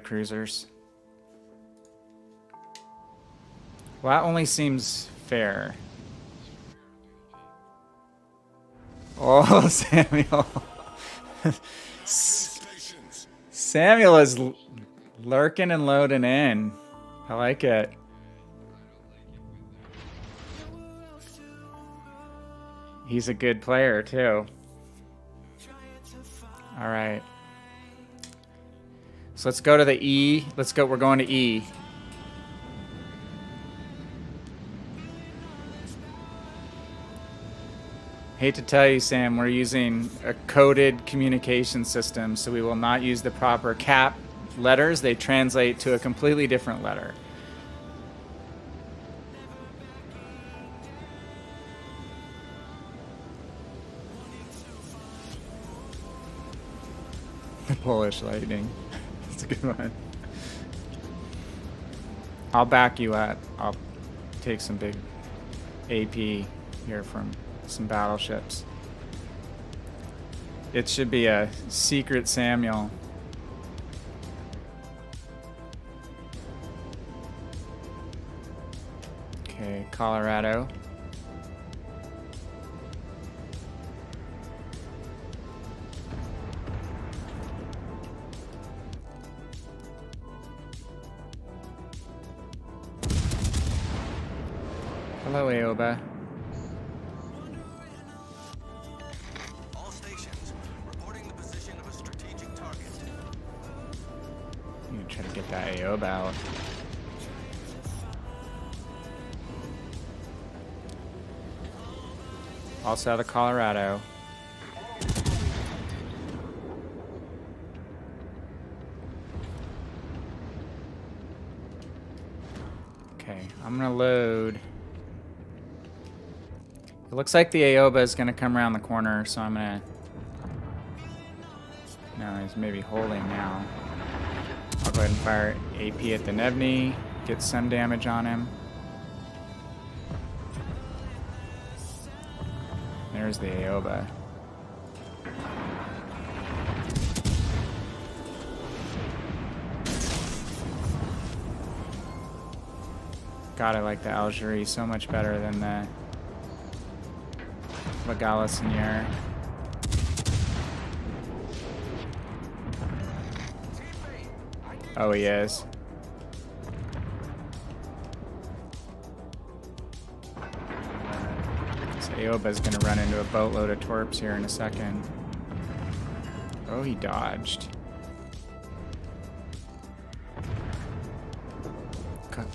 cruisers. Well, that only seems fair. Oh, Samuel. Samuel is lurking and loading in. I like it. He's a good player, too. All right. So let's go to the E. Let's go. We're going to E. Hate to tell you, Sam, we're using a coded communication system, so we will not use the proper cap letters. They translate to a completely different letter. The Polish lightning. That's a good one. I'll back you up. I'll take some big AP here from some battleships. It should be a secret Samuel. Okay, Colorado. Hello, Aoba. All stations reporting the position of a strategic target. I'm gonna try to get that Aoba out. Also have the Colorado. Okay, I'm gonna load. It looks like the Aoba is gonna come around the corner, so I'm gonna. No, he's maybe holding now. I'll go ahead and fire AP at the Nevny, get some damage on him. There's the Aoba. God, I like the Algerie so much better than the Bagala Seigneur. Oh, he is. So Aoba's gonna run into a boatload of torps here in a second. Oh, he dodged.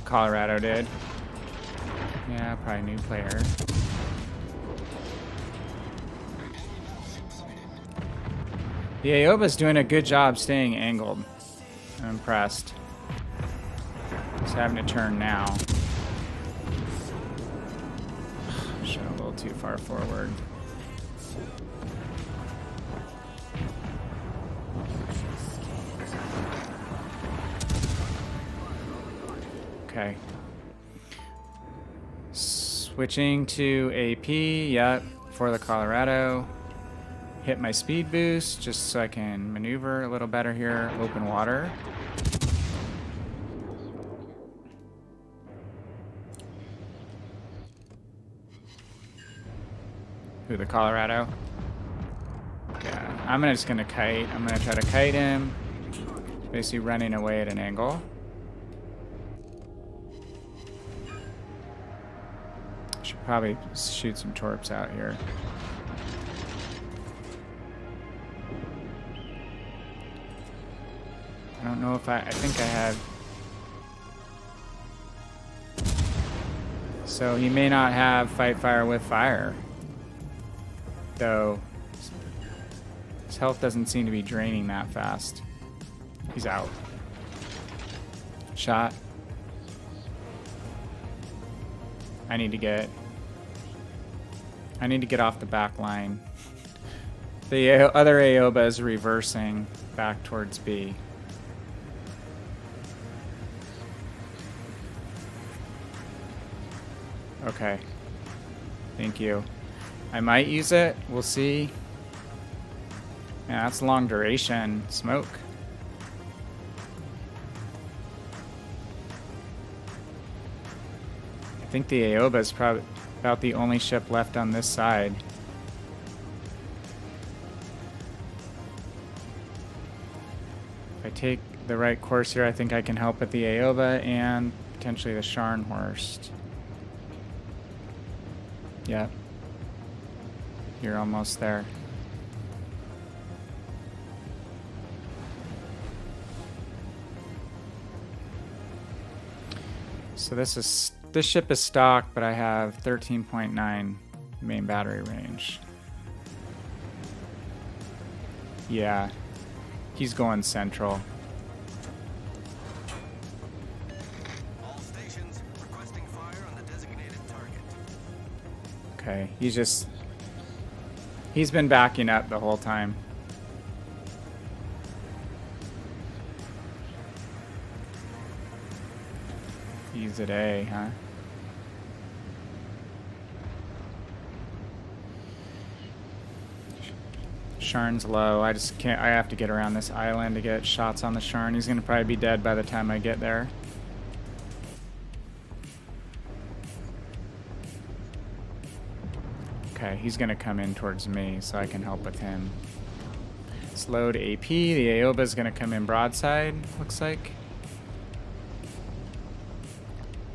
Colorado did. Yeah, probably new player. The Aoba's doing a good job staying angled. I'm impressed. He's having to turn now. Shot a little too far forward. Okay. Switching to AP, yep, for the Colorado. Hit my speed boost just so I can maneuver a little better here. Open water. Who, the Colorado? Yeah, I'm just gonna kite. I'm gonna try to kite him. Basically running away at an angle. Should probably shoot some torps out here. I don't know if I think I have. So he may not have fight fire with fire. Though his health doesn't seem to be draining that fast. He's out. Shot. I need to get off the back line. The other Aoba is reversing back towards B. Okay. Thank you. I might use it. We'll see. Yeah, that's long duration. Smoke. I think the Aoba is probably about the only ship left on this side. If I take the right course here, I think I can help with the Aoba and potentially the Scharnhorst. Yep. You're almost there. So this ship is stock, but I have 13.9 main battery range. Yeah. He's going central. All stations requesting fire on the designated target. Okay, he's been backing up the whole time. He's at A, huh? Sharn's low. I just can't. I have to get around this island to get shots on the Sharn. He's gonna probably be dead by the time I get there. Okay, he's gonna come in towards me, so I can help with him. Slowed AP. The Aoba's gonna come in broadside, looks like.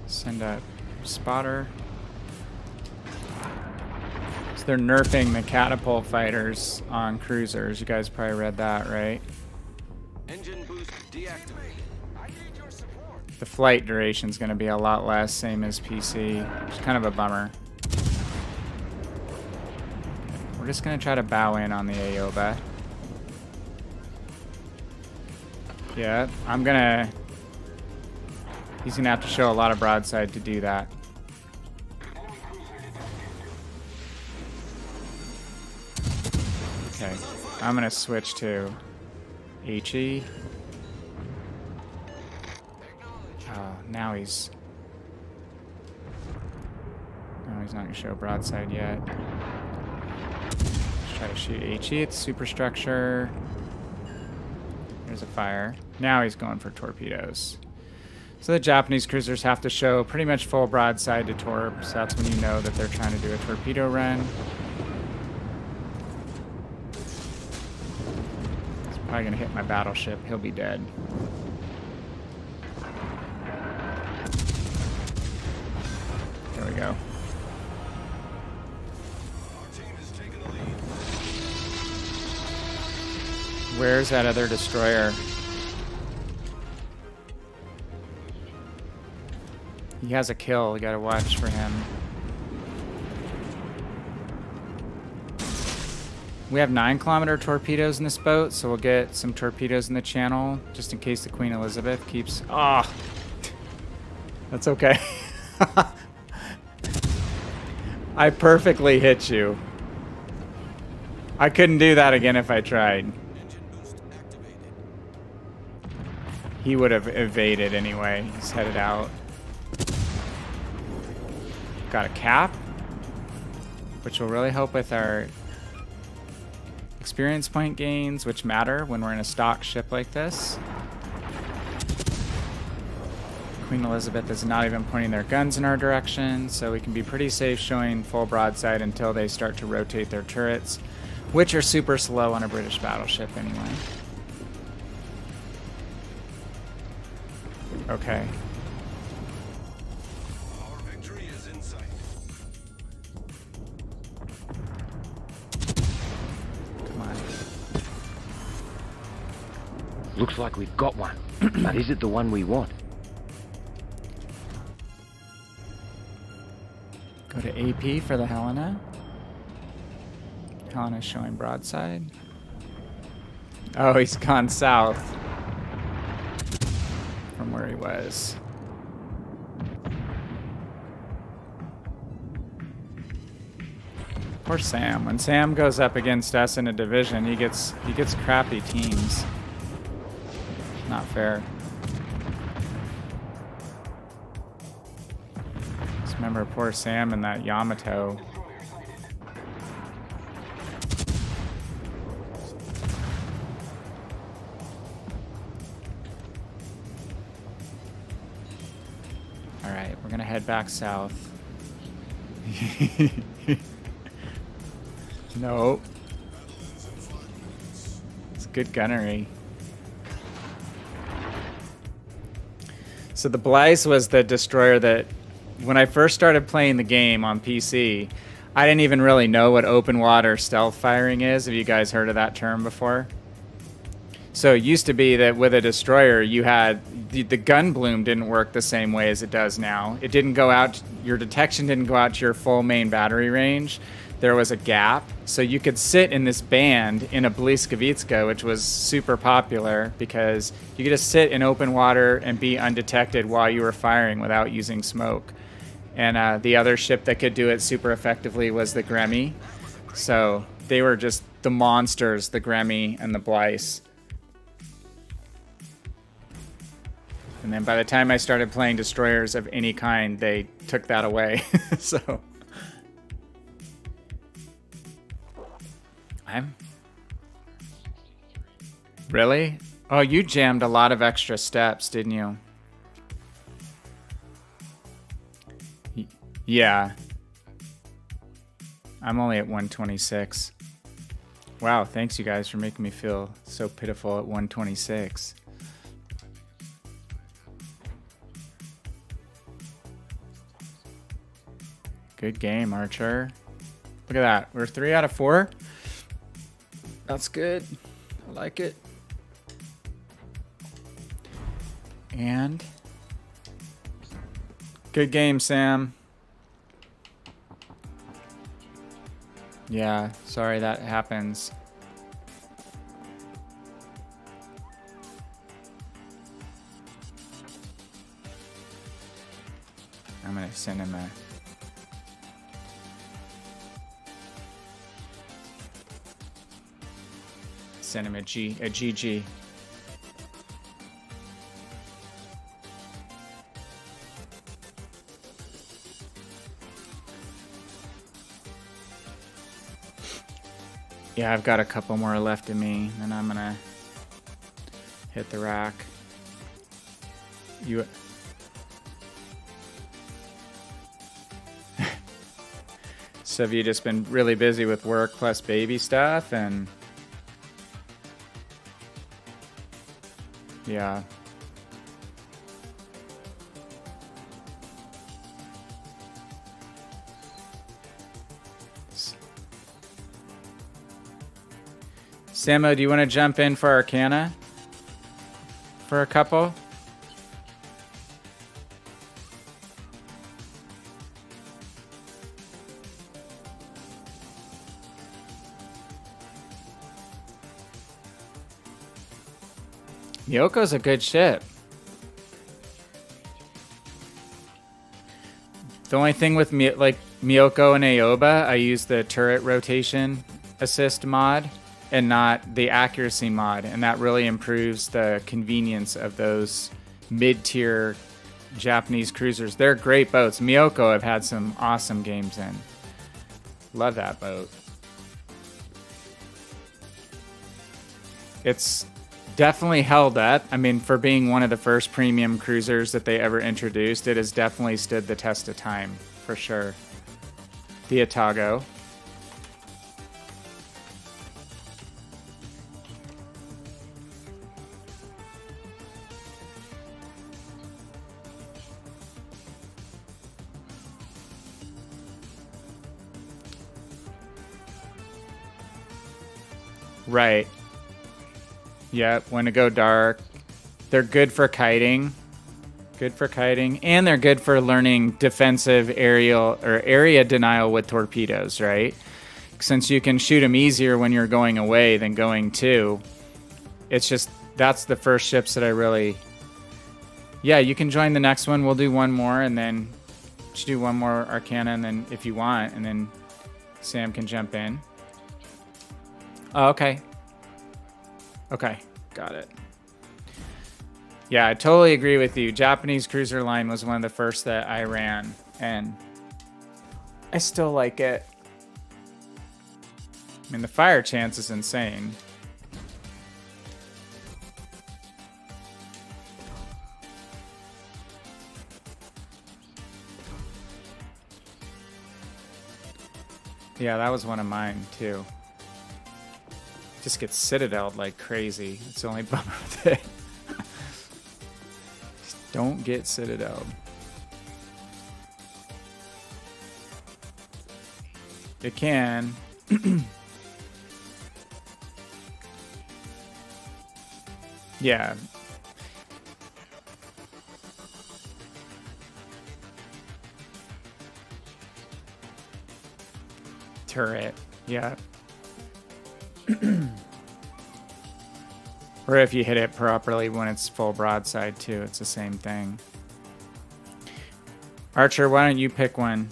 Send a spotter. So they're nerfing the catapult fighters on cruisers. You guys probably read that, right? Engine boost deactivated. I need your support. The flight duration's gonna be a lot less, same as PC. It's kind of a bummer. We're just gonna try to bow in on the Aoba. Yeah, he's gonna have to show a lot of broadside to do that. Okay, I'm gonna switch to HE. Oh, now he's not gonna show broadside yet. Let's try to shoot HE at the superstructure. There's a fire. Now he's going for torpedoes. So the Japanese cruisers have to show pretty much full broadside to torp, so that's when you know that they're trying to do a torpedo run. It's probably gonna hit my battleship. He'll be dead. There we go. Our team is taking the lead. Where's that other destroyer? He has a kill. We gotta watch for him. We have 9-kilometer torpedoes in this boat, so we'll get some torpedoes in the channel just in case the Queen Elizabeth keeps. Ah, oh, that's okay. I perfectly hit you. I couldn't do that again if I tried. Engine boost activated. He would have evaded anyway. He's headed out. Got a cap, which will really help with our experience point gains, which matter when we're in a stock ship like this. Queen Elizabeth is not even pointing their guns in our direction, so we can be pretty safe showing full broadside until they start to rotate their turrets, which are super slow on a British battleship anyway. Okay. Our victory is in sight. Come on. Looks like we've got one. But is it the one we want? Go to AP for the Helena. Helena's showing broadside. Oh, he's gone south from where he was. Poor Sam. When Sam goes up against us in a division, he gets crappy teams. Not fair. Just remember poor Sam and that Yamato. Alright, we're gonna head back south. No. It's good gunnery. So the Blythe was the destroyer that, when I first started playing the game on PC, I didn't even really know what open water stealth firing is. Have you guys heard of that term before? So it used to be that with a destroyer, you had the gun bloom didn't work the same way as it does now. It didn't go out, your detection didn't go out to your full main battery range. there was a gap. So you could sit in this band in a Bliskavitska, which was super popular because you could just sit in open water and be undetected while you were firing without using smoke. And the other ship that could do it super effectively was the Gremmy. So they were just the monsters, the Gremmy and the Blyce. And then by the time I started playing destroyers of any kind, they took that away. So I'm really? Oh, you jammed a lot of extra steps, didn't you? Yeah. I'm only at 126. Wow, thanks you guys for making me feel so pitiful at 126. Good game, Archer. Look at that. We're 3 out of 4. That's good. I like it. And good game, Sam. Yeah, sorry that happens. I'm gonna send him a GG. Yeah, I've got a couple more left in me, and I'm gonna hit the rack. You. So have you just been really busy with work plus baby stuff and? Yeah. Samo, do you want to jump in for Arcana? For a couple? Myoko's a good ship. The only thing with Myoko and Aoba, I use the turret rotation assist mod and not the accuracy mod, and that really improves the convenience of those mid-tier Japanese cruisers. They're great boats. Myoko I've had some awesome games in. Love that boat. It's definitely held up. I mean, for being one of the first premium cruisers that they ever introduced, it has definitely stood the test of time, for sure. The Atago. Right. Yep, when to go dark. They're good for kiting. Good for kiting. And they're good for learning defensive aerial or area denial with torpedoes, right? Since you can shoot them easier when you're going away than going to. It's just, that's the first ships that I really... Yeah, you can join the next one. We'll do one more and then just do one more Arcana and then if you want. And then Sam can jump in. Oh, okay. Okay, got it. Yeah, I totally agree with you. Japanese cruiser line was one of the first that I ran, and I still like it. I mean, the fire chance is insane. Yeah, that was one of mine, too. Just gets Citadel'd like crazy. It's the only bummer with it. Just don't get Citadel'd. It can. Yeah. turret. Yeah. Or if you hit it properly when it's full broadside too, it's the same thing. Archer, why don't you pick one?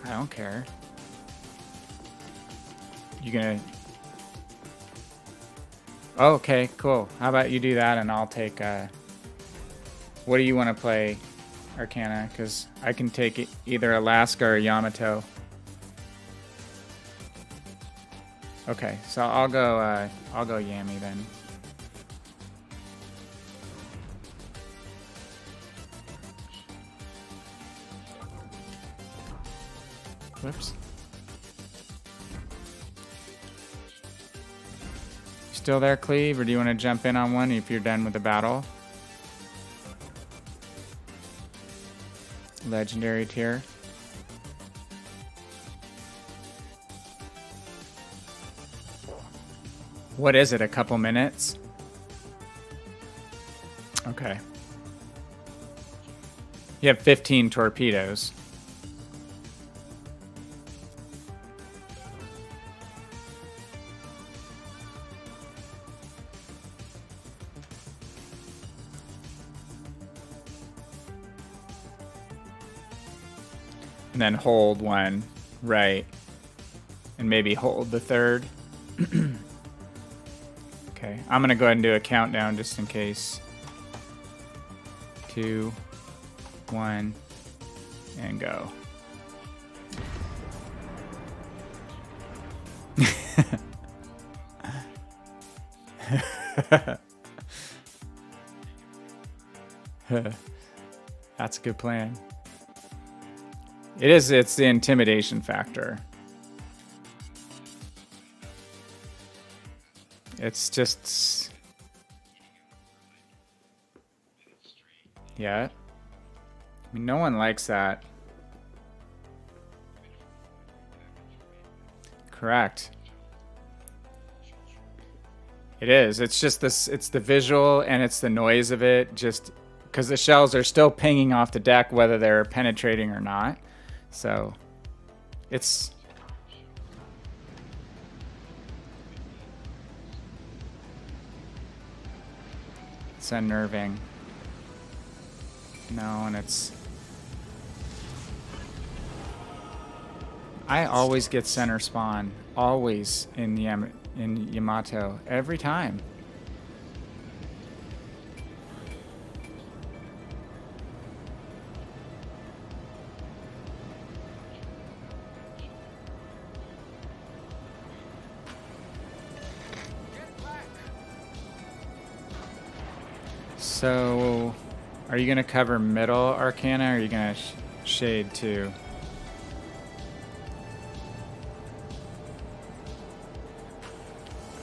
I don't care. You gonna... Oh, okay, cool. How about you do that and I'll take... What do you want to play, Arcana? Because I can take either Alaska or Yamato. Okay, so I'll go Yami then. Whoops. Still there, Cleve, or do you want to jump in on one if you're done with the battle? Legendary tier. What is it, a couple minutes? Okay. You have 15 torpedoes. And then hold one, right. And maybe hold the third. Okay, I'm gonna go ahead and do a countdown just in case. 2, 1, and go. That's a good plan. It's the intimidation factor. It's just... Yeah. I mean, no one likes that. Correct. It is. It's just this, it's the visual and it's the noise of it, just because the shells are still pinging off the deck whether they're penetrating or not. So, it's... It's unnerving. No, and it's... I always get center spawn. Always in Yamato. Every time. So, are you going to cover middle Arcana, or are you going to shade too?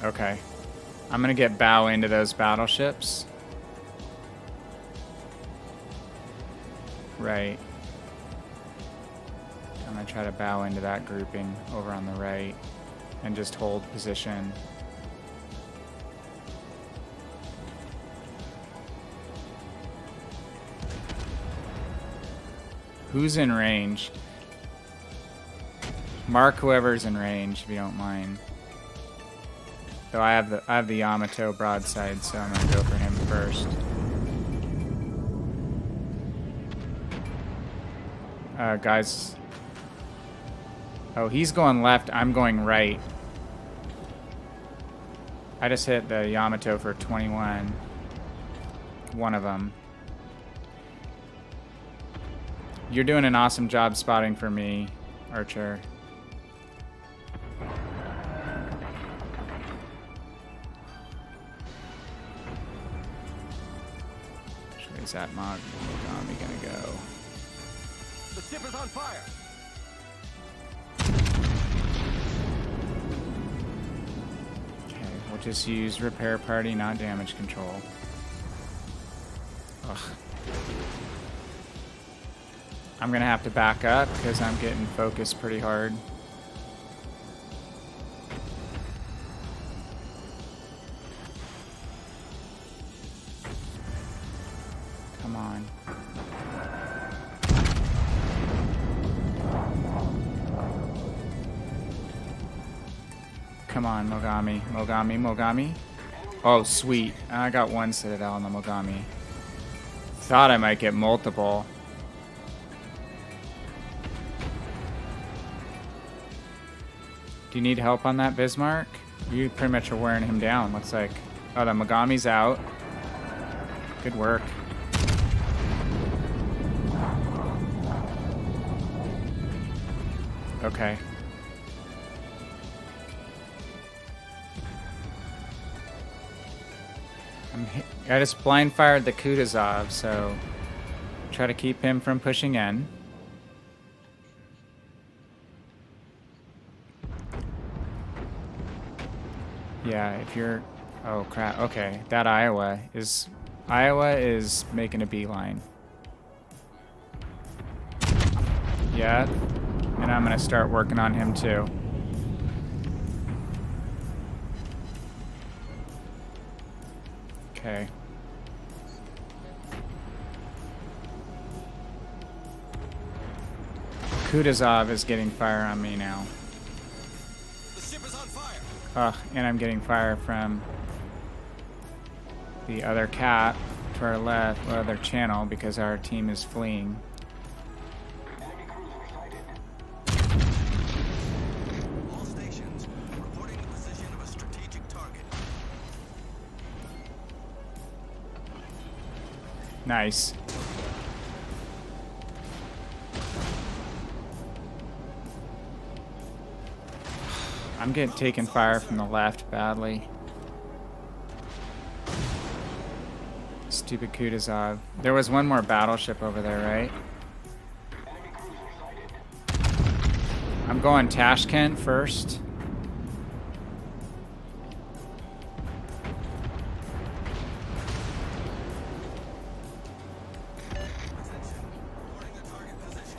Okay. I'm going to get bow into those battleships. Right. I'm going to try to bow into that grouping over on the right and just hold position. Who's in range? Mark whoever's in range, if you don't mind. So I have the Yamato broadside, so I'm gonna go for him first. Guys. Oh, he's going left. I'm going right. I just hit the Yamato for 21. One of them. You're doing an awesome job spotting for me, Archer. Where's that Mamie gonna go? The ship is on fire. Okay, we'll just use repair party, not damage control. Ugh. I'm gonna have to back up because I'm getting focused pretty hard. on, Mogami. Mogami, Mogami. Oh, sweet. I got one Citadel on the Mogami. Thought I might get multiple. Do you need help on that, Bismarck? You pretty much are wearing him down, looks like. Oh, the Mogami's out. Good work. Okay. I just blind fired the Kutuzov, so try to keep him from pushing in. Yeah, if you're... Oh, crap. Okay, that Iowa is making a beeline. Yeah, and I'm going to start working on him, too. Okay. Kutuzov is getting fire on me now. The ship is on fire. Ugh, and I'm getting fire from the other cat to our left, or other channel, because our team is fleeing. All stations reporting the position of a strategic target. Nice. I'm getting taken fire from the left badly. Stupid Kutuzov. There was one more battleship over there, right? I'm going Tashkent first.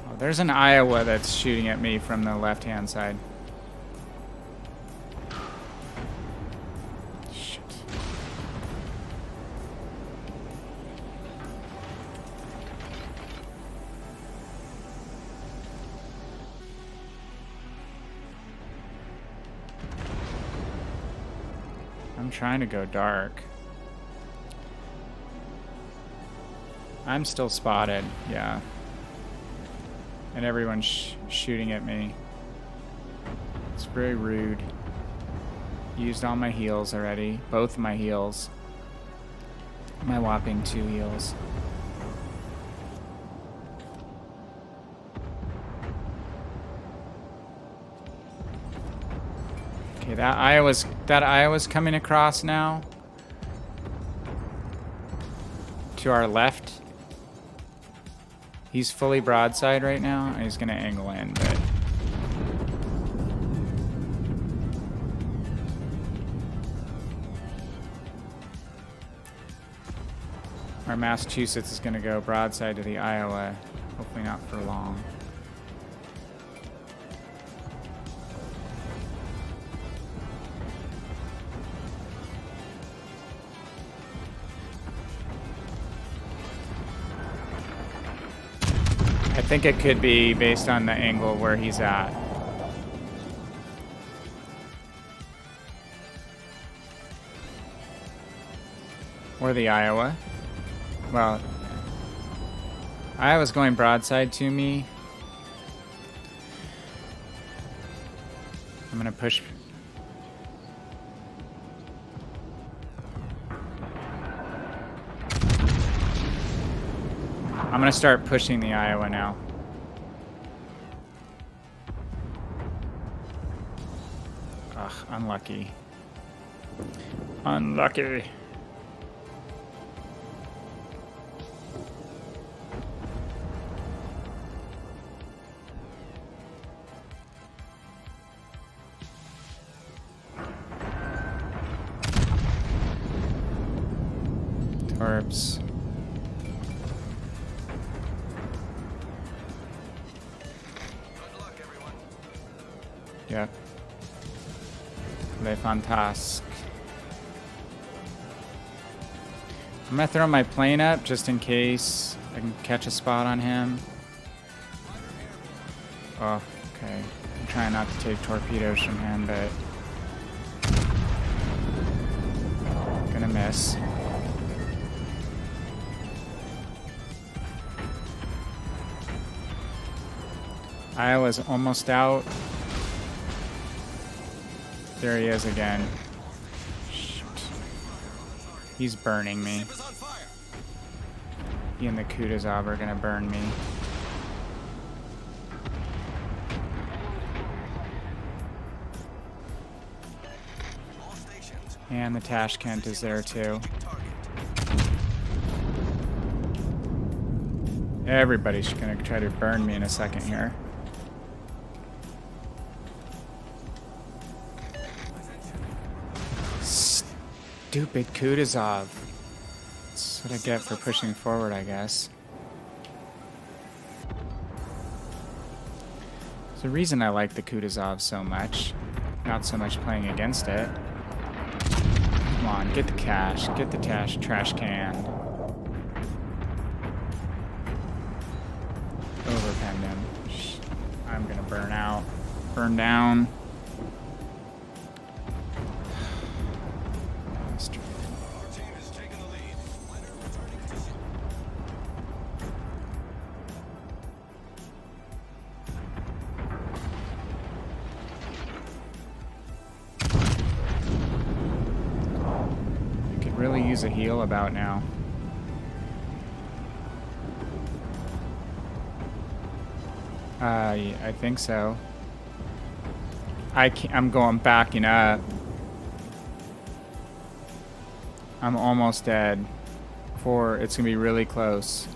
Oh, there's an Iowa that's shooting at me from the left-hand side. Shit. I'm trying to go dark. I'm still spotted, yeah. And everyone's shooting at me. It's very rude. Used all my heals already. Both my heals. My whopping 2 heals. Okay, that Iowa's coming across now. To our left. He's fully broadside right now, and he's gonna angle in, but our Massachusetts is gonna go broadside to the Iowa. Hopefully not for long. I think it could be based on the angle where he's at. Or the Iowa. Well, Iowa's going broadside to me. I'm gonna push. I'm gonna start pushing the Iowa now. Ugh, unlucky. Unlucky. Torps. Yep. Le Fantasque. I'm gonna throw my plane up just in case I can catch a spot on him. Oh, okay. I'm trying not to take torpedoes from him, but miss. Iowa's almost out. There he is again. Shoot. He's burning me. Ship is on fire. He and the Kutuzov are gonna burn me. All stations. And the Tashkent is there too. Target. Everybody's gonna try to burn me in a second here. Stupid Kutuzov. That's what I get for pushing forward, I guess. There's a reason I like the Kutuzov so much. Not so much playing against it. Come on, get the cash. Get the trash can. Overpenned him. I'm gonna burn out. Burn down. Our team is taking the lead. Fighter returning to ship. I could really use a heal about now. I think so. I'm going backing up. I'm almost dead. It's gonna be really close.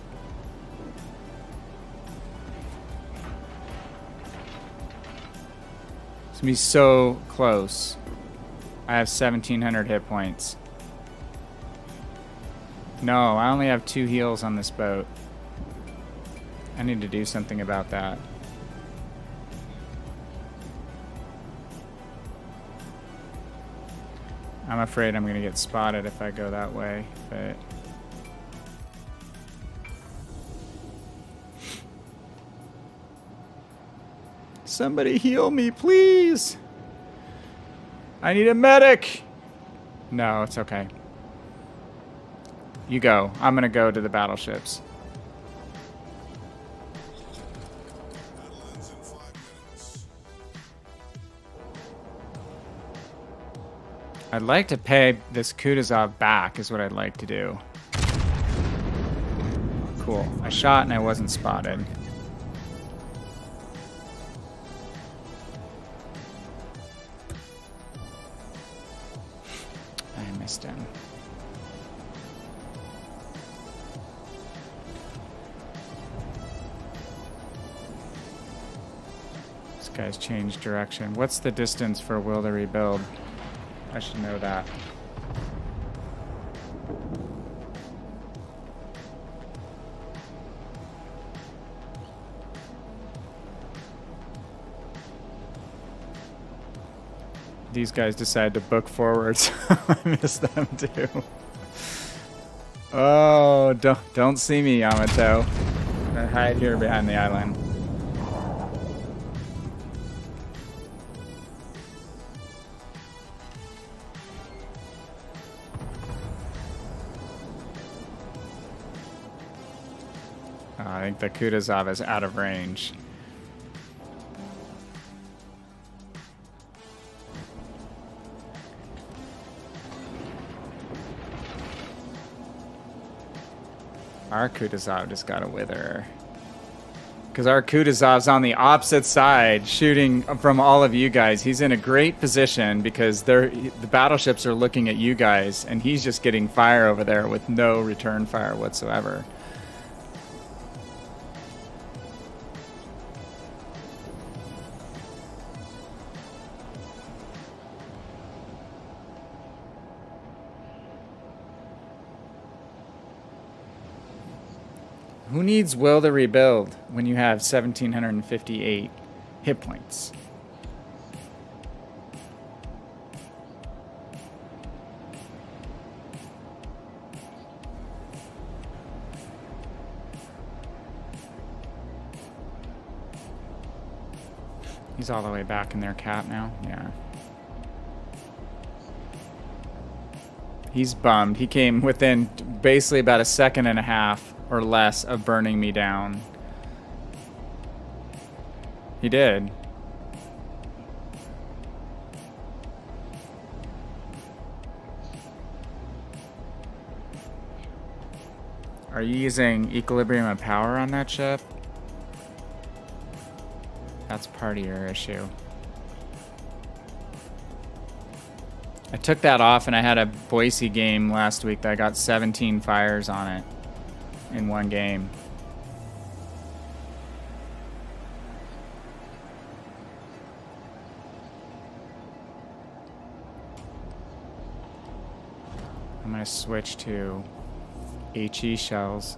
It's gonna be so close. I have 1,700 hit points. No, I only have 2 heals on this boat. I need to do something about that. I'm afraid I'm gonna get spotted if I go that way, but... Somebody heal me, please! I need a medic! No, it's okay. You go. I'm gonna go to the battleships. I'd like to pay this Kutuzov back is what I'd like to do. Cool. I shot and I wasn't spotted. I missed him. This guy's changed direction. What's the distance for will to rebuild? I should know that. These guys decide to book forward, so I miss them too. Oh, don't see me, Yamato. I hide here behind the island. I think the Kutuzov is out of range. Our Kutuzov just got a wither. Because our Kutuzov's on the opposite side, shooting from all of you guys. He's in a great position because the battleships are looking at you guys, and he's just getting fire over there with no return fire whatsoever. Who needs will to rebuild when you have 1,758 hit points? He's all the way back in their cap now. Yeah. He's bummed. He came within basically about a second and a half or less of burning me down. He did. Are you using equilibrium of power on that ship? That's part of your issue. I took that off and I had a Boise game last week that I got 17 fires on it in one game. I'm gonna switch to HE shells.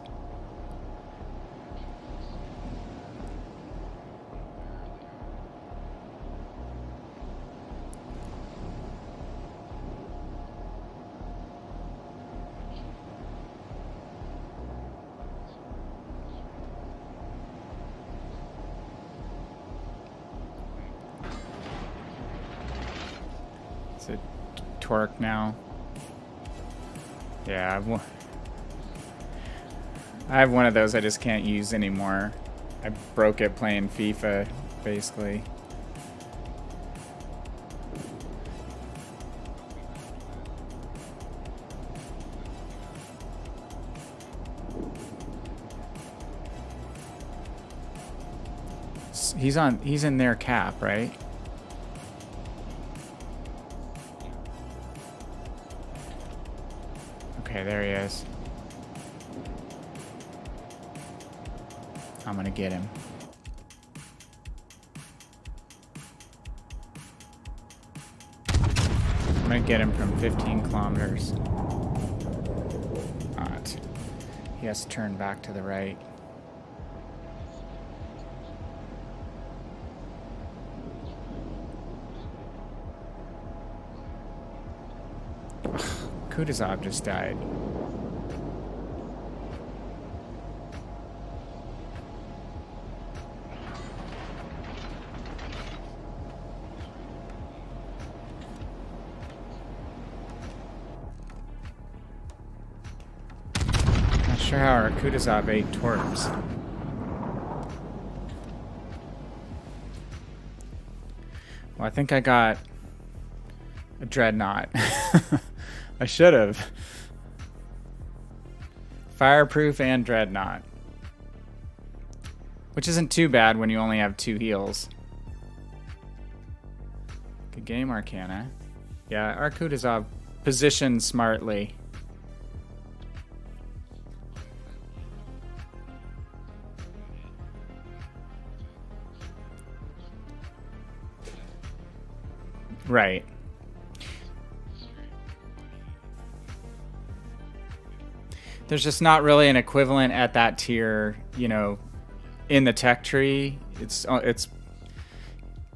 Is it torque now? Yeah, I have one of those I just can't use anymore. I broke it playing FIFA, basically. He's in their cap, right? Okay, there he is. I'm gonna get him. I'm gonna get him from 15 kilometers. Not. He has to turn back to the right. Kutuzov just died. Not sure how our Kutuzov ate torps. Well, I think I got a dreadnought. I should have. Fireproof and dreadnought. Which isn't too bad when you only have 2 heals. Good game, Arcana. Yeah, our Kutuzov positioned smartly. Right. There's just not really an equivalent at that tier, you know, in the tech tree. It's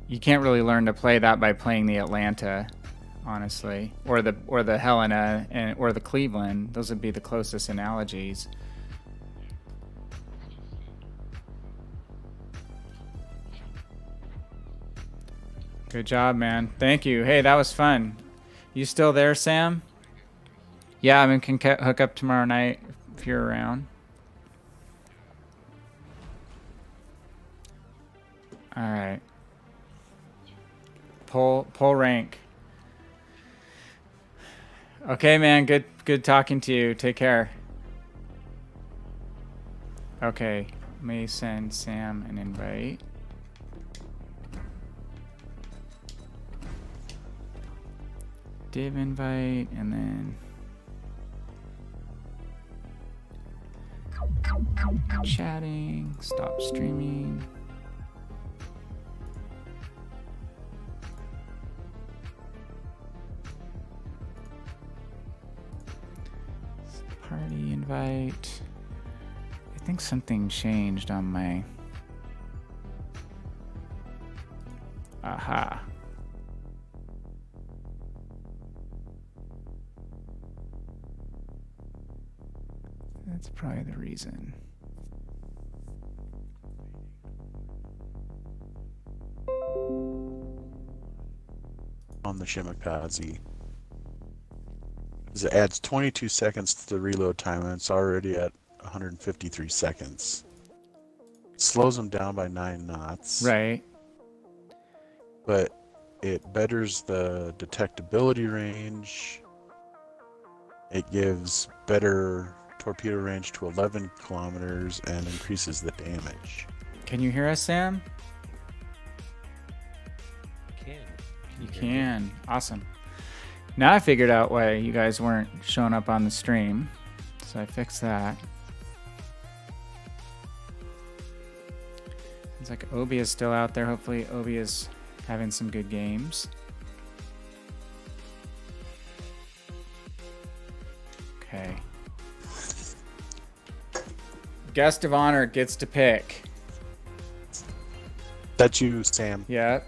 you can't really learn to play that by playing the Atlanta, honestly, or the Helena or the Cleveland. Those would be the closest analogies. Good job, man. Thank you. Hey, that was fun. You still there, Sam? Yeah, I mean, can hook up tomorrow night if you're around. All right. Pull rank. Okay, man. Good talking to you. Take care. Okay, let me send Sam an invite. Div invite, and then chatting, stop streaming. Party invite. I think something changed on my... Aha. That's probably the reason. On the Shimakaze. It adds 22 seconds to the reload time, and it's already at 153 seconds. Slows them down by 9 knots. Right. But it betters the detectability range. It gives better torpedo range to 11 kilometers and increases the damage. Can you hear us, Sam? Can You can. Awesome. Now I figured out why you guys weren't showing up on the stream. So I fixed that. It's like Obi is still out there. Hopefully Obi is having some good games. Okay. Guest of honor gets to pick. That's you, Sam. Yep.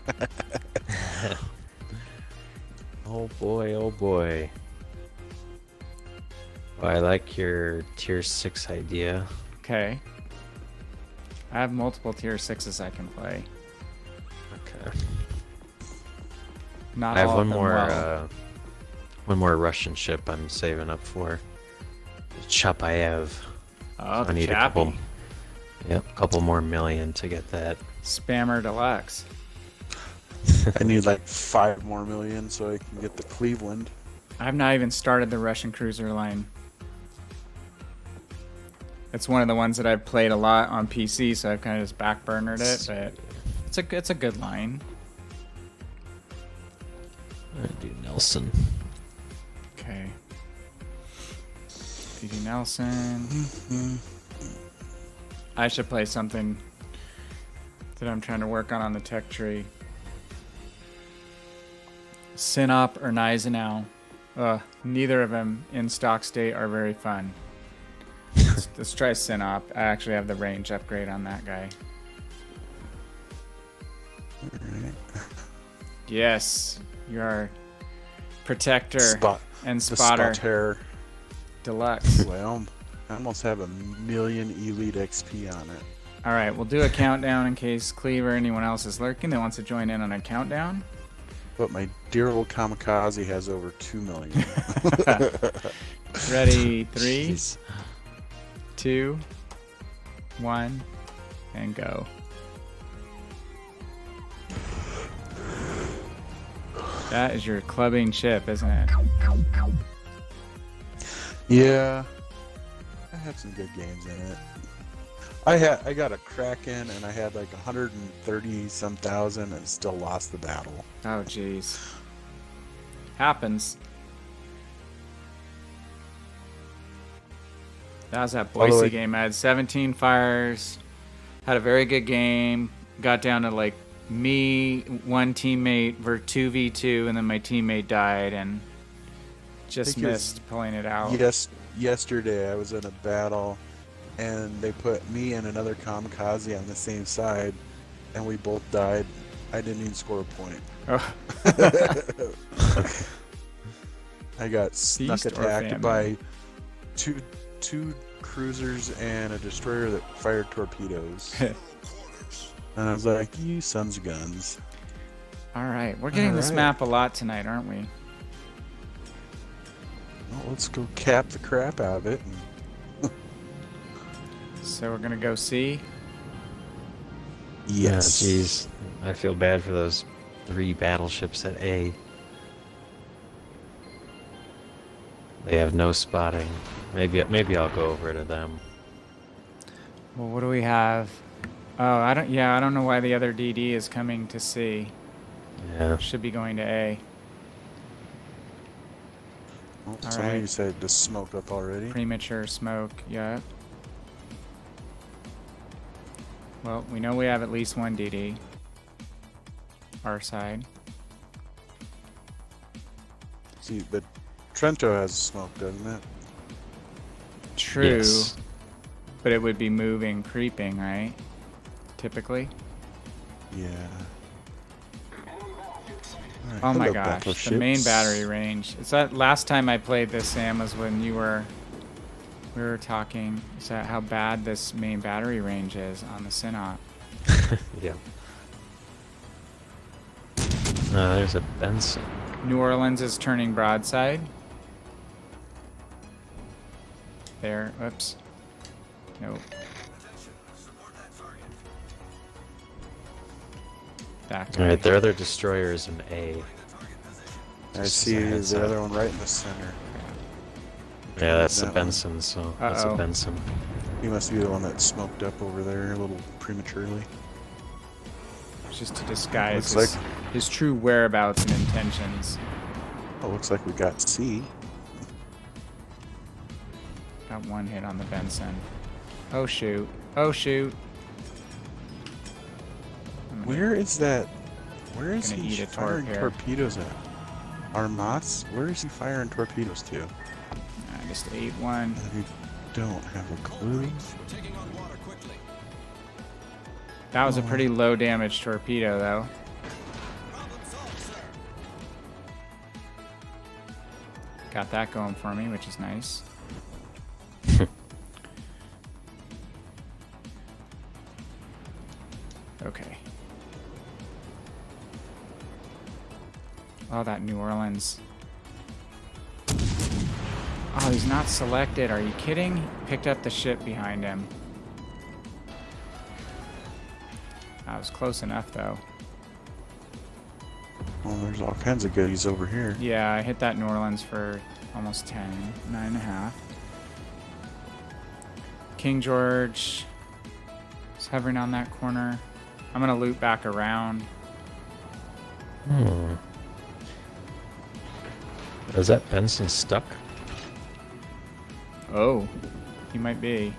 Oh boy, oh boy. Oh, I like your tier 6 idea. Okay. I have multiple tier 6s I can play. Okay. Not I have all one of them more well. one more Russian ship I'm saving up for. Chapayev. Oh, I the need a Chappie. couple. Yep, a couple more million to get that. Spammer Deluxe. I need like 5 more million so I can get the Cleveland. I've not even started the Russian cruiser line. It's one of the ones that I've played a lot on PC, so I've kind of just backburnered it, but it's a good line. I'm gonna do Nelson. Okay. PD Nelson. I should play something that I'm trying to work on the tech tree. Synop or Gneisenau. Neither of them in stock state are very fun. Let's try Synop. I actually have the range upgrade on that guy. Alright. Yes, you are Protector Spot. and The Spotter Spotter. Deluxe. Well, I almost have 1 million Elite XP on it. All right, we'll do a countdown in case Cleve or anyone else is lurking that wants to join in on a countdown. But my dear old Kamikaze has over 2 million. Ready? 3, Jeez. 2, 1, and go. That is your clubbing ship, isn't it? Yeah, I had some good games in it. I got a Kraken and I had like 130 some thousand and still lost the battle. Oh, jeez. Happens. That was that Boise Although game. I had 17 fires, had a very good game, got down to like me, one teammate, 2v2, and then my teammate died and just think it was- missed pulling it out. Yesterday I was in a battle and they put me and another Kamikaze on the same side and we both died. I didn't even score a point. Oh. I got snuck Feast or attacked famine? by two cruisers and a destroyer that fired torpedoes. And I was like, you sons of guns. All right, we're getting this Alright. map a lot tonight, aren't we? Well, let's go cap the crap out of it. So we're gonna go see. Yes. Yeah, jeez. I feel bad for those 3 battleships at A. They have no spotting. Maybe I'll go over to them. Well, what do we have? Oh, I don't know why the other DD is coming to C. Yeah. Should be going to A. Well, All somebody right. decided to smoke up already. Premature smoke, yeah. Well, we know we have at least one DD. Our side. See, but Trento has smoke, doesn't it? True. Yes. But it would be moving, creeping, right? Typically. Yeah. Alright, Oh my hello, gosh, the main battleships. battery range. It's that last time I played this, Sam, was when we were talking. Is that how bad this main battery range is on the Synop? Yeah. There's a Benson. New Orleans is turning broadside. there. Oops. Nope. That guy. Alright, their other destroyer is an A. I Just see as a heads the up. other one right in the center. Yeah, that's the That one. Benson, so that's a Uh-oh. Benson. He must be the one that smoked up over there a little prematurely. Just to disguise Looks his true whereabouts and intentions. Oh, looks like we got C. Got one hit on the Benson. Oh shoot. Oh shoot. I'm gonna- Where is that? Where is Gonna he eat a firing torp here. torpedoes at? Armas? Where is he firing torpedoes to? I just ate one. I don't have a clue. We're taking on water quickly. That was a pretty low damage torpedo though. Problem solved, sir. Got that going for me, which is nice. Okay. Oh, that New Orleans. Oh, he's not selected. Are you kidding? Picked up the ship behind him. That was close enough, though. Well, there's all kinds of goodies over here. Yeah, I hit that New Orleans for almost 10. 9.5. King George is hovering on that corner. I'm going to loop back around. Hmm. Is that Benson stuck? Oh, he might be.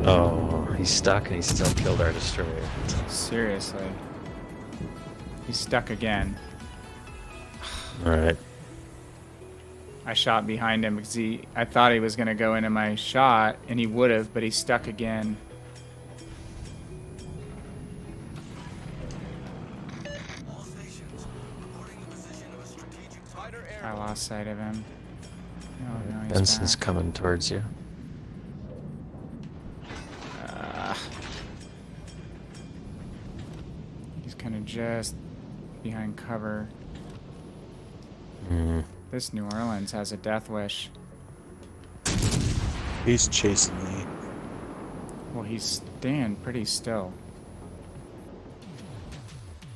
Oh, he's stuck and he still killed our destroyer. Seriously. He's stuck again. Alright. I shot behind him because I thought he was going to go into my shot, and he would have, but he's stuck again. All stations reporting the position of a strategic fighter I aircraft. lost sight of him. No, he's Benson's back. coming towards you. He's kind of just behind cover. Hmm. This New Orleans has a death wish. He's chasing me. Well, he's staying pretty still.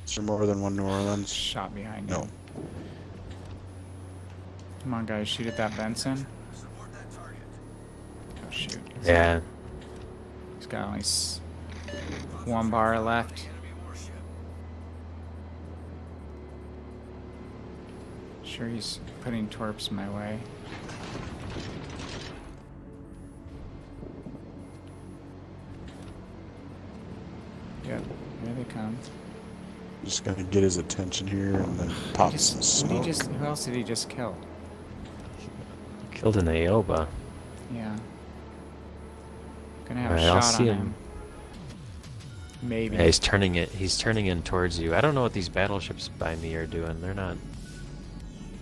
Is there more than one New Orleans? Shot behind No. him. Come on, guys, shoot at that Benson. Oh, shoot. Yeah. He's got only one bar left. Sure, he's putting torps my way. Yep, here they come. Just gonna get his attention here and then pop some smoke. Who else did he just kill? Killed an Aoba. Yeah. Gonna have Alright, a I'll shot see on him. him. Maybe. Yeah, he's turning it. He's turning in towards you. I don't know what these battleships by me are doing. They're not.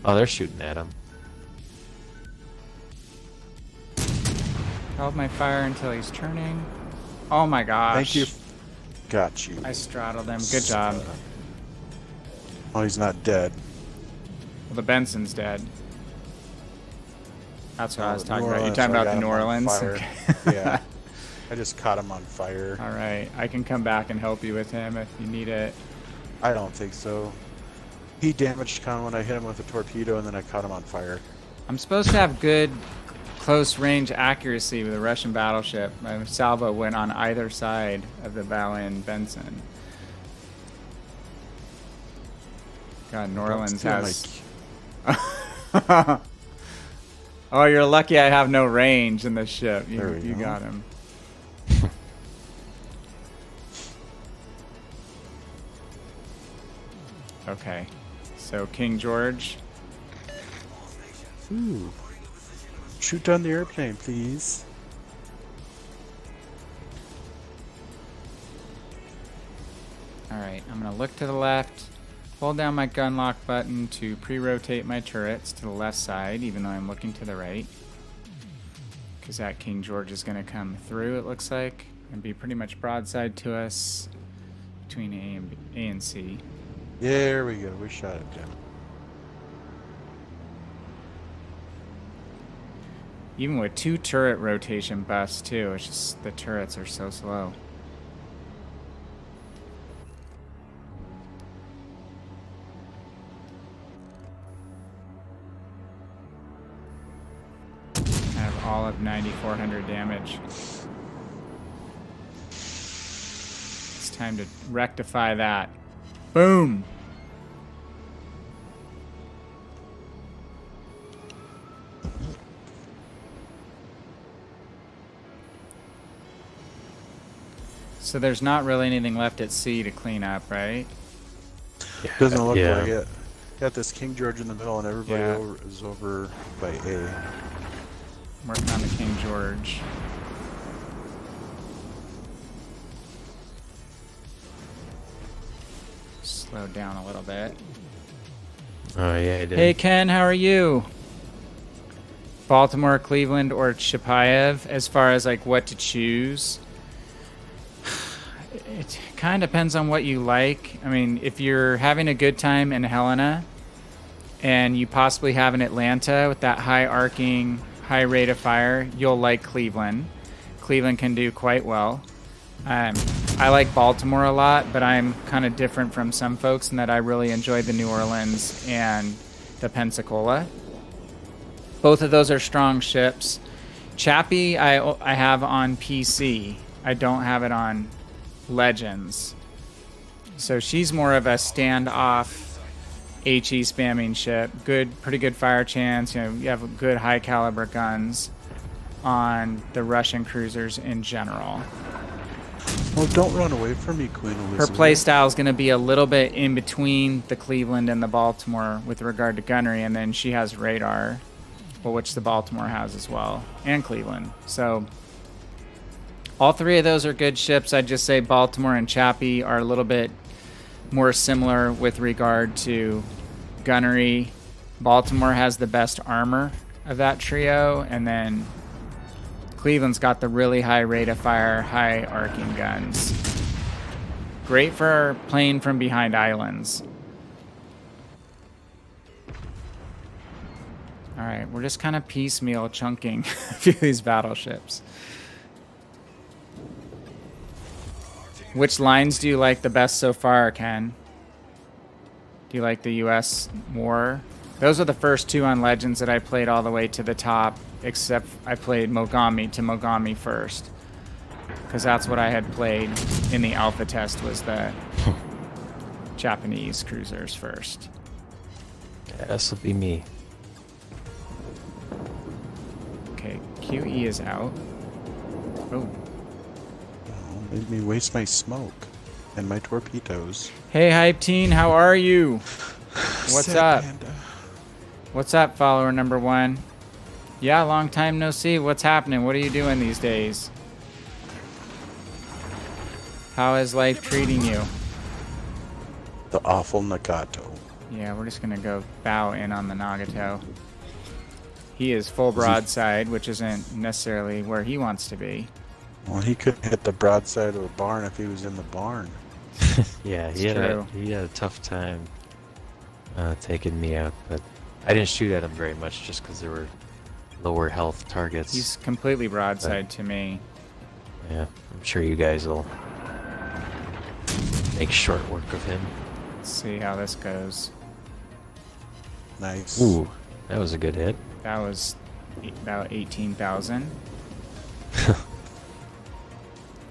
Oh, they're shooting at him. Held my fire until he's turning. Oh my gosh. Thank you. Got you. I straddled him. Good job. Oh, he's not dead. Well, the Benson's dead. That's what I was the talking New about. You're Orleans, talking I about got the New him on Orleans? fire. Okay. Yeah. I just caught him on fire. All right. I can come back and help you with him if you need it. I don't think so. He damaged Con when I hit him with a torpedo and then I caught him on fire. I'm supposed to have good close range accuracy with a Russian battleship. My salvo went on either side of the bow end Benson. God, New Orleans Don't has. steal my Oh, you're lucky I have no range in this ship. There we You go. got him. Okay. So King George. Ooh. Shoot down the airplane, please. Alright, I'm going to look to the left, hold down my gun lock button to pre-rotate my turrets to the left side, even though I'm looking to the right. Because that King George is going to come through, it looks like, and be pretty much broadside to us between A and C. There we go. We shot it down. Even with 2 turret rotation buffs too, it's just the turrets are so slow. I have all of 9,400 damage. It's time to rectify that. Boom! So there's not really anything left at C to clean up, right? Doesn't look Yeah. like it. Got this King George in the middle, and everybody Yeah. is over by A. Working on the King George. Slow down a little bit. Oh yeah, I did. Hey Ken, how are you? Baltimore, Cleveland, or Chapayev? As far as like what to choose, it kind of depends on what you like. I mean, if you're having a good time in Helena, and you possibly have an Atlanta with that high arcing, high rate of fire, you'll like Cleveland. Cleveland can do quite well. I like Baltimore a lot, but I'm kind of different from some folks in that I really enjoy the New Orleans and the Pensacola. Both of those are strong ships. Chappie, I have on PC. I don't have it on Legends. So she's more of a standoff HE spamming ship. Pretty good fire chance. You know, you have good high caliber guns on the Russian cruisers in general. Well, don't run away from me, Queen Her Elizabeth. playstyle is going to be a little bit in between the Cleveland and the Baltimore with regard to gunnery, and then she has radar, well, which the Baltimore has as well, and Cleveland. So all 3 of those are good ships. I'd just say Baltimore and Chappie are a little bit more similar with regard to gunnery. Baltimore has the best armor of that trio, and then Cleveland's got the really high rate of fire, high arcing guns. Great for playing from behind islands. Alright, we're just kind of piecemeal chunking a few of these battleships. Which lines do you like the best so far, Ken? Do you like the US more? Those are the first 2 on Legends that I played all the way to the top, except I played Mogami to Mogami first. Because that's what I had played in the alpha test, was the Japanese cruisers first. Yeah, this will be me. Okay, QE is out. Oh. Oh, made me waste my smoke and my torpedoes. Hey, Hype Teen, how are you? What's Sad up? panda. What's up, follower number 1? Yeah, long time no see. What's happening? What are you doing these days? How is life treating you? The awful Nagato. Yeah, we're just gonna go bow in on the Nagato. He is full broadside, which isn't necessarily where he wants to be. Well, he could hit the broadside of a barn if he was in the barn. Yeah, It's he had true. he had a tough time taking me out, but I didn't shoot at him very much just because there were lower health targets. He's completely broadside to me. Yeah, I'm sure you guys will make short work of him. Let's see how this goes. Nice. Ooh, that was a good hit. That was about 18,000.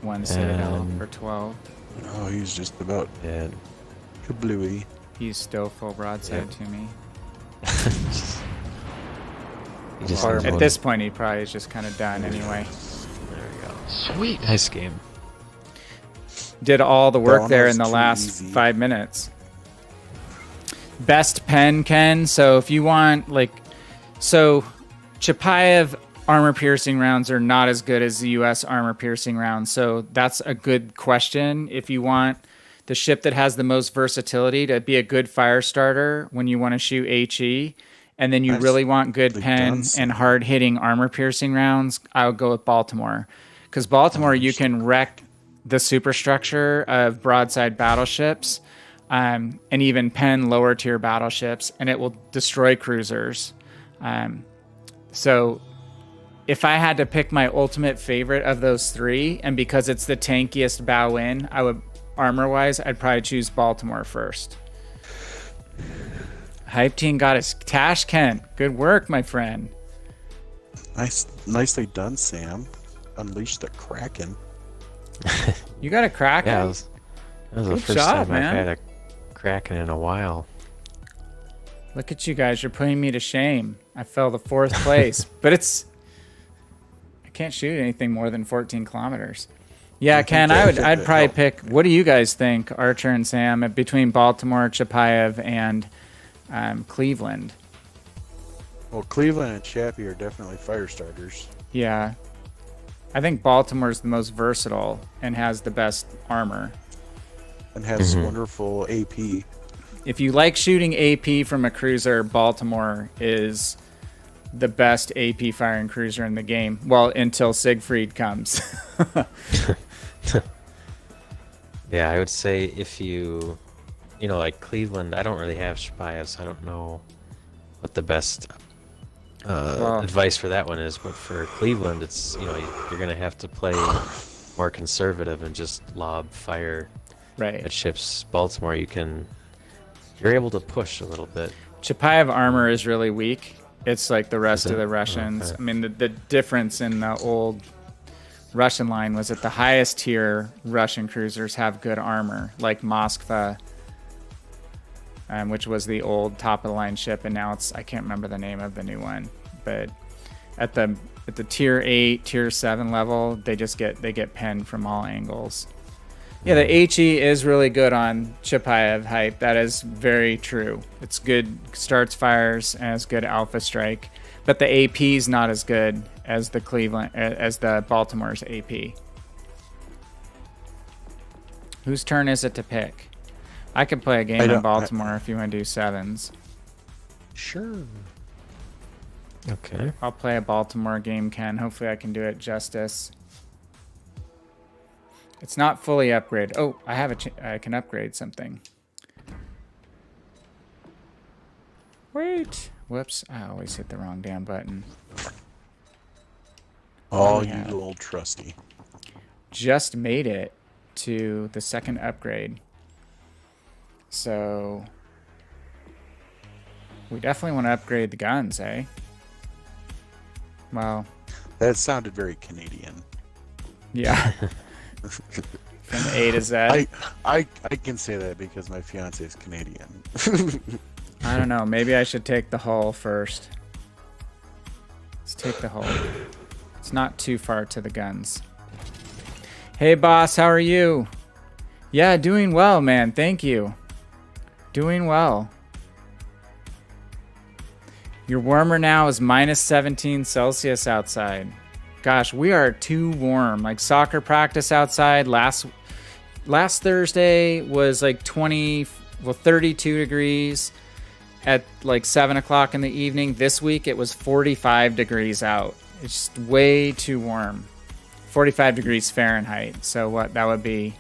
One Citadel for 12. Oh, he's just about And kablooey. He's still full broadside Yeah. to me. he just Fire needs At one. this point, he probably is just kind of done anyway. There we go. Sweet, nice game. Did all the That work one there was in the too last easy. 5 minutes. Best pen, Ken. So if you want, like, so Chapayev armor piercing rounds are not as good as the US armor piercing rounds. So that's a good question. If you want the ship that has the most versatility to be a good fire starter when you want to shoot HE, and then you I've really want good really pen done some. and hard hitting armor piercing rounds, I would go with Baltimore. Because Baltimore, you can wreck the superstructure of broadside battleships, and even pen lower tier battleships, and it will destroy cruisers. So if I had to pick my ultimate favorite of those three, and because it's the tankiest bow in, I would, armor-wise, I'd probably choose Baltimore first. Hype Team got his Tash Kent. Good work, my friend. Nicely done, Sam. Unleash the Kraken. You got a Kraken? Yeah, that was the Good first job, time man. I've had a Kraken in a while. Look at you guys. You're putting me to shame. I fell to 4th place. But I can't shoot anything more than 14 kilometers. Yeah, Ken, I'd probably pick... What do you guys think, Archer and Sam, between Baltimore, Chapayev, and Cleveland? Well, Cleveland and Chappie are definitely fire starters. Yeah. I think Baltimore's the most versatile and has the best armor. And has wonderful AP. If you like shooting AP from a cruiser, Baltimore is the best AP firing cruiser in the game. Well, until Siegfried comes. Yeah, I would say if you know, like Cleveland, I don't really have Chapayev, so I don't know what the best advice for that one is. But for Cleveland, it's, you know, you're going to have to play more conservative and just lob fire at ships. Baltimore, you're able to push a little bit. Chapayev armor is really weak. It's like the rest of the Russians. I mean, the difference in the old Russian line was that the highest tier Russian cruisers have good armor, like Moskva, which was the old top of the line ship, and now I can't remember the name of the new one. But at the tier 8, tier 7 level, they get penned from all angles. Yeah, the HE is really good on Chapayev Hype. That is very true. It's good starts fires and it's good alpha strike, but the AP is not as good as the Baltimore's AP. Whose turn is it to pick? I could play a game in Baltimore if you want to do 7s. Sure. Okay. I'll play a Baltimore game, Ken. Hopefully I can do it justice. It's not fully upgraded. Oh, I can upgrade something. Wait. Whoops. I always hit the wrong damn button. Oh, you old trusty. Just made it to the 2nd upgrade. So we definitely want to upgrade the guns, eh? Well, that sounded very Canadian. Yeah. From A to Z. I can say that because my fiance is Canadian. I don't know. Maybe I should take the hull first. Let's take the hull. It's not too far to the guns. Hey, boss. How are you? Yeah, doing well, man. Thank you. Doing well. Your warmer now is minus 17 Celsius outside. Gosh, we are too warm. Like soccer practice outside last Thursday was like 32 degrees at like 7 o'clock in the evening. This week it was 45 degrees out. It's just way too warm. 45 degrees Fahrenheit. So what that would be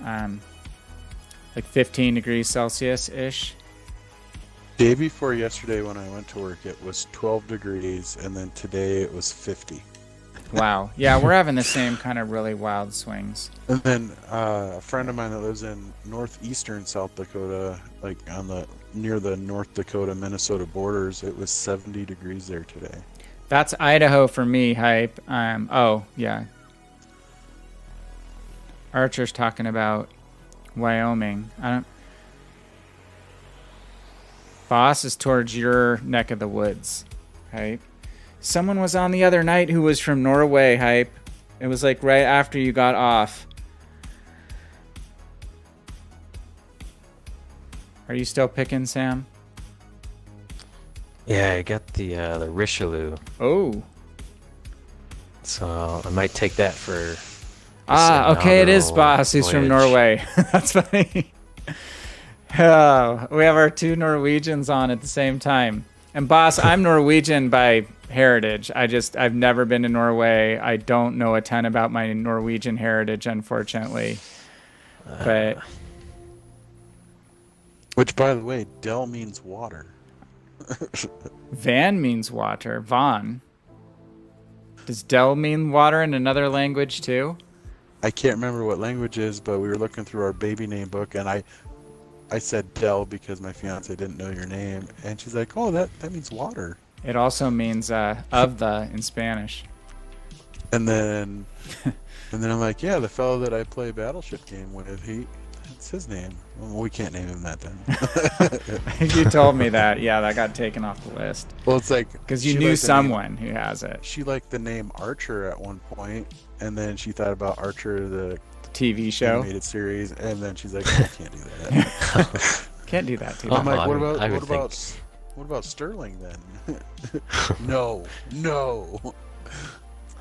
like 15 degrees Celsius ish. Day before yesterday when I went to work it was 12 degrees and then today it was 50. Wow. Yeah, we're having the same kind of really wild swings. And then a friend of mine that lives in northeastern South Dakota, like near the North Dakota Minnesota borders, it was 70 degrees there today. That's Idaho for me, Hype. Oh, yeah. Archer's talking about Wyoming. Boss is towards your neck of the woods, Hype. Someone was on the other night who was from Norway, Hype. It was like right after you got off. Are you still picking, Sam? Yeah, I got the Richelieu. Oh. So I might take that for... okay, it is Boss who's from Norway. That's funny. Oh, we have our two Norwegians on at the same time. And Boss, I'm Norwegian by heritage. I've never been to Norway. I don't know a ton about my Norwegian heritage, unfortunately. But which, by the way, Del means water. Van means water. Von. Does Del mean water in another language too? I can't remember what language is, but we were looking through our baby name book, and I said Del because my fiance didn't know your name, and she's like, "Oh, that means water." It also means of the in Spanish. And then I'm like, "Yeah, the fellow that I play Battleship game with, that's his name." Well, we can't name him that then. You told me that. Yeah, that got taken off the list. Well, it's like Because you she knew liked the someone who has it. She liked the name Archer at one point, and then she thought about Archer, the TV show. animated series, and then she's like, "I can't do that." Can't do that too. I'm like, I "What would- about I would what about Sterling then?" No.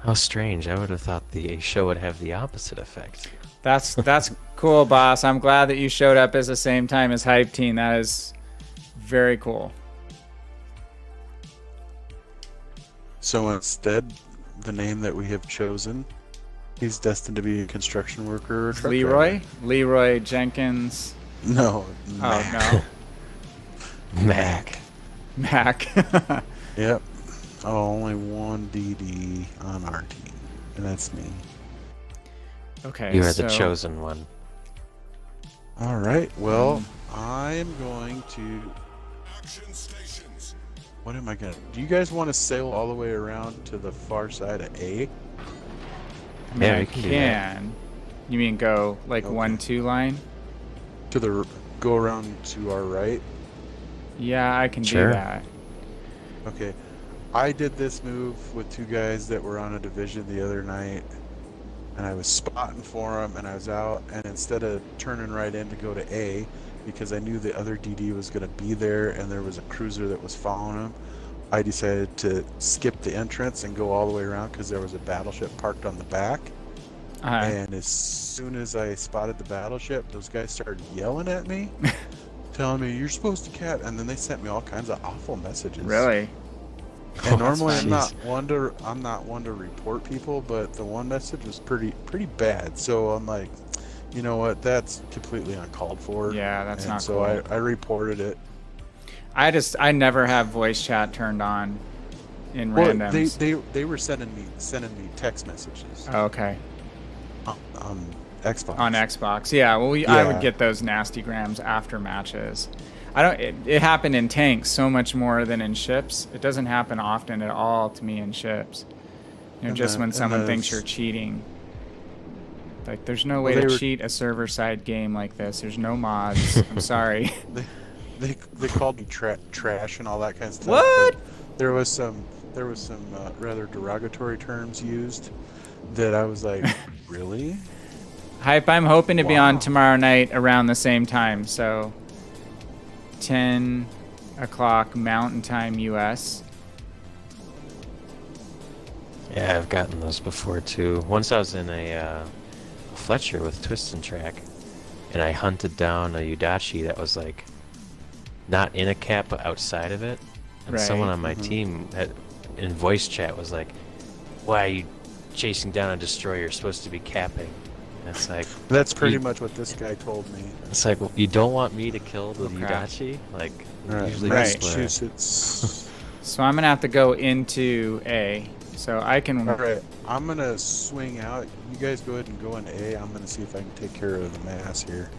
How strange. I would have thought the show would have the opposite effect. That's cool, boss. I'm glad that you showed up at the same time as Hype Team. That is very cool. So instead, the name that we have chosen, he's destined to be a construction worker or a truck Leroy? driver. Leroy Jenkins. No. Oh, Mac. no. Mac. Yep. Oh, only one DD on our team, and that's me. Okay. You are the so- chosen one. All right. Well, I'm going to. What am I gonna? Do you guys want to sail all the way around to the far side of A? I mean, Yeah, I we can do that. can. You mean go like Okay. 1-2 line? To the go around to our right. Yeah, I can Sure. do that. Okay. I did this move with two guys that were on a division the other night, and I was spotting for them, and I was out, and instead of turning right in to go to A, because I knew the other DD was going to be there, and there was a cruiser that was following him, I decided to skip the entrance and go all the way around because there was a battleship parked on the back. And as soon as I spotted the battleship, those guys started yelling at me, telling me, "You're supposed to cat," and then they sent me all kinds of awful messages. Really? And normally I'm Jeez. not one to report people, but the one message was pretty bad. So I'm like, you know what? That's completely uncalled for. Yeah, that's and not so cool. I reported it. I never have voice chat turned on in Well, randoms. they were sending me text messages Okay. on Xbox. On Xbox. Yeah, well I would Yeah. get those nasty grams after matches. It happened in tanks so much more than in ships. It doesn't happen often at all to me in ships. And Just the- when and someone the- thinks you're cheating. Like, there's no way Well, to they were- cheat a server-side game like this. There's no mods. I'm sorry. They called me trash and all that kind of stuff. What? But there was some rather derogatory terms used that I was like, really? Hype, I'm hoping to be on Wow. tomorrow night around the same time, so 10 o'clock Mountain Time US. Yeah, I've gotten those before too. Once I was in a Fletcher with Twist and Track, and I hunted down a Udachi that was like not in a cap but outside of it, and someone Right. on my team in voice chat was like, "Why are you chasing down a destroyer? You're supposed to be capping." And it's like, That's pretty You- much what this guy told me. it's like, well, you don't want me to kill the Oh, crap. Udachi? Like, Right. usually Right. that's where- Massachusetts. So I'm going to have to go into A. So I can... All right, I'm gonna swing out. You guys go ahead and go in A. I'm gonna see if I can take care of the mass here.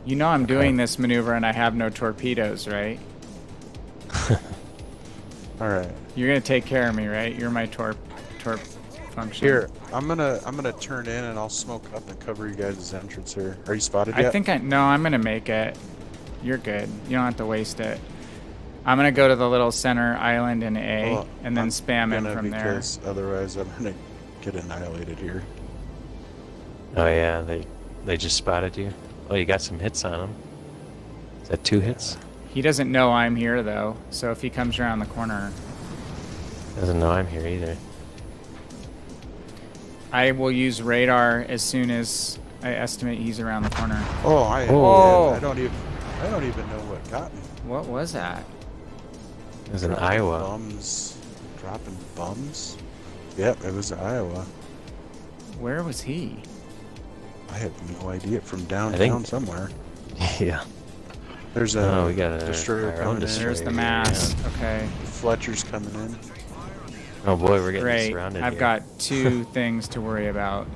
You know I'm doing this maneuver and I have no torpedoes, right? All right, You're going to take care of me, right? You're my torp function. here I'm gonna turn in and I'll smoke up and cover you guys' entrance here. Are you spotted I yet? think no, I'm going to make it. You're good. You don't have to waste it. I'm going to go to the little center island in A Well, and then I'm spam him gonna, from there. because otherwise I'm gonna get annihilated here. Oh yeah, they just spotted you. Oh, you got some hits on him. Is that 2 hits? He doesn't know I'm here, though, so if he comes around the corner, Doesn't know I'm here either. I will use radar as soon as I estimate he's around the corner. Oh, Oh. I don't even know what got me. What was that? It was in Dropping Iowa. Dropping bums. Yep, it was Iowa. Where was he? I have no idea. From I downtown think- somewhere. Yeah. There's a Oh, we got destroyer our own coming in. destroyer. There's the here, mass. yeah. Okay. Fletcher's coming in. Oh boy, we're getting Great. surrounded I've here. got 2 things to worry about.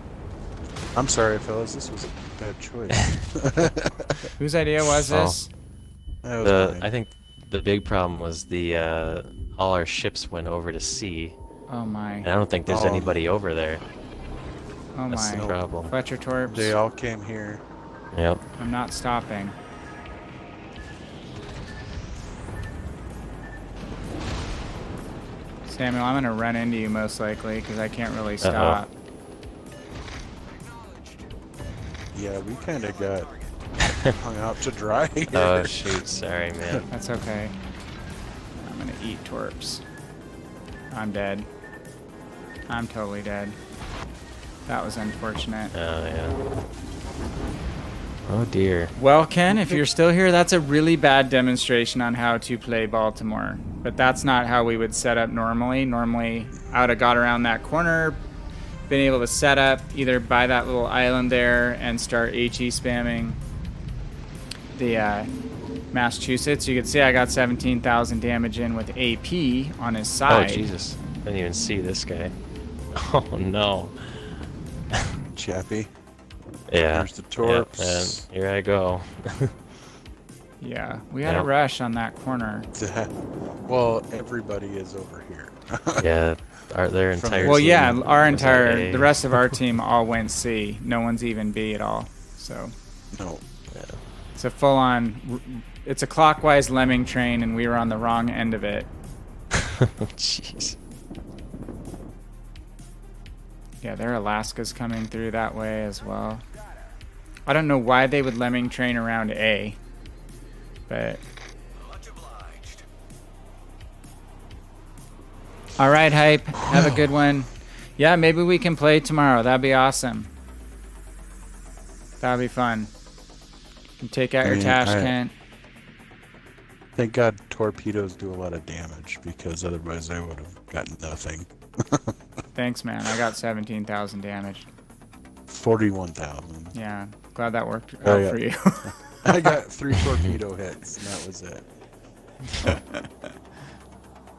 I'm sorry, fellas. This was a bad choice. Whose idea was Oh. this? That was mine. I think the big problem was the all our ships went over to sea, Oh and my. I don't think there's Oh. anybody over there. Oh That's the my. problem. Fletcher Torps. They all came here. Yep. I'm not stopping. Samuel, I'm gonna run into you most likely because I can't really stop. Yeah, we kind of got hung out to dry here. Oh shoot, sorry man. That's okay. I'm gonna eat Torps. I'm dead. I'm totally dead. That was unfortunate. Oh yeah. Oh dear. Well, Ken, if you're still here, that's a really bad demonstration on how to play Baltimore. But that's not how we would set up normally. Normally, I would have got around that corner, been able to set up either by that little island there and start HE spamming the Massachusetts. You can see I got 17,000 damage in with AP on his Oh side. Jesus. I didn't even see this guy. Oh no. Chappie. Yeah. There's the Torps. Yep, and here I go. Yeah, we had a Yep. rush on that corner. Well, everybody is over here. Yeah. Their From entire there. Well, team yeah, our was at entire, A. the rest of our team all went C. No one's even B at all. So No. it's a full-on, it's a clockwise lemming train, and we were on the wrong end of it. Jeez. Yeah, their Alaska's coming through that way as well. I don't know why they would lemming train around A, but Much obliged. all right, Hype. Have a good one. Yeah, maybe we can play tomorrow. That'd be awesome. That'd be fun. You can take out your Tashkent. Thank God torpedoes do a lot of damage because otherwise I would have gotten nothing. Thanks, man. I got 17,000 damage. 41,000. Yeah, glad that worked Oh, out yeah. for you. I got 3 torpedo hits and that was it.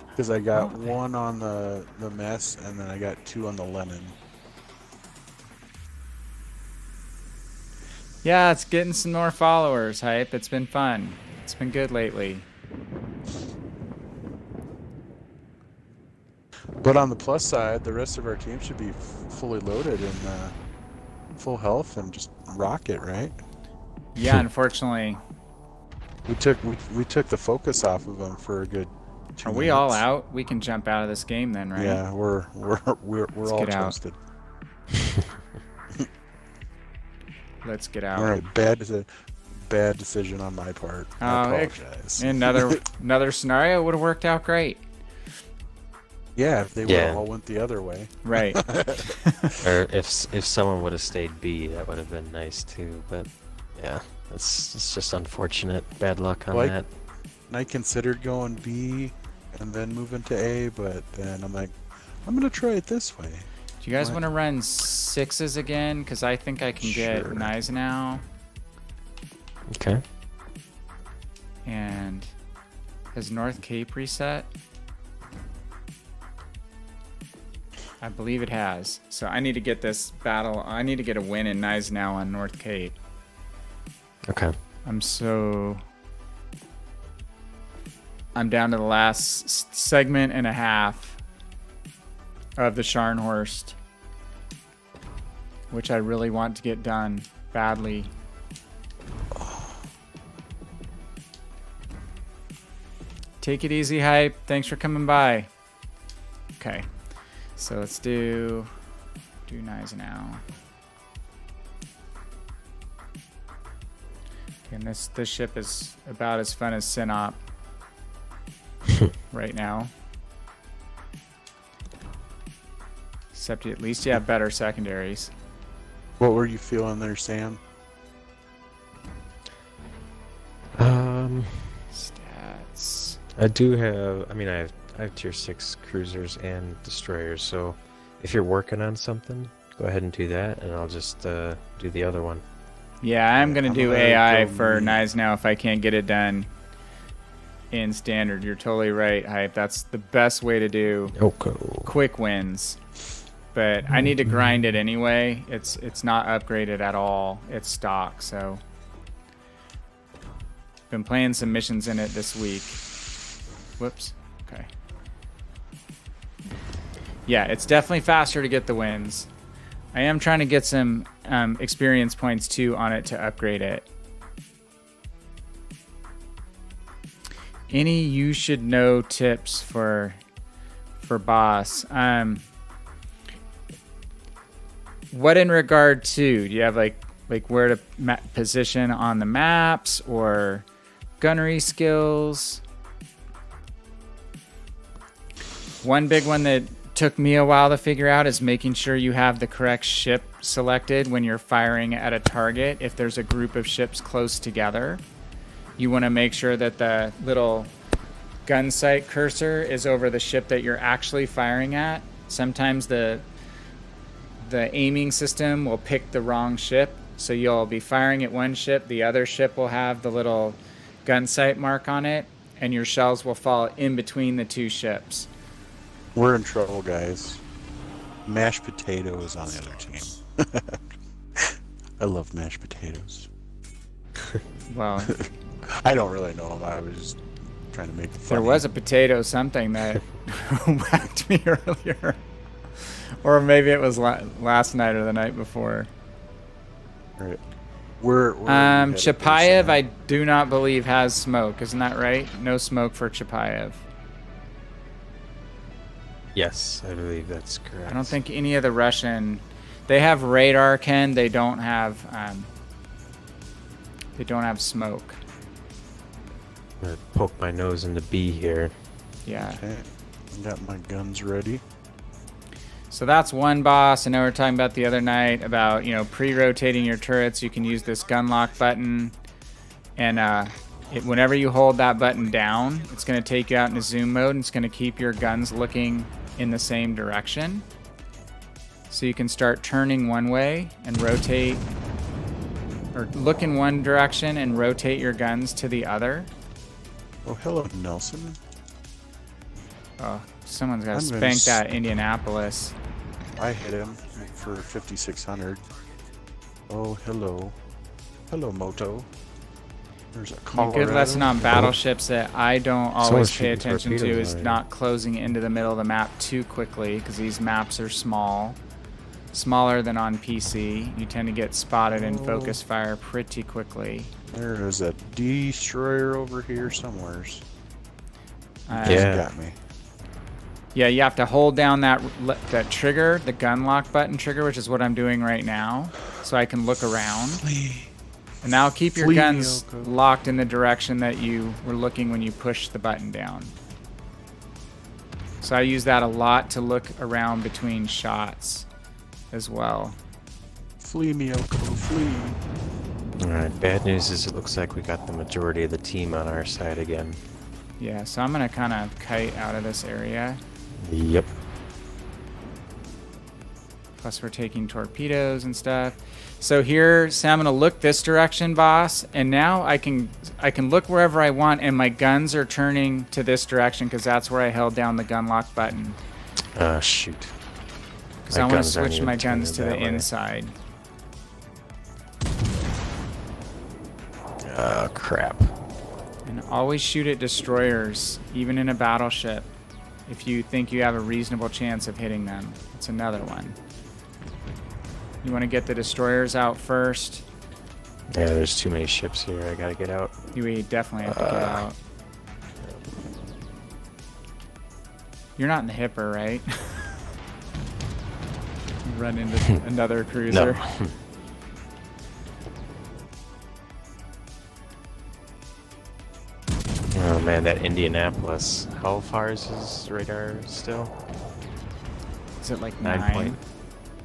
Because I got 1 on the mess and then I got 2 on the lemon. Yeah, it's getting some more followers, Hype. It's been fun. It's been good lately. But on the plus side, the rest of our team should be fully loaded and full health and just rock it, right? Yeah, unfortunately. We took the focus off of them for a good 2 Are minutes. we all out? We can jump out of this game then, right? Yeah, we're all get out. toasted. Let's get out. All right, bad decision on my part. I apologize. Another scenario would have worked out great. Yeah, if they would Yeah. have all went the other way. Right. Or if someone would have stayed B, that would have been nice too. But yeah, it's just unfortunate. Bad luck on Like- that. And I considered going B and then moving to A, but then I'm like, I'm gonna try it this way. Do you guys What? want to run 6s again? Because I think I can get Sure. Gneisenau. Okay. And has North Cape reset? I believe it has. So I need to get this battle. I need to get a win in Gneisenau on North Cape. Okay. I'm down to the last segment and a half of the Scharnhorst, which I really want to get done badly. Take it easy, Hype. Thanks for coming by. Okay, so let's do Gneisenau. And this ship is about as fun as Synop right now. Except at least you have better secondaries. What were you feeling there, Sam? Stats. I do have. I mean, I have tier 6 cruisers and destroyers. So if you're working on something, go ahead and do that, and I'll just do the other one. Yeah, I'm gonna I'm do gonna AI go for me. Gneisenau if I can't get it done in standard. You're totally right, Hype. That's the best way to do Okay. quick wins. But I need to grind it anyway. It's not upgraded at all. It's stock, so been playing some missions in it this week. Whoops. Okay. Yeah, it's definitely faster to get the wins. I am trying to get some experience points too on it to upgrade it. Any you should know tips for boss? What in regard to? Do you have like where to position on the maps or gunnery skills? One big one that took me a while to figure out is making sure you have the correct ship selected when you're firing at a target. If there's a group of ships close together, you want to make sure that the little gun sight cursor is over the ship that you're actually firing at. Sometimes the aiming system will pick the wrong ship, so you'll be firing at one ship, the other ship will have the little gun sight mark on it, and your shells will fall in between the two ships. We're in trouble, guys. Mashed potato is on the other team. I love mashed potatoes. Well, I don't really know him. I was just trying to make it funny. there was a potato something that whacked me earlier. Or maybe it was last night or the night before. All right. Where Chapayev, I do not believe has smoke. Isn't that right? No smoke for Chapayev. Yes, I believe that's correct. I don't think any of the Russian... They have radar, Ken. They don't have smoke. I'm gonna poke my nose into B here. Yeah. Okay. Got my guns ready. So that's one boss. I know we were talking about the other night about, pre-rotating your turrets. You can use this gun lock button. And whenever you hold that button down, it's going to take you out into zoom mode. And it's going to keep your guns looking in the same direction. So you can start turning one way and rotate. Or look in one direction and rotate your guns to the other. Oh, hello, Nelson. Oh, someone's got to I'm gonna spank that Indianapolis. I hit him for 5,600. Oh, hello. Hello, Moto. There's a A Colorado. good lesson on battleships that I don't always pay shooting attention to torpedoes is already. not closing into the middle of the map too quickly, because these maps are small. Smaller than on PC. You tend to get spotted in focus fire pretty quickly. There is a destroyer over here somewheres. Yeah. Got me. Yeah, you have to hold down that trigger, the gun lock button trigger, which is what I'm doing right now, so I can look around. And now keep your guns locked in the direction that you were looking when you pushed the button down. So I use that a lot to look around between shots as well. Flee, Miyoko, flee. Alright, bad news is it looks like we got the majority of the team on our side again. Yeah, so I'm going to kind of kite out of this area. Yep. Plus we're taking torpedoes and stuff. So here, so I'm going to look this direction, boss, and now I can look wherever I want, and my guns are turning to this direction because that's where I held down the gun lock button. Shoot. Because I want to switch my guns to the inside. Crap. And always shoot at destroyers, even in a battleship, if you think you have a reasonable chance of hitting them. It's another one. You want to get the destroyers out first. Yeah, there's too many ships here. I gotta get out. We definitely have to get out. You're not in the hipper, right? Run into another cruiser. No. Oh man, that Indianapolis. How far is his radar still? Is it like 9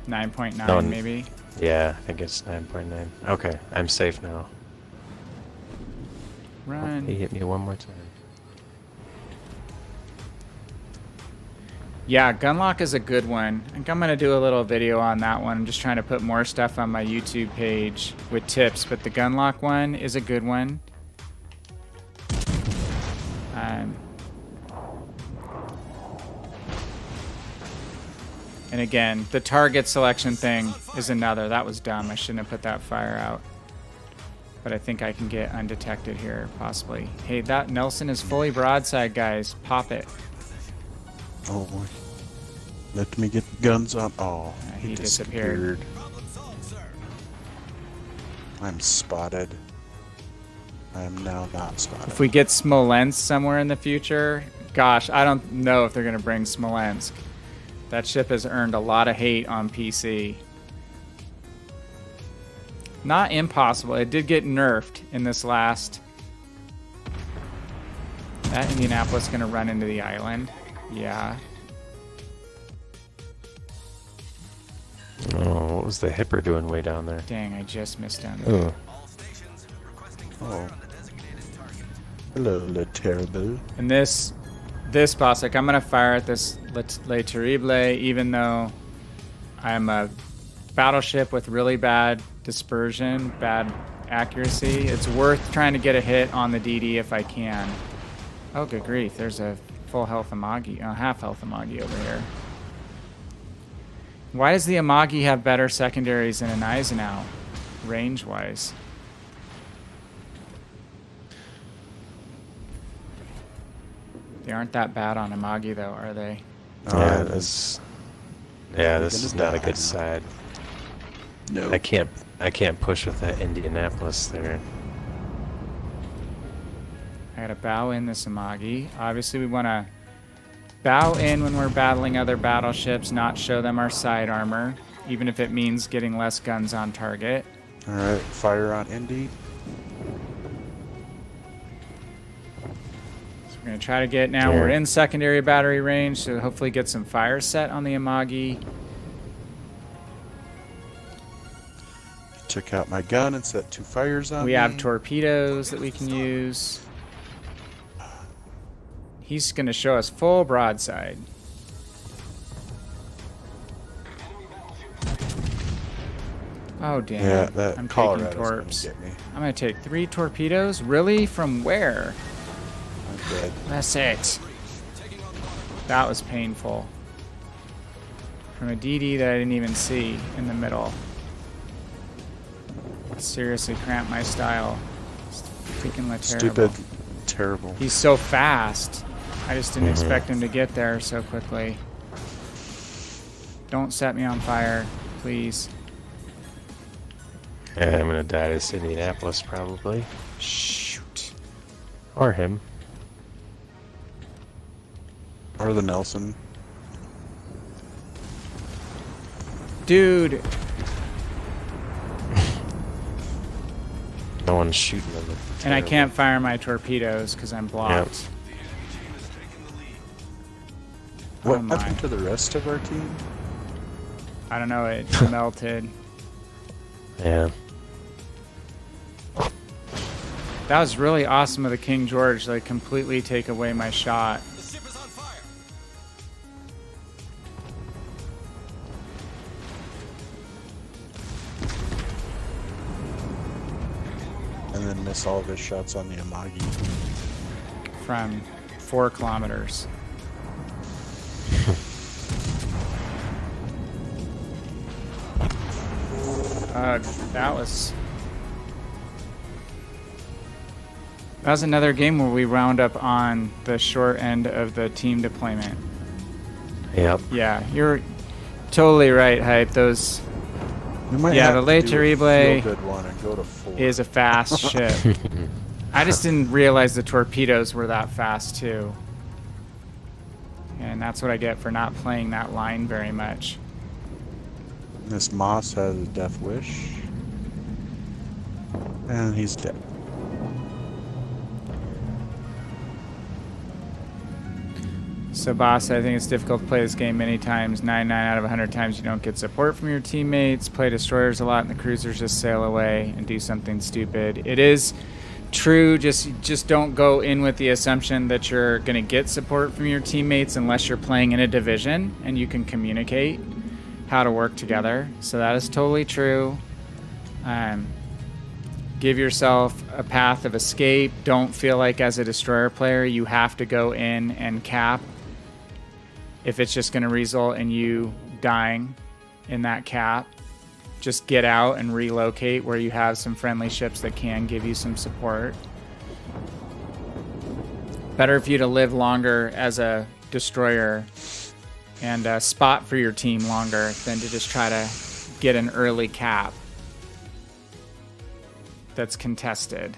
9.9 No, maybe? Yeah, I think it's 9.9. Okay, I'm safe now. Run. He hit me one more time. Yeah, Gunlock is a good one. I think I'm going to do a little video on that one. I'm just trying to put more stuff on my YouTube page with tips, but the Gunlock one is a good one. And again, the target selection thing is another. That was dumb. I shouldn't have put that fire out. But I think I can get undetected here, possibly. Hey, that Nelson is fully broadside, guys. Pop it. Oh boy. Let me get guns on. Oh, He disappeared. I'm spotted. I am now not spotted. If we get Smolensk somewhere in the future, gosh, I don't know if they're going to bring Smolensk. That ship has earned a lot of hate on PC. Not impossible. It did get nerfed in this last. That Indianapolis going to run into the island. Yeah. Oh, what was the Hipper doing way down there? Dang, I just missed him. Ooh. Oh. Hello, Le Terrible. And this boss, like, I'm going to fire at this Le Terrible, even though I'm a battleship with really bad dispersion, bad accuracy. It's worth trying to get a hit on the DD if I can. Oh, good grief. There's a full health Amagi, half health Amagi over here. Why does the Amagi have better secondaries than an Eisenhower, range-wise? They aren't that bad on Amagi, though, are they? Yeah, this is not a good side. No. I can't push with that Indianapolis there. I gotta bow in this Amagi. Obviously, we want to bow in when we're battling other battleships, not show them our side armor, even if it means getting less guns on target. Alright, fire on Indy. So we're gonna try to get now. We're in secondary battery range, so hopefully get some fire set on the Amagi. Took out my gun and set 2 fires on We me. have torpedoes that we can use. He's gonna show us full broadside. Oh damn! Yeah, that I'm taking Colorado's gonna torps. get me. I'm gonna take 3 torpedoes. Really? From where? I'm dead. That's it. That was painful. From a DD that I didn't even see in the middle. Seriously cramped my style. Freaking terrible. Stupid. Terrible. He's so fast. I just didn't expect him to get there so quickly. Don't set me on fire, please. Yeah, I'm gonna die to Indianapolis probably. Shoot. Or him. Or the Nelson. Dude. No one's shooting them. And I can't fire my torpedoes because I'm blocked. What Oh my. happened to the rest of our team? I don't know, it melted. Yeah. That was really awesome of the King George to like completely take away my shot. The ship is on fire. And then miss all of his shots on the Amagi. From 4 kilometers. That was another game where we wound up on the short end of the team deployment. Yep. Yeah, you're totally right, Hype. Those We might Yeah, have the to Le do a Terrible feel-good one and go to 4. is a fast ship. I just didn't realize the torpedoes were that fast too. And that's what I get for not playing that line very much. This Moss has a death wish. And he's dead. So, boss, I think it's difficult to play this game many times. 99 out of 100 times you don't get support from your teammates. Play destroyers a lot, and the cruisers just sail away and do something stupid. It is true. Just don't go in with the assumption that you're going to get support from your teammates unless you're playing in a division and you can communicate how to work together. So that is totally true. Give yourself a path of escape. Don't feel like as a destroyer player you have to go in and cap if it's just going to result in you dying in that cap, just get out and relocate where you have some friendly ships that can give you some support. Better for you to live longer as a destroyer and spot for your team longer than to just try to get an early cap that's contested.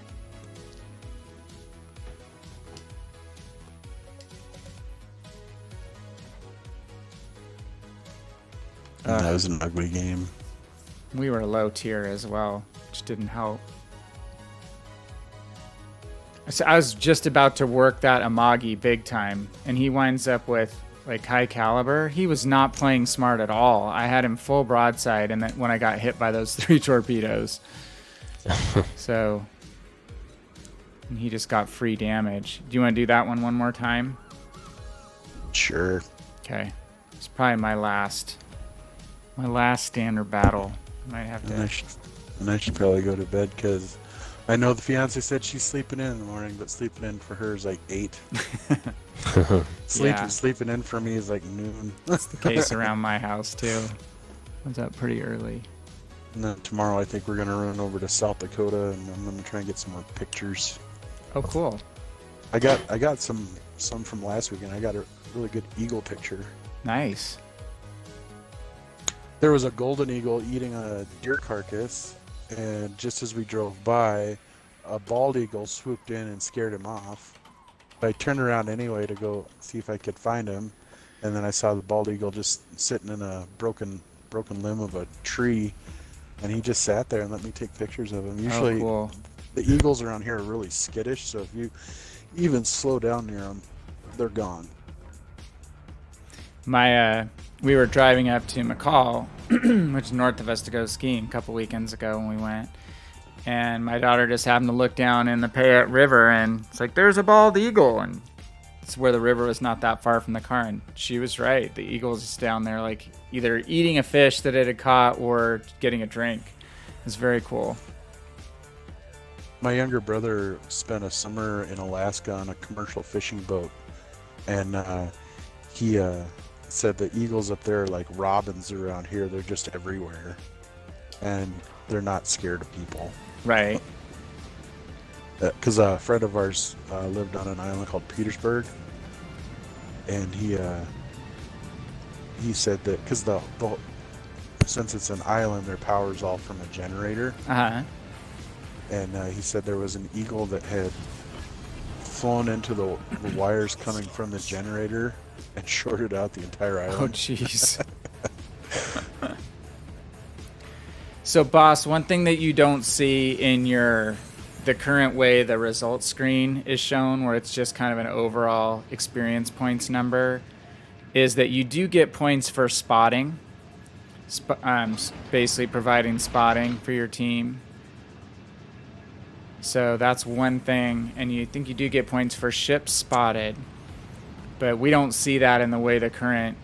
That was an ugly game. We were low tier as well, which didn't help. So I was just about to work that Amagi big time, and he winds up with like high caliber. He was not playing smart at all. I had him full broadside, and then when I got hit by those 3 torpedoes, so and he just got free damage. Do you want to do that one more time? Sure. Okay, it's probably my last standard battle. Might have to. And I should probably go to bed because I know the fiance said she's sleeping in the morning, but sleeping in for her is like 8. Sleeping in for me is like noon. That's the case around my house too. I was up pretty early. And then tomorrow I think we're gonna run over to South Dakota and I'm gonna try and get some more pictures. Oh, cool. I got some from last weekend. I got a really good eagle picture. Nice. There was a golden eagle eating a deer carcass, and just as we drove by, a bald eagle swooped in and scared him off. I turned around anyway to go see if I could find him, and then I saw the bald eagle just sitting in a broken limb of a tree, and he just sat there and let me take pictures of him. Usually, cool. The eagles around here are really skittish, so if you even slow down near them, they're gone. We were driving up to McCall, which is north of us, to go skiing a couple weekends ago when we went. And my daughter just happened to look down in the Payette River, and it's like, there's a bald eagle. And it's where the river was not that far from the car. And she was right. The eagle was just down there, like either eating a fish that it had caught or getting a drink. It was very cool. My younger brother spent a summer in Alaska on a commercial fishing boat. And he said the eagles up there are like robins around here. They're just everywhere, and they're not scared of people. Right. Because a friend of ours lived on an island called Petersburg, and he said that because the since it's an island, their power is all from a generator. Uh-huh. And he said there was an eagle that had flown into the wires coming from the generator and shorted out the entire island. Oh, jeez. So, boss, one thing that you don't see in the current way the results screen is shown, where it's just kind of an overall experience points number, is that you do get points for spotting, basically providing spotting for your team. So that's one thing, and you think you do get points for ships spotted, but we don't see that in the way the current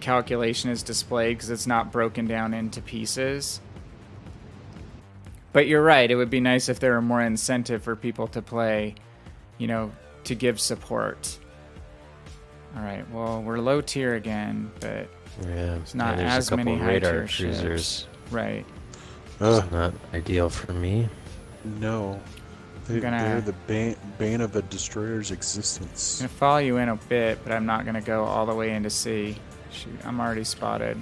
calculation is displayed because it's not broken down into pieces. But you're right, it would be nice if there were more incentive for people to play, to give support. All right, well, we're low tier again, but it's not as many high tier cruisers. Right. It's not ideal for me. No. They're the bane of a destroyer's existence. I'm going to follow you in a bit, but I'm not going to go all the way into sea. Shoot, I'm already spotted.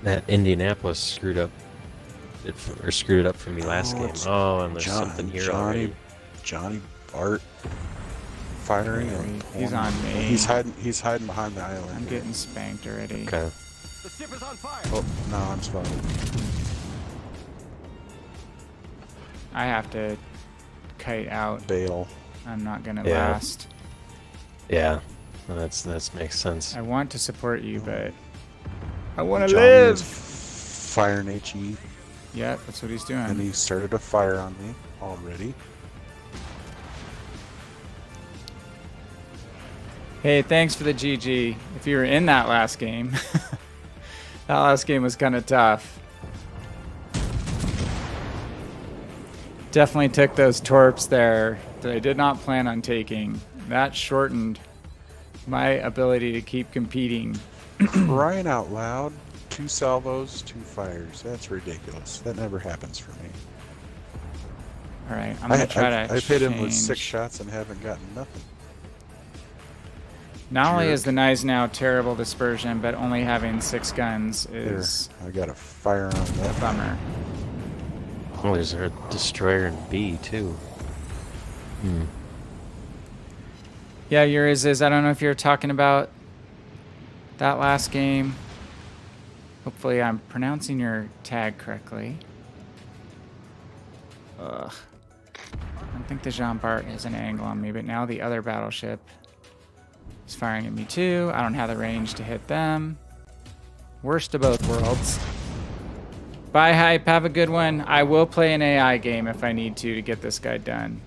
That Indianapolis screwed it up for me last game. Oh, and there's something here already. Johnny Bart firing. He's on me. He's hiding behind the island. I'm getting spanked already. Okay. The ship is on fire. Oh, no, I'm spotted. I have to kite out. Bail. I'm not gonna last. Yeah, well, that makes sense. I want to support you, but I want to Johnny live. is firing HE. Yeah, that's what he's doing. And he started a fire on me already. Hey, thanks for the GG. If you were in that last game, that last game was kind of tough. Definitely took those torps there that I did not plan on taking. That shortened my ability to keep competing. Crying out loud. 2 salvos, 2 fires. That's ridiculous. That never happens for me. All right, I'm gonna try to. I've hit him with 6 change. shots and haven't gotten nothing. Not only is jerk. the Knives now terrible dispersion, but only having 6 guns There, is I got a fire on a that. bummer. Oh, there's a destroyer in B too. Yeah, yours is. I don't know if you're talking about that last game. Hopefully, I'm pronouncing your tag correctly. Ugh. I don't think the Jean Bart has an angle on me, but now the other battleship is firing at me too. I don't have the range to hit them. Worst of both worlds. Bye, Hype. Have a good one. I will play an AI game if I need to get this guy done.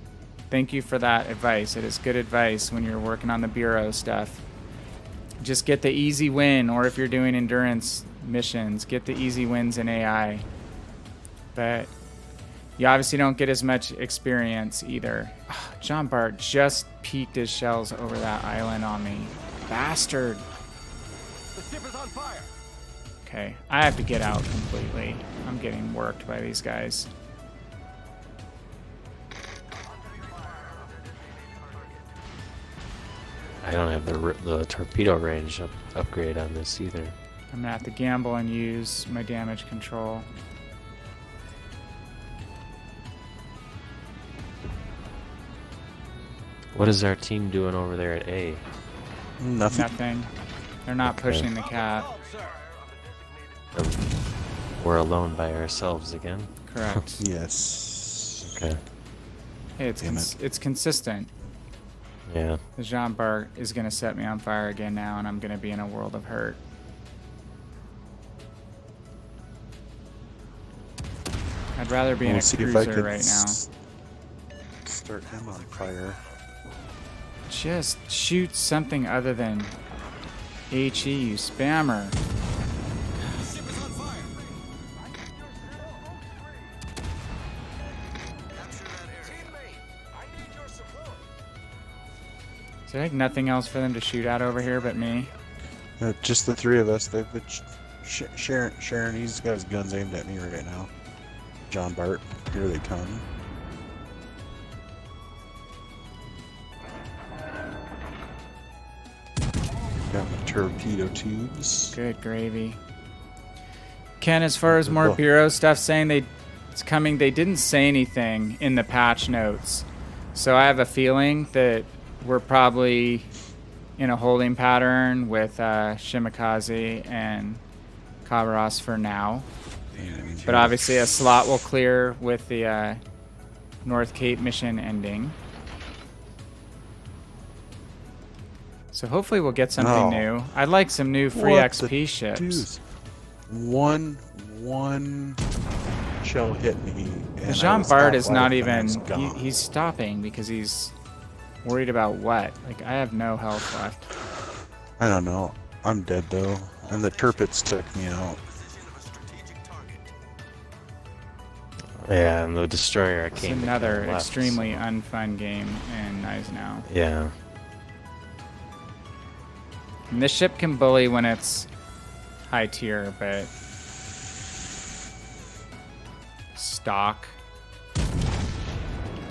Thank you for that advice. It is good advice when you're working on the bureau stuff. Just get the easy win, or if you're doing endurance missions, get the easy wins in AI. But you obviously don't get as much experience either. John Bart just peeked his shells over that island on me. Bastard. The ship is on fire. Okay, I have to get out completely. I'm getting worked by these guys. I don't have the torpedo range upgrade on this either. I'm gonna have to gamble and use my damage control. What is our team doing over there at A? Nothing. Nothing. They're not Okay. pushing the cat. Um, we're alone by ourselves again. Correct. Yes. Okay. Hey, it's consistent. Yeah. The Jean Bart is gonna set me on fire again now, and I'm gonna be in a world of hurt. I'd rather be in We'll a see if I cruiser can right now. start him on fire. Just shoot something other than HE, you spammer. The ship is on fire. Capture that area. Teammate, I need your support. Is there like nothing else for them to shoot at over here but me? Just the 3 of us. They've been Sharon, he's got his guns aimed at me right now. John Bart, here they come. Got my torpedo tubes. Good gravy. Ken, as far as more bureau stuff saying it's coming, they didn't say anything in the patch notes. So I have a feeling that we're probably in a holding pattern with Shimakaze and Kabaros for now. But obviously a slot will clear with the North Cape mission ending. So hopefully we'll get something new. I'd like some new free What XP the ships. deuce? One shell hit me. The And Jean Bart is not and I even. was gone. He's stopping because he's worried about what? Like, I have no health left. I don't know. I'm dead though, and the turpits took me out. Position of a strategic target. Yeah, and the destroyer It's came. another left. extremely unfun game in Knives Now. Yeah. And this ship can bully when it's high tier, but stock,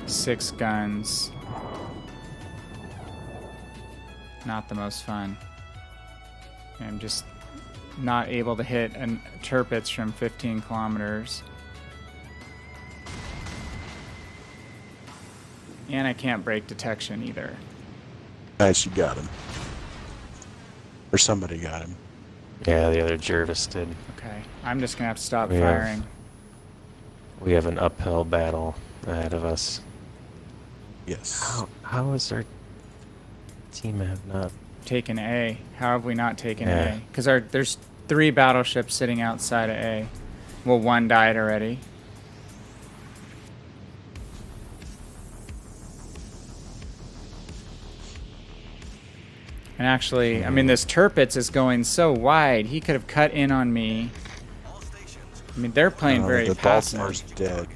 6 guns, not the most fun. I'm just not able to hit turpits from 15 kilometers. And I can't break detection either. Nice, you got him. Or somebody got him. Yeah, the other Jervis did. Okay, I'm just gonna have to stop We have- firing. We have an uphill battle ahead of us. Yes. How is our team have not? Taken A. How have we not taken Yeah. A? Because there's 3 battleships sitting outside of A. Well, 1 died already. And actually, I mean, this Tirpitz is going so wide. He could have cut in on me. All stations. I mean, they're playing very the passive. Baltimore's dead.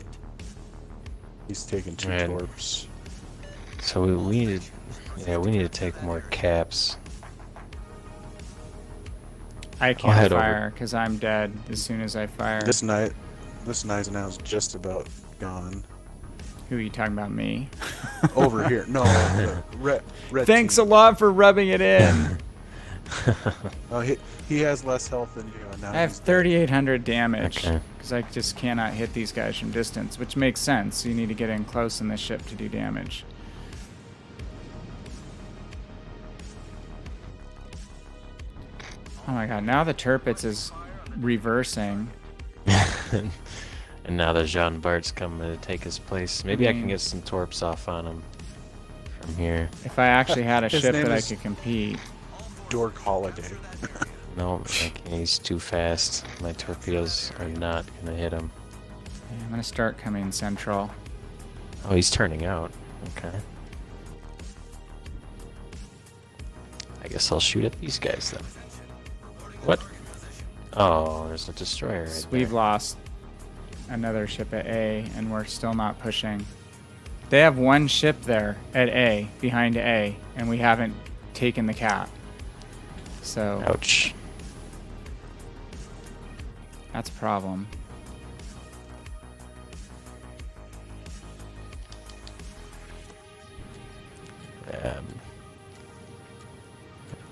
He's taking 2 Man. torps. So we need to take more caps. I can't head over. fire because I'm dead as soon as I fire. This night now is just about gone. Who are you talking about, me? Over here. No, red Thanks a team. lot for rubbing it in. Oh, he has less health than you. And now I have he's dead. 3,800 damage Okay. because I just cannot hit these guys from distance, which makes sense. You need to get in close in this ship to do damage. Oh my god, now the Tirpitz is reversing. And now the Jean Bart's coming to take his place. Maybe I mean- can get some torps off on him from here. If I actually had a His ship name that I is- could compete. Dork Holiday. No, he's too fast. My torpedoes are not gonna hit him. Yeah, I'm gonna start coming central. Oh, he's turning out. Okay. I guess I'll shoot at these guys then. What? Oh, there's a destroyer right We've there. lost another ship at A, and we're still not pushing. They have one ship there at A, behind A, and we haven't taken the cap. So Ouch. that's a problem.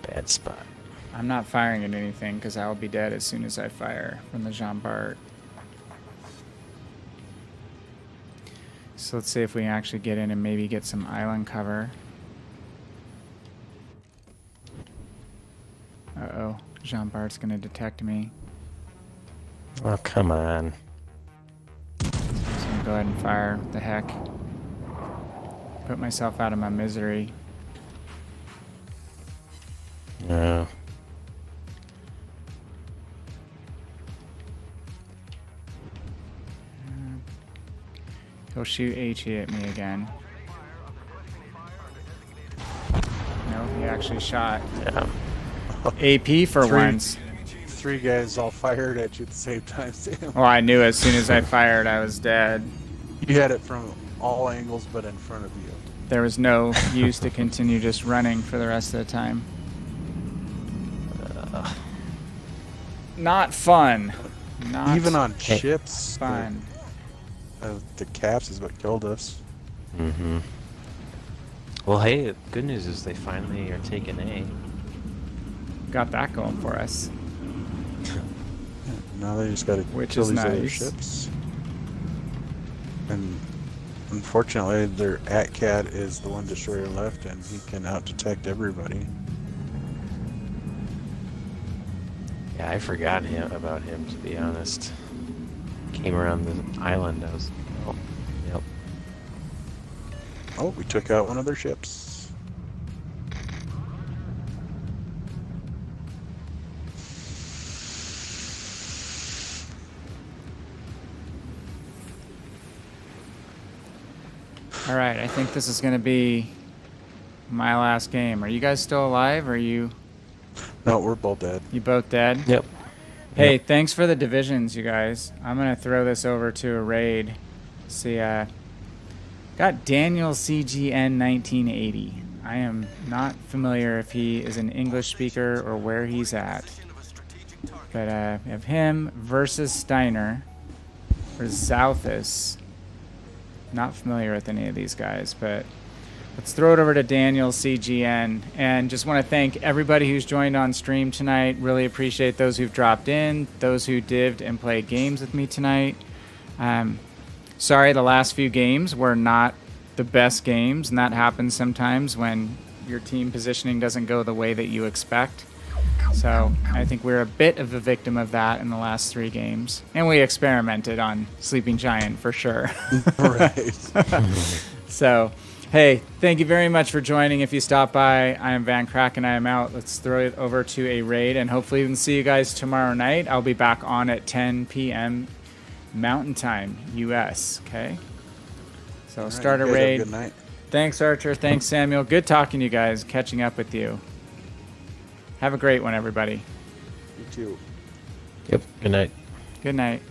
Bad spot. I'm not firing at anything because I will be dead as soon as I fire from the Jean Bart. So let's see if we can actually get in and maybe get some island cover. Uh-oh. Jean Bart's going to detect me. Oh, come on. So I'm just going to go ahead and fire. What the heck? Put myself out of my misery. No. He'll shoot HE at me again. No, he actually shot. Yeah. AP for once. 3 guys all fired at you at the same time, Sam. Well, I knew as soon as I fired I was dead. You had it from all angles but in front of you. There was no use to continue just running for the rest of the time. Not fun. Not Even on ships, fun. the caps is what killed us. Mm-hmm. Well, hey, the good news is they finally are taking A. Got that going for us. Now they just got to Which kill is these other nice. ships. And unfortunately, their ATCAT is the one destroyer left, and he can out-detect everybody. Yeah, I forgot about him, to be honest. Came around the island, I was... Oh, yep. Oh, we took out one of their ships. All right, I think this is going to be my last game. Are you guys still alive? Or are you No, we're both dead. both dead? Yep. Hey, thanks for the divisions, you guys. I'm going to throw this over to a raid. See, got Daniel CGN 1980. I am not familiar if he is an English speaker or where he's at. But we have him versus Steiner or Zouthus. Not familiar with any of these guys, but let's throw it over to Daniel CGN. And just want to thank everybody who's joined on stream tonight. Really appreciate those who've dropped in, those who dived and played games with me tonight. Sorry, the last few games were not the best games, and that happens sometimes when your team positioning doesn't go the way that you expect. So I think we're a bit of a victim of that in the last 3 games. And we experimented on Sleeping Giant for sure. Right. So, hey, thank you very much for joining. If you stopped by, I am Van Crack and I am out. Let's throw it over to a raid, and hopefully we can see you guys tomorrow night. I'll be back on at 10 p.m. Mountain Time, U.S., okay? So start a You guys have raid. Good night. Thanks, Archer. Thanks, Samuel. Good talking to you guys, catching up with you. Have a great one, everybody. You too. Yep. Good night. Good night.